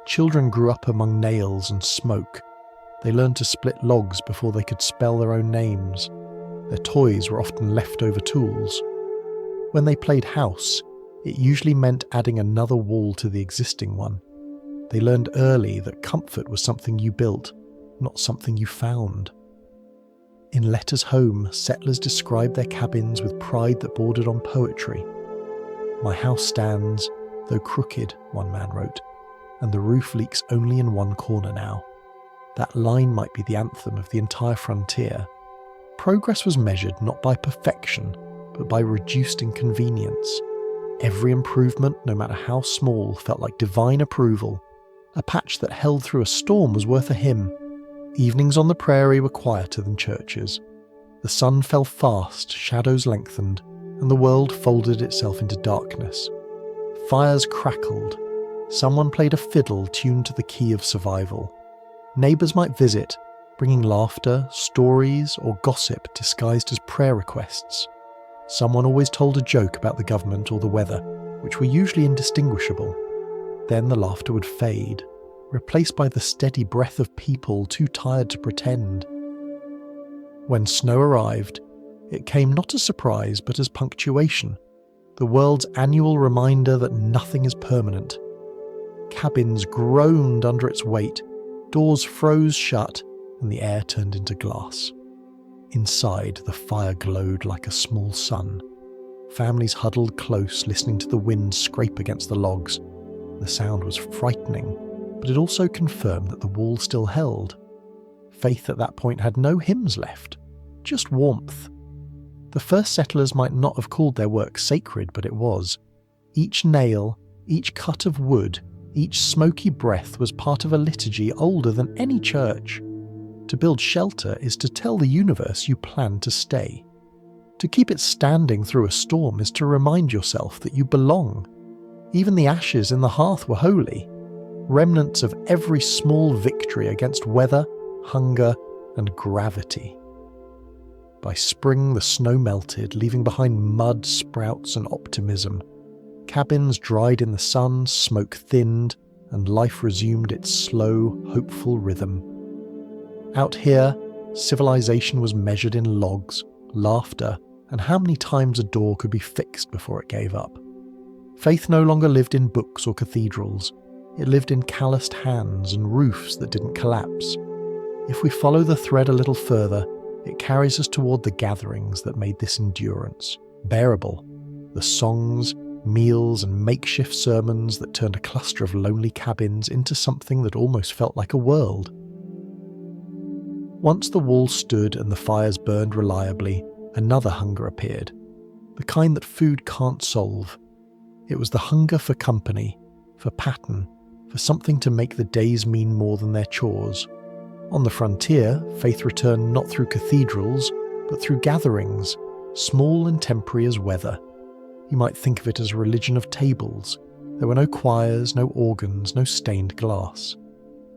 Children grew up among nails and smoke. They learned to split logs before they could spell their own names. Their toys were often leftover tools. When they played house, it usually meant adding another wall to the existing one. They learned early that comfort was something you built, not something you found. In letters home, settlers described their cabins with pride that bordered on poetry. "My house stands, though crooked," one man wrote, "and the roof leaks only in one corner now." That line might be the anthem of the entire frontier. Progress was measured not by perfection, but by reduced inconvenience. Every improvement, no matter how small, felt like divine approval. A patch that held through a storm was worth a hymn. Evenings on the prairie were quieter than churches. The sun fell fast, shadows lengthened, and the world folded itself into darkness. Fires crackled. Someone played a fiddle tuned to the key of survival. Neighbours might visit, bringing laughter, stories, or gossip disguised as prayer requests. Someone always told a joke about the government or the weather, which were usually indistinguishable. Then the laughter would fade, replaced by the steady breath of people too tired to pretend. When snow arrived, it came not as surprise but as punctuation, the world's annual reminder that nothing is permanent. Cabins groaned under its weight, doors froze shut, and the air turned into glass. Inside, the fire glowed like a small sun. Families huddled close, listening to the wind scrape against the logs. The sound was frightening, but it also confirmed that the wall still held. Faith at that point had no hymns left, just warmth. The first settlers might not have called their work sacred, but it was. Each nail, each cut of wood, each smoky breath was part of a liturgy older than any church. To build shelter is to tell the universe you plan to stay. To keep it standing through a storm is to remind yourself that you belong. Even the ashes in the hearth were holy, remnants of every small victory against weather, hunger, and gravity. By spring, the snow melted, leaving behind mud, sprouts, and optimism. Cabins dried in the sun, smoke thinned, and life resumed its slow, hopeful rhythm. Out here, civilization was measured in logs, laughter, and how many times a door could be fixed before it gave up. Faith no longer lived in books or cathedrals. It lived in calloused hands and roofs that didn't collapse. If we follow the thread a little further, it carries us toward the gatherings that made this endurance bearable. The songs, meals, and makeshift sermons that turned a cluster of lonely cabins into something that almost felt like a world. Once the walls stood and the fires burned reliably, another hunger appeared. The kind that food can't solve. It was the hunger for company, for pattern, for something to make the days mean more than their chores. On the frontier, faith returned not through cathedrals, but through gatherings, small and temporary as weather. You might think of it as a religion of tables. There were no choirs, no organs, no stained glass.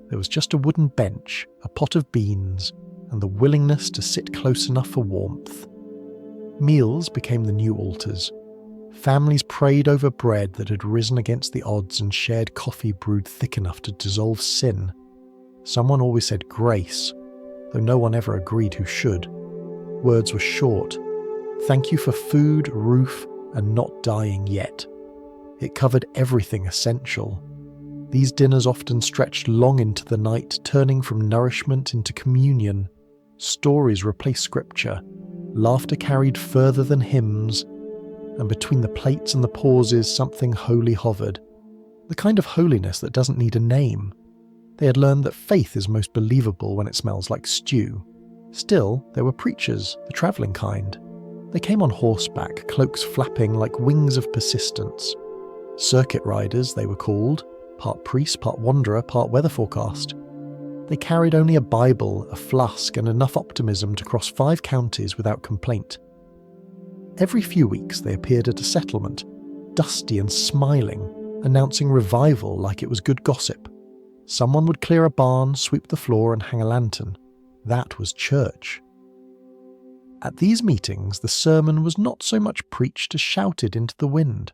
There was just a wooden bench, a pot of beans, and the willingness to sit close enough for warmth. Meals became the new altars. Families prayed over bread that had risen against the odds and shared coffee brewed thick enough to dissolve sin. Someone always said grace, though no one ever agreed who should. Words were short. Thank you for food, roof, and not dying yet. It covered everything essential. These dinners often stretched long into the night, turning from nourishment into communion. Stories replaced scripture. Laughter carried further than hymns, and between the plates and the pauses something holy hovered. The kind of holiness that doesn't need a name. They had learned that faith is most believable when it smells like stew. Still, there were preachers, the travelling kind. They came on horseback, cloaks flapping like wings of persistence. Circuit riders, they were called, part priest, part wanderer, part weather forecast. They carried only a Bible, a flask, and enough optimism to cross 5 counties without complaint. Every few weeks they appeared at a settlement, dusty and smiling, announcing revival like it was good gossip. Someone would clear a barn, sweep the floor, and hang a lantern. That was church. At these meetings, the sermon was not so much preached as shouted into the wind.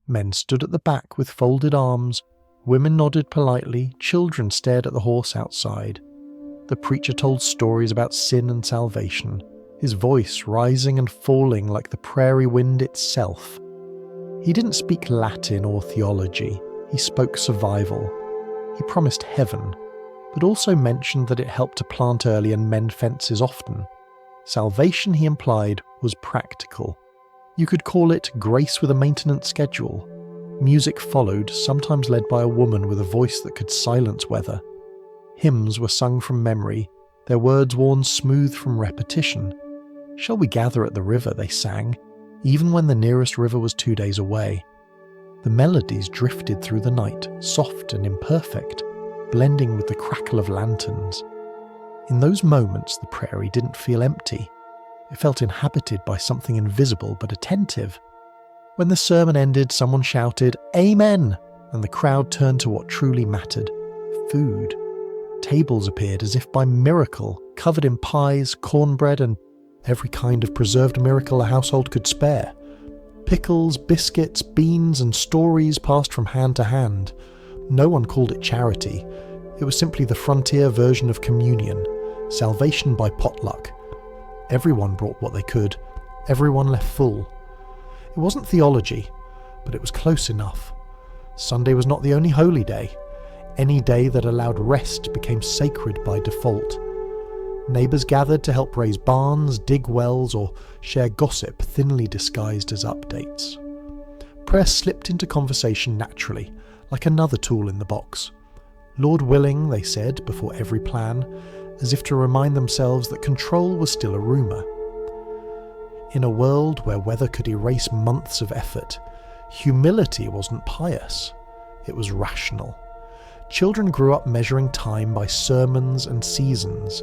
Men stood at the back with folded arms, women nodded politely, children stared at the horse outside. The preacher told stories about sin and salvation, his voice rising and falling like the prairie wind itself. He didn't speak Latin or theology, he spoke survival. He promised heaven, but also mentioned that it helped to plant early and mend fences often. Salvation, he implied, was practical. You could call it grace with a maintenance schedule. Music followed, sometimes led by a woman with a voice that could silence weather. Hymns were sung from memory, their words worn smooth from repetition. "Shall we gather at the river?" they sang, even when the nearest river was 2 days away. The melodies drifted through the night, soft and imperfect, blending with the crackle of lanterns. In those moments, the prairie didn't feel empty. It felt inhabited by something invisible but attentive. When the sermon ended, someone shouted, "Amen!" and the crowd turned to what truly mattered: food. Tables appeared as if by miracle, covered in pies, cornbread, and every kind of preserved miracle a household could spare. Pickles, biscuits, beans, and stories passed from hand to hand. No one called it charity. It was simply the frontier version of communion, salvation by potluck. Everyone brought what they could. Everyone left full. It wasn't theology, but it was close enough. Sunday was not the only holy day. Any day that allowed rest became sacred by default. Neighbours gathered to help raise barns, dig wells, or share gossip thinly disguised as updates. Prayer slipped into conversation naturally, like another tool in the box. Lord willing, they said before every plan, as if to remind themselves that control was still a rumour. In a world where weather could erase months of effort, humility wasn't pious, it was rational. Children grew up measuring time by sermons and seasons.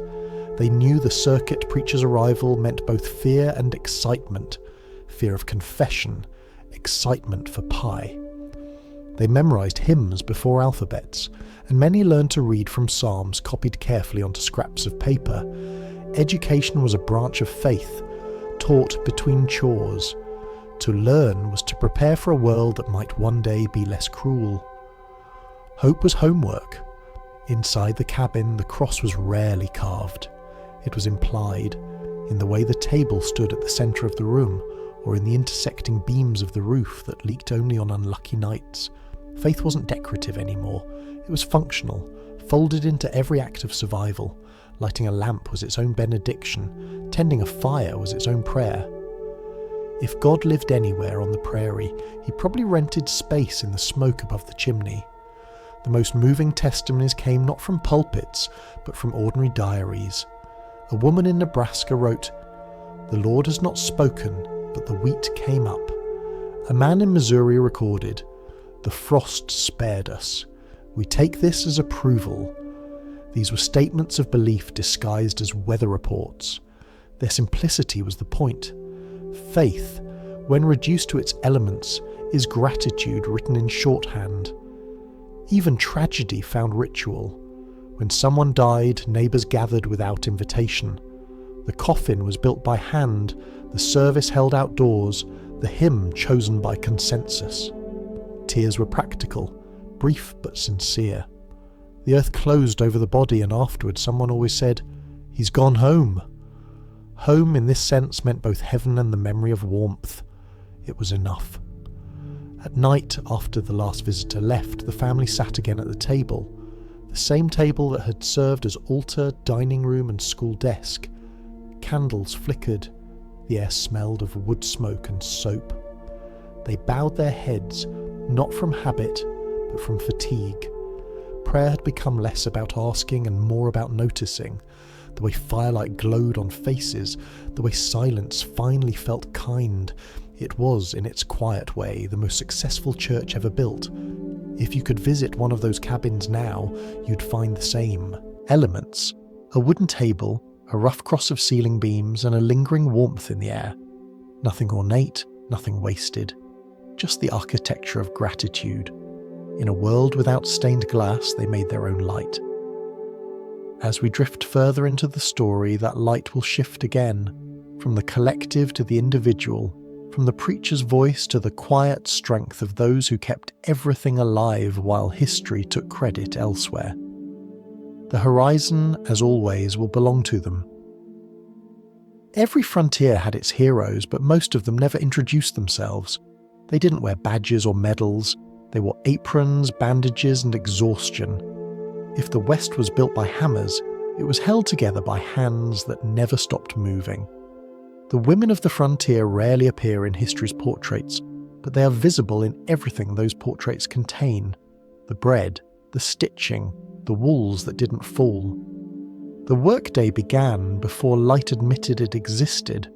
They knew the circuit preacher's arrival meant both fear and excitement, fear of confession, excitement for pie. They memorised hymns before alphabets, and many learned to read from psalms copied carefully onto scraps of paper. Education was a branch of faith, taught between chores. To learn was to prepare for a world that might one day be less cruel. Hope was homework. Inside the cabin, the cross was rarely carved. It was implied, in the way the table stood at the centre of the room, or in the intersecting beams of the roof that leaked only on unlucky nights. Faith wasn't decorative anymore. It was functional, folded into every act of survival. Lighting a lamp was its own benediction. Tending a fire was its own prayer. If God lived anywhere on the prairie, he probably rented space in the smoke above the chimney. The most moving testimonies came not from pulpits, but from ordinary diaries. A woman in Nebraska wrote, "The Lord has not spoken, but the wheat came up." A man in Missouri recorded, "The frost spared us. We take this as approval." These were statements of belief disguised as weather reports. Their simplicity was the point. Faith, when reduced to its elements, is gratitude written in shorthand. Even tragedy found ritual. When someone died, neighbours gathered without invitation. The coffin was built by hand, the service held outdoors, the hymn chosen by consensus. Tears were practical, brief but sincere. The earth closed over the body, and afterwards someone always said, "He's gone home." Home in this sense meant both heaven and the memory of warmth. It was enough. At night, after the last visitor left, the family sat again at the table. The same table that had served as altar, dining room and school desk. Candles flickered. The air smelled of wood smoke and soap. They bowed their heads, not from habit, but from fatigue. Prayer had become less about asking and more about noticing. The way firelight glowed on faces, the way silence finally felt kind. It was, in its quiet way, the most successful church ever built. If you could visit one of those cabins now, you'd find the same elements: a wooden table, a rough cross of ceiling beams, and a lingering warmth in the air. Nothing ornate, nothing wasted. Just the architecture of gratitude. In a world without stained glass, they made their own light. As we drift further into the story, that light will shift again, from the collective to the individual, from the preacher's voice to the quiet strength of those who kept everything alive while history took credit elsewhere. The horizon, as always, will belong to them. Every frontier had its heroes, but most of them never introduced themselves. They didn't wear badges or medals. They wore aprons, bandages, and exhaustion. If the West was built by hammers, it was held together by hands that never stopped moving. The women of the frontier rarely appear in history's portraits, but they are visible in everything those portraits contain: the bread, the stitching, the wools that didn't fall. The workday began before light admitted it existed.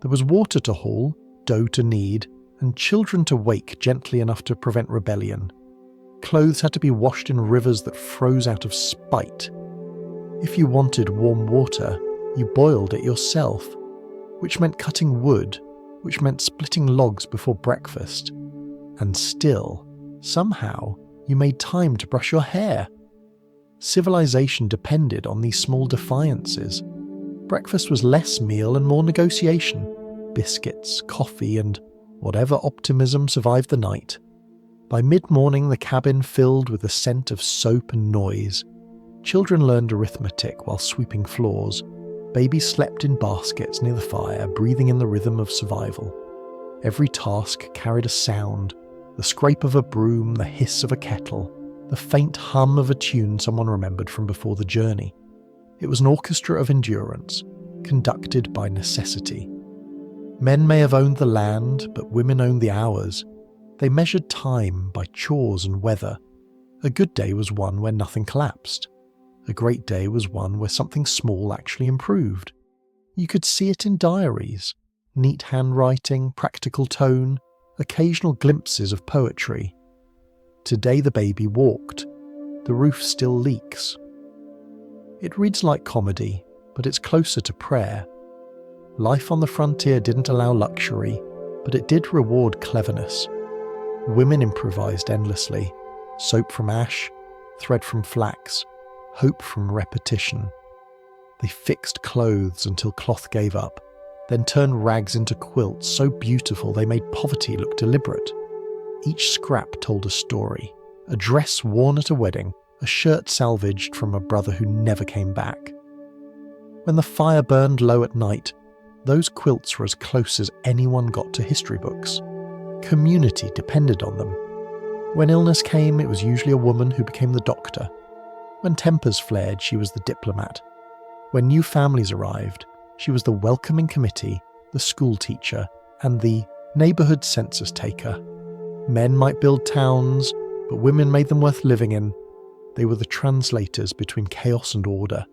There was water to haul, dough to knead, and children to wake gently enough to prevent rebellion. Clothes had to be washed in rivers that froze out of spite. If you wanted warm water, you boiled it yourself, which meant cutting wood, which meant splitting logs before breakfast. And still, somehow, you made time to brush your hair. Civilization depended on these small defiances. Breakfast was less meal and more negotiation. Biscuits, coffee, and whatever optimism survived the night. By mid-morning, the cabin filled with the scent of soap and noise. Children learned arithmetic while sweeping floors. Babies slept in baskets near the fire, breathing in the rhythm of survival. Every task carried a sound: the scrape of a broom, the hiss of a kettle, the faint hum of a tune someone remembered from before the journey. It was an orchestra of endurance, conducted by necessity. Men may have owned the land, but women owned the hours. They measured time by chores and weather. A good day was one where nothing collapsed. A great day was one where something small actually improved. You could see it in diaries: neat handwriting, practical tone, occasional glimpses of poetry. Today the baby walked. The roof still leaks. It reads like comedy, but it's closer to prayer. Life on the frontier didn't allow luxury, but it did reward cleverness. Women improvised endlessly: soap from ash, thread from flax, hope from repetition. They fixed clothes until cloth gave up, then turned rags into quilts so beautiful they made poverty look deliberate. Each scrap told a story: a dress worn at a wedding, a shirt salvaged from a brother who never came back. When the fire burned low at night, those quilts were as close as anyone got to history books. Community depended on them. When illness came, it was usually a woman who became the doctor. When tempers flared, she was the diplomat. When new families arrived, she was the welcoming committee, the school teacher, and the neighbourhood census taker. Men might build towns, but women made them worth living in. They were the translators between chaos and order.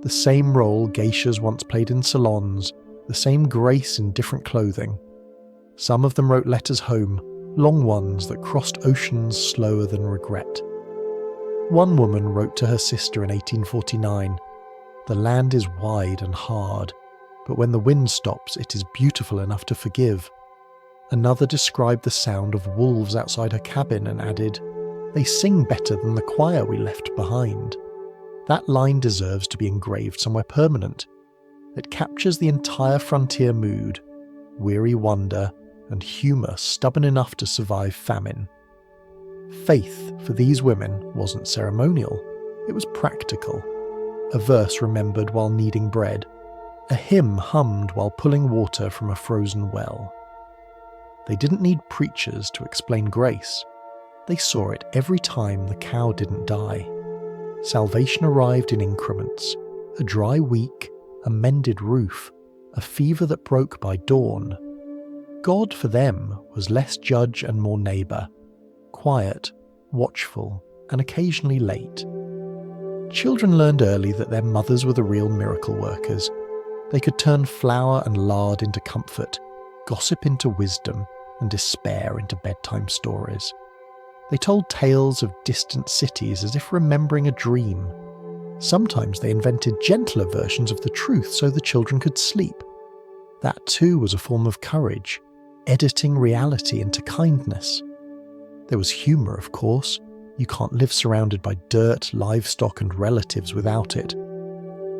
The same role geishas once played in salons, the same grace in different clothing. Some of them wrote letters home, long ones that crossed oceans slower than regret. One woman wrote to her sister in 1849, "The land is wide and hard, but when the wind stops it is beautiful enough to forgive." Another described the sound of wolves outside her cabin and added, "They sing better than the choir we left behind." That line deserves to be engraved somewhere permanent. It captures the entire frontier mood, weary wonder and humour stubborn enough to survive famine. Faith for these women wasn't ceremonial, it was practical. A verse remembered while kneading bread, a hymn hummed while pulling water from a frozen well. They didn't need preachers to explain grace. They saw it every time the cow didn't die. Salvation arrived in increments: a dry week, a mended roof, a fever that broke by dawn. God for them was less judge and more neighbour, quiet, watchful, and occasionally late. Children learned early that their mothers were the real miracle workers. They could turn flour and lard into comfort, gossip into wisdom, and despair into bedtime stories. They told tales of distant cities as if remembering a dream. Sometimes they invented gentler versions of the truth so the children could sleep. That too was a form of courage, editing reality into kindness. There was humour, of course. You can't live surrounded by dirt, livestock and relatives without it.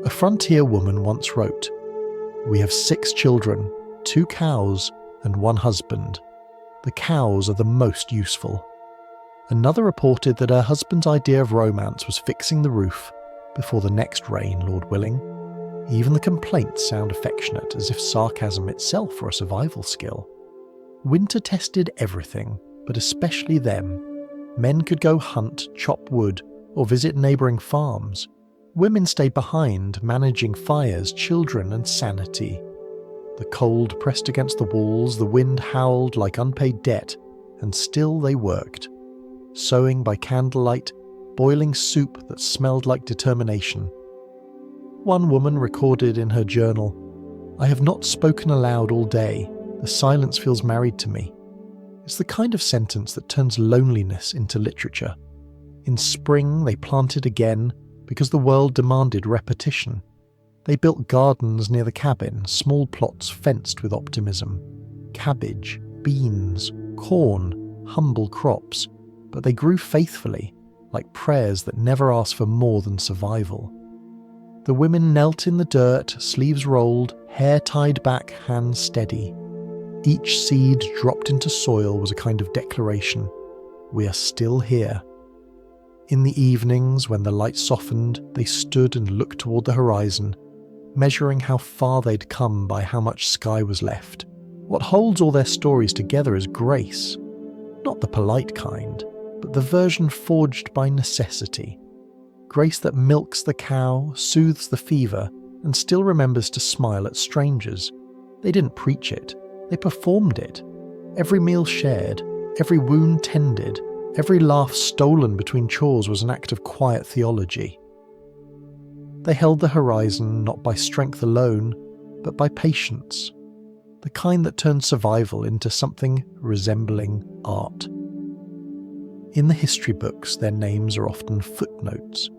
A frontier woman once wrote, "We have 6 children, 2 cows and 1 husband. The cows are the most useful." Another reported that her husband's idea of romance was fixing the roof before the next rain, Lord willing. Even the complaints sound affectionate, as if sarcasm itself were a survival skill. Winter tested everything, but especially them. Men could go hunt, chop wood, or visit neighbouring farms. Women stayed behind, managing fires, children, and sanity. The cold pressed against the walls, the wind howled like unpaid debt, and still they worked. Sewing by candlelight, boiling soup that smelled like determination. One woman recorded in her journal, "I have not spoken aloud all day. The silence feels married to me." It's the kind of sentence that turns loneliness into literature. In spring they planted again because the world demanded repetition. They built gardens near the cabin, small plots fenced with optimism. Cabbage, beans, corn, humble crops, but they grew faithfully, like prayers that never asked for more than survival. The women knelt in the dirt, sleeves rolled, hair tied back, hands steady. Each seed dropped into soil was a kind of declaration. We are still here. In the evenings, when the light softened, they stood and looked toward the horizon, measuring how far they'd come by how much sky was left. What holds all their stories together is grace. Not the polite kind, but the version forged by necessity. Grace that milks the cow, soothes the fever, and still remembers to smile at strangers. They didn't preach it, they performed it. Every meal shared, every wound tended, every laugh stolen between chores was an act of quiet theology. They held the horizon not by strength alone, but by patience, the kind that turns survival into something resembling art. In the history books, their names are often footnotes,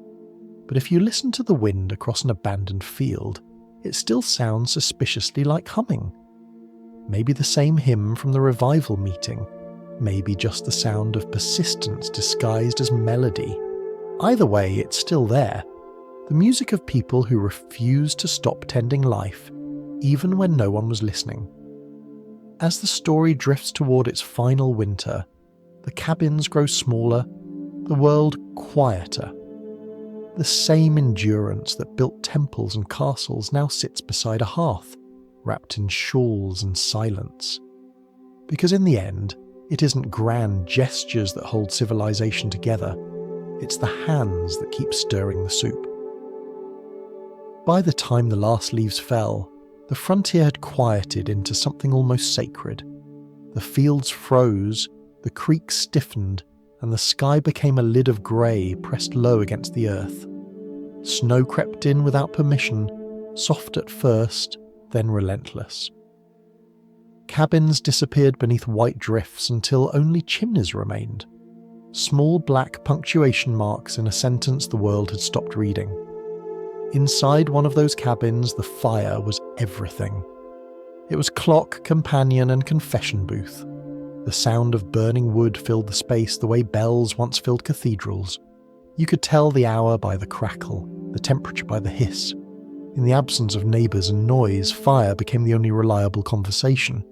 but if you listen to the wind across an abandoned field, it still sounds suspiciously like humming. Maybe the same hymn from the revival meeting, maybe just the sound of persistence disguised as melody. Either way, it's still there. The music of people who refused to stop tending life, even when no one was listening. As the story drifts toward its final winter, the cabins grow smaller, the world quieter. The same endurance that built temples and castles now sits beside a hearth, wrapped in shawls and silence. Because in the end, it isn't grand gestures that hold civilization together, it's the hands that keep stirring the soup. By the time the last leaves fell, The frontier had quieted into something almost sacred. The fields froze, the creeks stiffened, and the sky became a lid of grey pressed low against the earth. Snow crept in without permission, soft at first, then relentless. Cabins disappeared beneath white drifts until only chimneys remained. Small black punctuation marks in a sentence the world had stopped reading. Inside one of those cabins, the fire was everything. It was clock, companion, and confession booth. The sound of burning wood filled the space the way bells once filled cathedrals. You could tell the hour by the crackle, the temperature by the hiss. In the absence of neighbours and noise, fire became the only reliable conversation.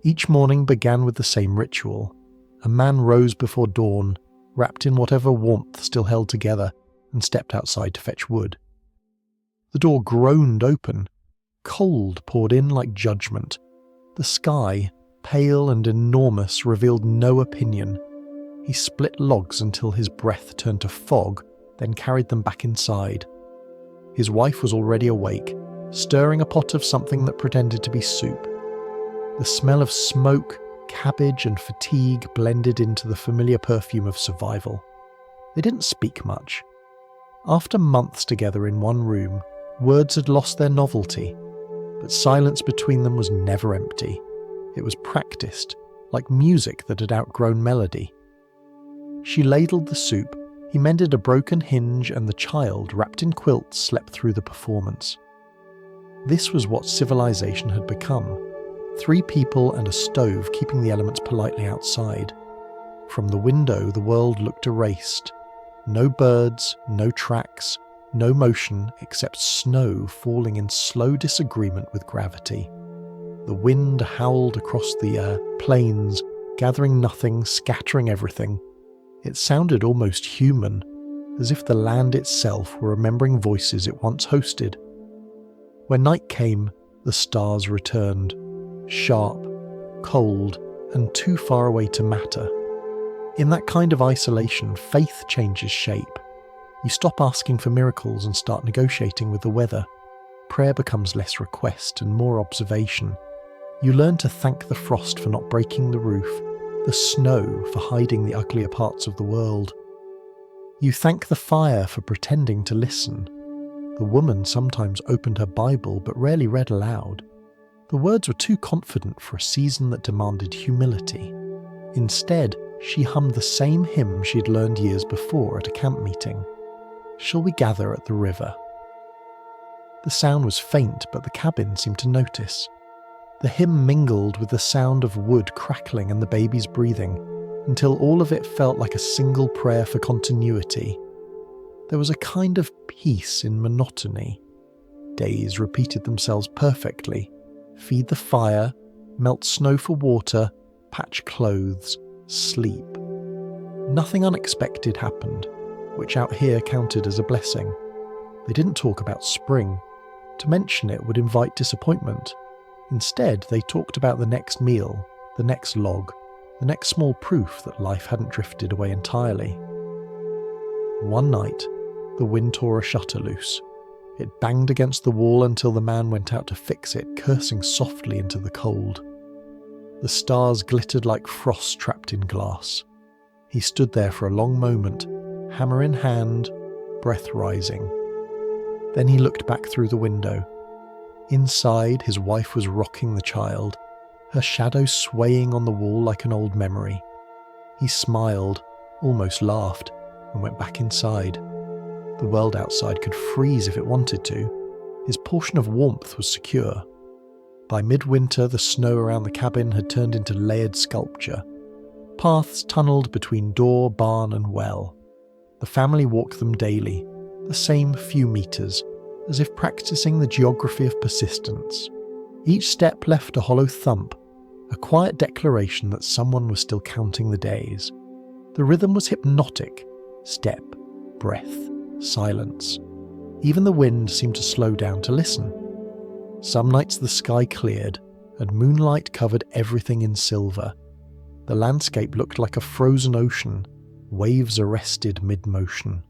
Each morning began with the same ritual. A man rose before dawn, wrapped in whatever warmth still held together, and stepped outside to fetch wood. The door groaned open. Cold poured in like judgment. The sky, pale and enormous, revealed no opinion. He split logs until his breath turned to fog, then carried them back inside. His wife was already awake, stirring a pot of something that pretended to be soup. The smell of smoke, cabbage, and fatigue blended into the familiar perfume of survival. They didn't speak much. After months together in one room, words had lost their novelty, but silence between them was never empty. It was practiced, like music that had outgrown melody. She ladled the soup, he mended a broken hinge, and the child, wrapped in quilts, slept through the performance. This was what civilization had become. 3 people and a stove keeping the elements politely outside. From the window, the world looked erased. No birds, no tracks, no motion except snow falling in slow disagreement with gravity. The wind howled across the plains, gathering nothing, scattering everything. It sounded almost human, as if the land itself were remembering voices it once hosted. When night came, the stars returned, sharp, cold, and too far away to matter. In that kind of isolation, faith changes shape. You stop asking for miracles and start negotiating with the weather. Prayer becomes less request and more observation. You learn to thank the frost for not breaking the roof, the snow for hiding the uglier parts of the world. You thank the fire for pretending to listen. The woman sometimes opened her Bible but rarely read aloud. The words were too confident for a season that demanded humility. Instead, she hummed the same hymn she'd learned years before at a camp meeting. "Shall we gather at the river?" The sound was faint, but the cabin seemed to notice. The hymn mingled with the sound of wood crackling and the baby's breathing, until all of it felt like a single prayer for continuity. There was a kind of peace in monotony. Days repeated themselves perfectly. Feed the fire, melt snow for water, patch clothes, sleep. Nothing unexpected happened, which out here counted as a blessing. They didn't talk about spring. To mention it would invite disappointment. Instead, they talked about the next meal, the next log, the next small proof that life hadn't drifted away entirely. One night, the wind tore a shutter loose. It banged against the wall until the man went out to fix it, cursing softly into the cold. The stars glittered like frost trapped in glass. He stood there for a long moment, hammer in hand, breath rising. Then he looked back through the window. Inside, his wife was rocking the child, her shadow swaying on the wall like an old memory. He smiled, almost laughed, and went back inside. The world outside could freeze if it wanted to. His portion of warmth was secure. By midwinter, the snow around the cabin had turned into layered sculpture. Paths tunneled between door, barn, and well. The family walked them daily, the same few meters, as if practicing the geography of persistence. Each step left a hollow thump, a quiet declaration that someone was still counting the days. The rhythm was hypnotic. Step, breath, silence. Even the wind seemed to slow down to listen. Some nights the sky cleared, and moonlight covered everything in silver. The landscape looked like a frozen ocean, waves arrested mid-motion.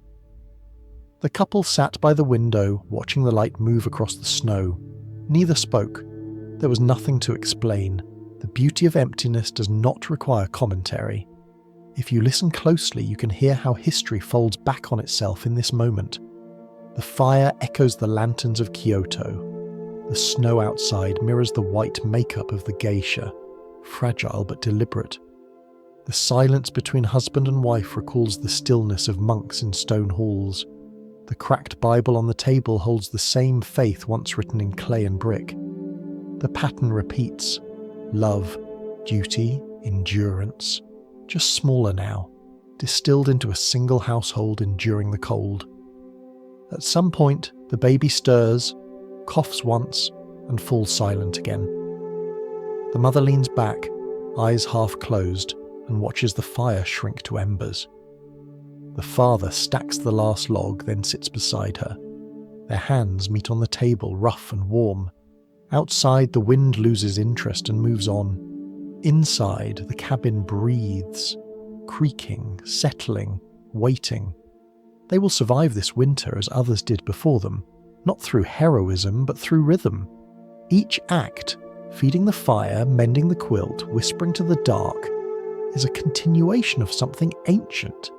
The couple sat by the window, watching the light move across the snow. Neither spoke. There was nothing to explain. The beauty of emptiness does not require commentary. If you listen closely, you can hear how history folds back on itself in this moment. The fire echoes the lanterns of Kyoto. The snow outside mirrors the white makeup of the geisha, fragile but deliberate. The silence between husband and wife recalls the stillness of monks in stone halls. The cracked Bible on the table holds the same faith once written in clay and brick. The pattern repeats: love, duty, endurance, just smaller now, distilled into a single household enduring the cold. At some point, the baby stirs, coughs once, and falls silent again. The mother leans back, eyes half closed, and watches the fire shrink to embers. The father stacks the last log, then sits beside her. Their hands meet on the table, rough and warm. Outside, the wind loses interest and moves on. Inside, the cabin breathes, creaking, settling, waiting. They will survive this winter as others did before them, not through heroism, but through rhythm. Each act, feeding the fire, mending the quilt, whispering to the dark, is a continuation of something ancient.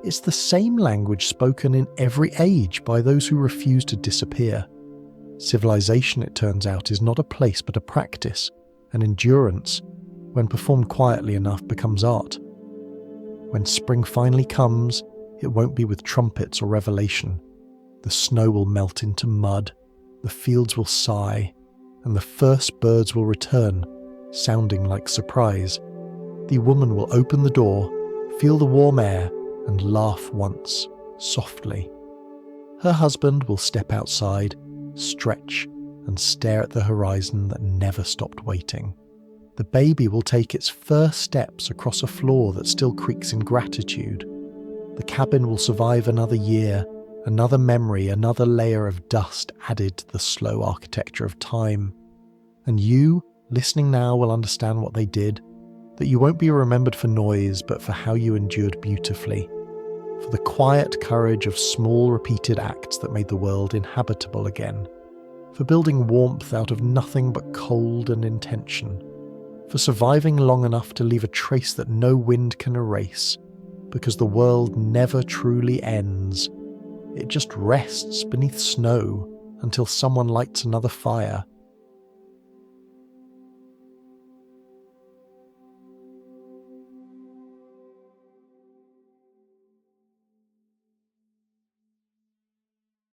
It's the same language spoken in every age by those who refuse to disappear. Civilization, it turns out, is not a place but a practice, and endurance, when performed quietly enough, becomes art. When spring finally comes, it won't be with trumpets or revelation. The snow will melt into mud, the fields will sigh, and the first birds will return, sounding like surprise. The woman will open the door, feel the warm air, and laugh once, softly. Her husband will step outside, stretch, and stare at the horizon that never stopped waiting. The baby will take its first steps across a floor that still creaks in gratitude. The cabin will survive another year, another memory, another layer of dust added to the slow architecture of time. And you, listening now, will understand what they did, that you won't be remembered for noise, but for how you endured beautifully, for the quiet courage of small repeated acts that made the world inhabitable again, for building warmth out of nothing but cold and intention, for surviving long enough to leave a trace that no wind can erase, because the world never truly ends. It just rests beneath snow until someone lights another fire,